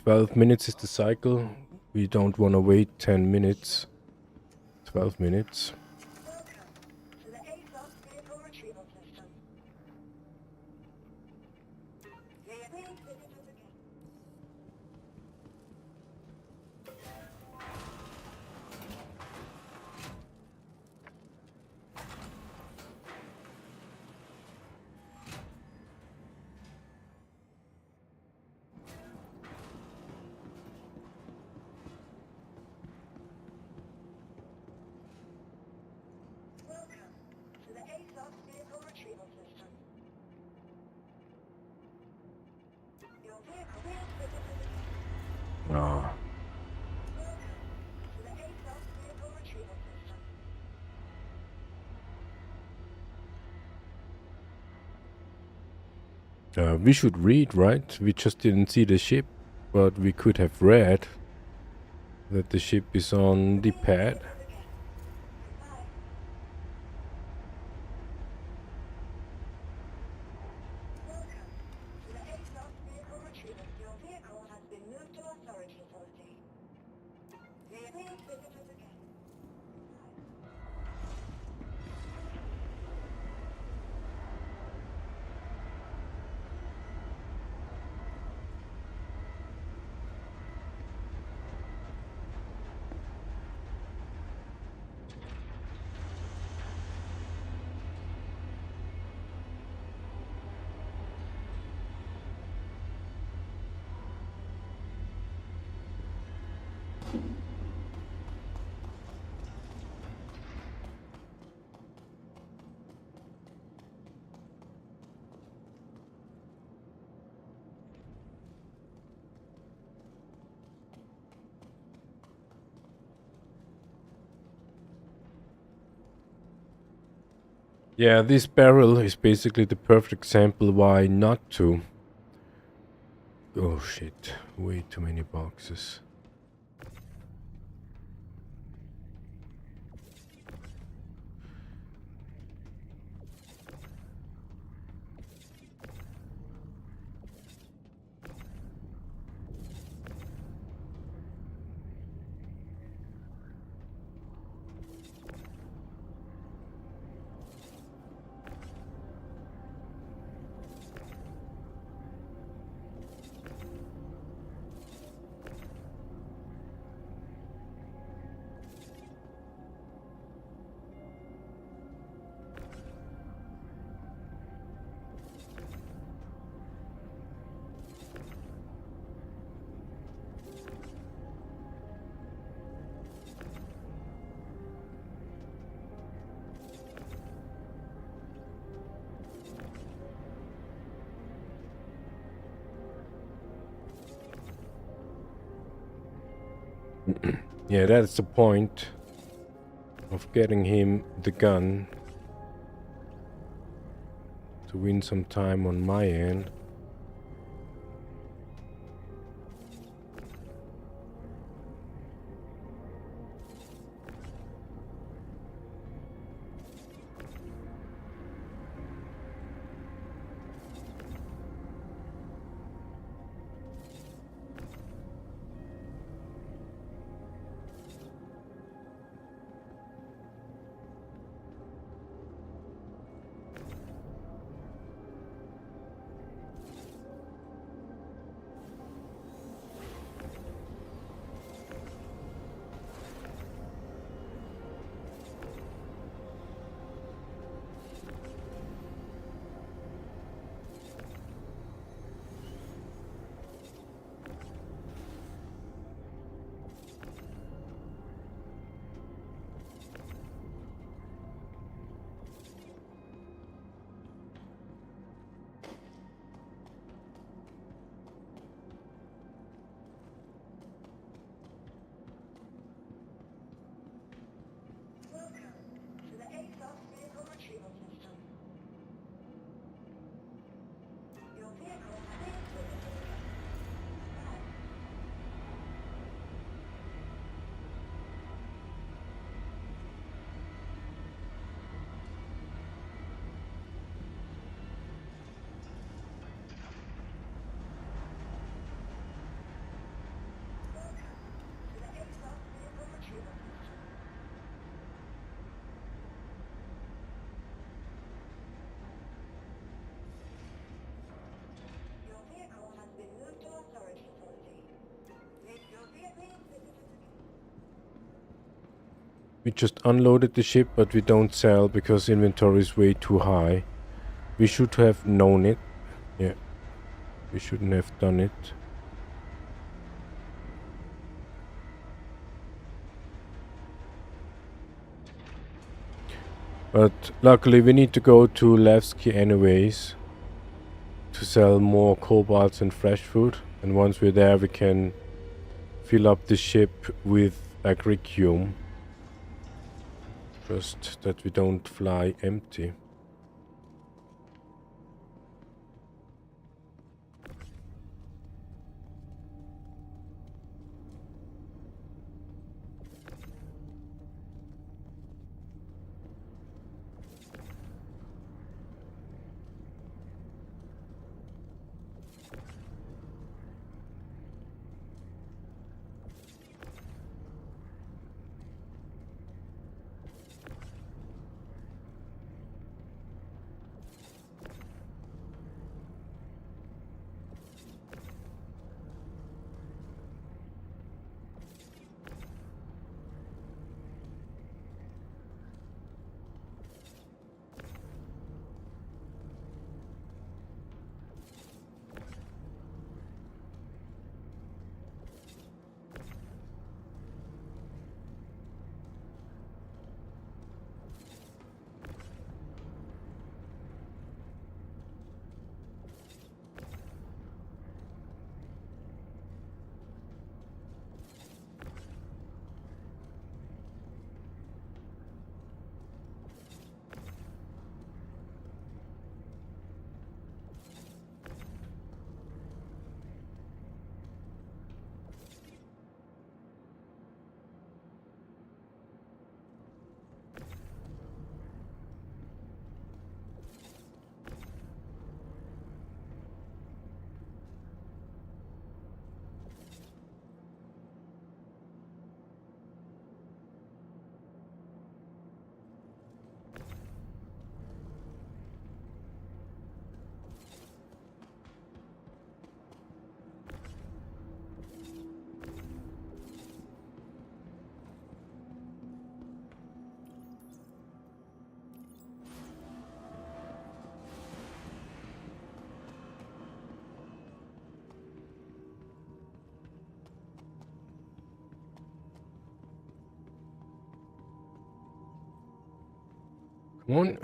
12 minutes is the cycle. We don't want to wait 10 minutes. 12 minutes. Welcome to the ASUS vehicle retrieval system. Please visit us again. Welcome to the ASUS vehicle retrieval system. Your vehicle, please visit us again. Ah. Welcome to the ASUS vehicle retrieval system. We should read, right? We just didn't see the ship, but we could have read that the ship is on the pad. Visit us again. Goodbye. Welcome to the ASUS vehicle retrieval. Your vehicle has been moved to authority authority. Please visit us again. Yeah, this barrel is basically the perfect example why not to. Oh shit, way too many boxes. Yeah, that's the point of getting him the gun, to win some time on my end. Welcome to the ASUS vehicle retrieval system. Your vehicle has been visited. Welcome to the ASUS vehicle retrieval system. Your vehicle has been moved to our storage facility. Make your vehicle visited. We just unloaded the ship, but we don't sell because inventory is way too high. We should have known it. Yeah, we shouldn't have done it. But luckily we need to go to Levski anyways to sell more cobalts and fresh food. And once we're there we can fill up the ship with agricium. Just that we don't fly empty. Come on.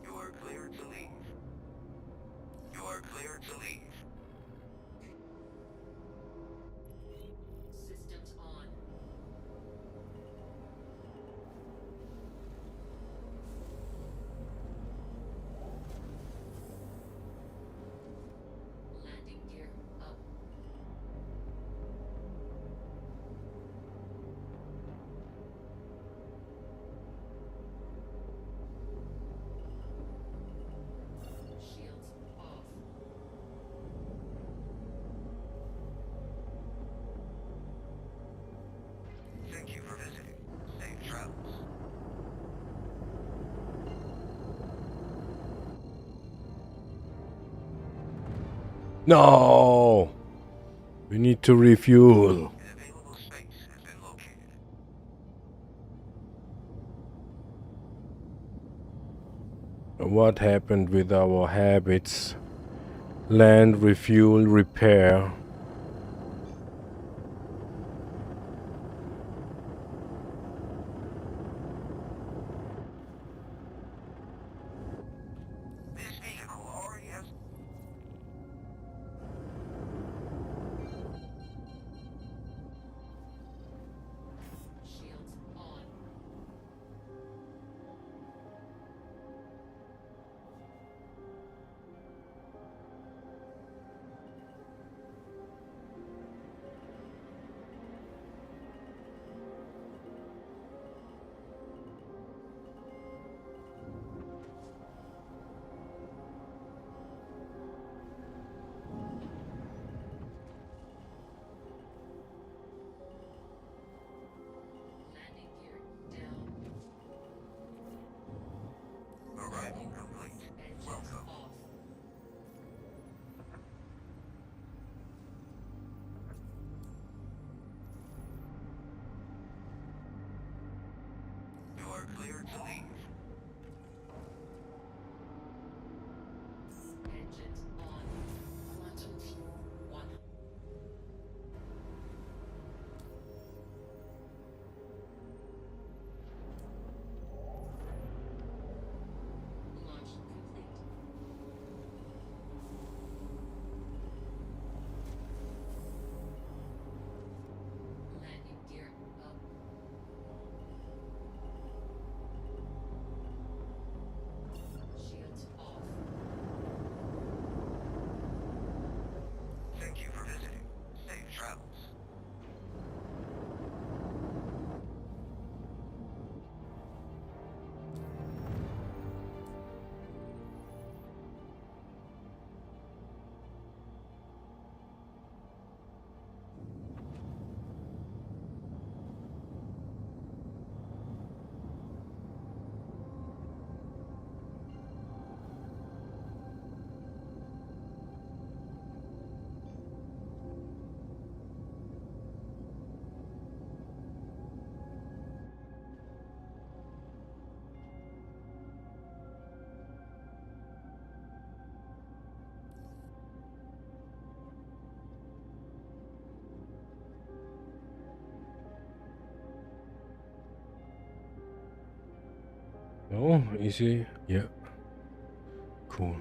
You are cleared to leave. You are cleared to leave. Systems on. Landing gear up. Shields off. Thank you for visiting. Safe travels. No! We need to refuel. An available space has been located. What happened with our habits? Land, refuel, repair. This vehicle already has... Shields on. Landing gear down. Arrival complete. Engines Welcome. off. You are cleared to leave. Engines on. Quantum fuel 1. Launch complete. Landing gear up. Shields off. Thank you for visiting. Safe travels. Oh, easy. Yeah. Cool.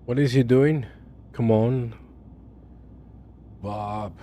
What is he doing? Come on. Bob.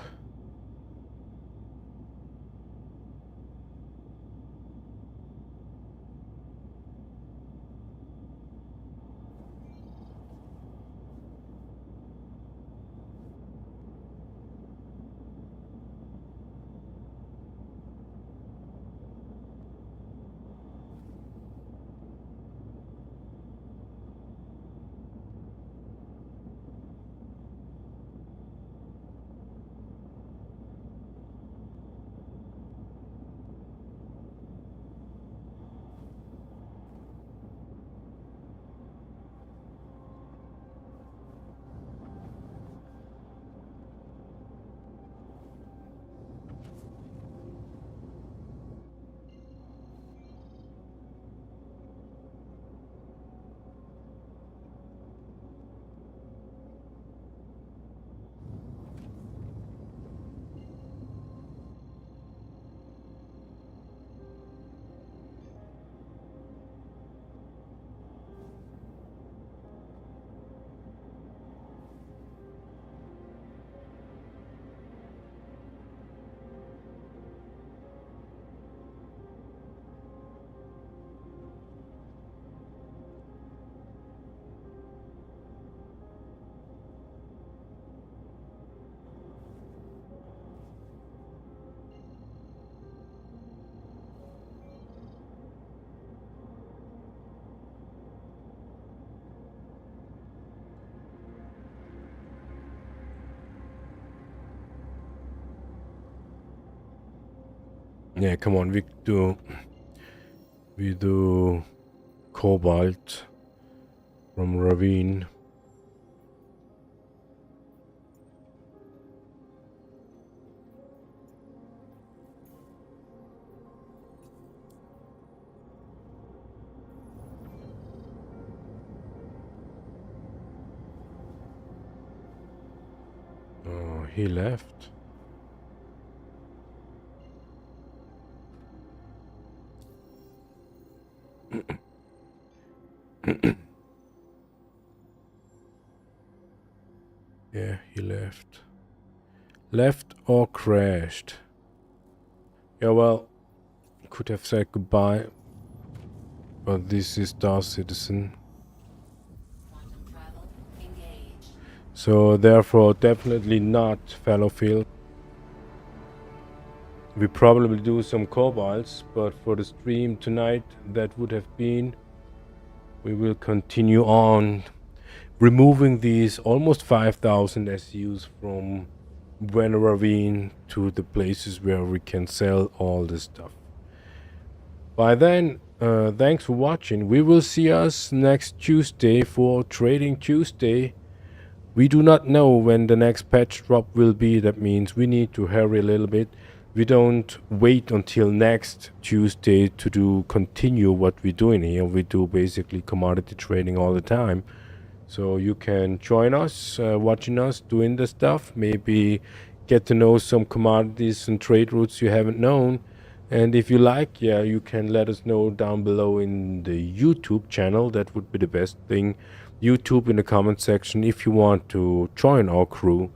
Yeah, come on, we do Cobalt from Ravine. Oh, he left. Yeah, he left. Left or crashed. Yeah, well, could have said goodbye. But this is Star Citizen. Quantum travel engaged. So therefore definitely not Fallowfield. We probably do some Cobalts, but for the stream tonight that would have been, we will continue on removing these almost 5,000 SUs from Buena Ravine to the places where we can sell all this stuff. By then, thanks for watching. We will see us next Tuesday for Trading Tuesday. We do not know when the next patch drop will be. That means we need to hurry a little bit. We don't wait until next Tuesday to continue what we're doing here. We do basically commodity trading all the time. So you can join us, watching us, doing the stuff. Maybe get to know some commodities and trade routes you haven't known. And if you like, yeah, you can let us know down below in the YouTube channel. That would be the best thing. YouTube in the comment section if you want to join our crew.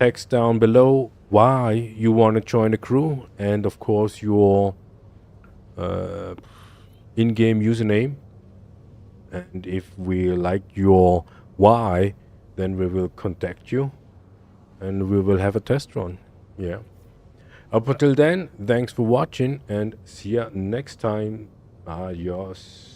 Text down below why you want to join the crew. And of course your in-game username. And if we like your why, then we will contact you and we will have a test run. Yeah. Up until then, thanks for watching and see ya next time. Adios.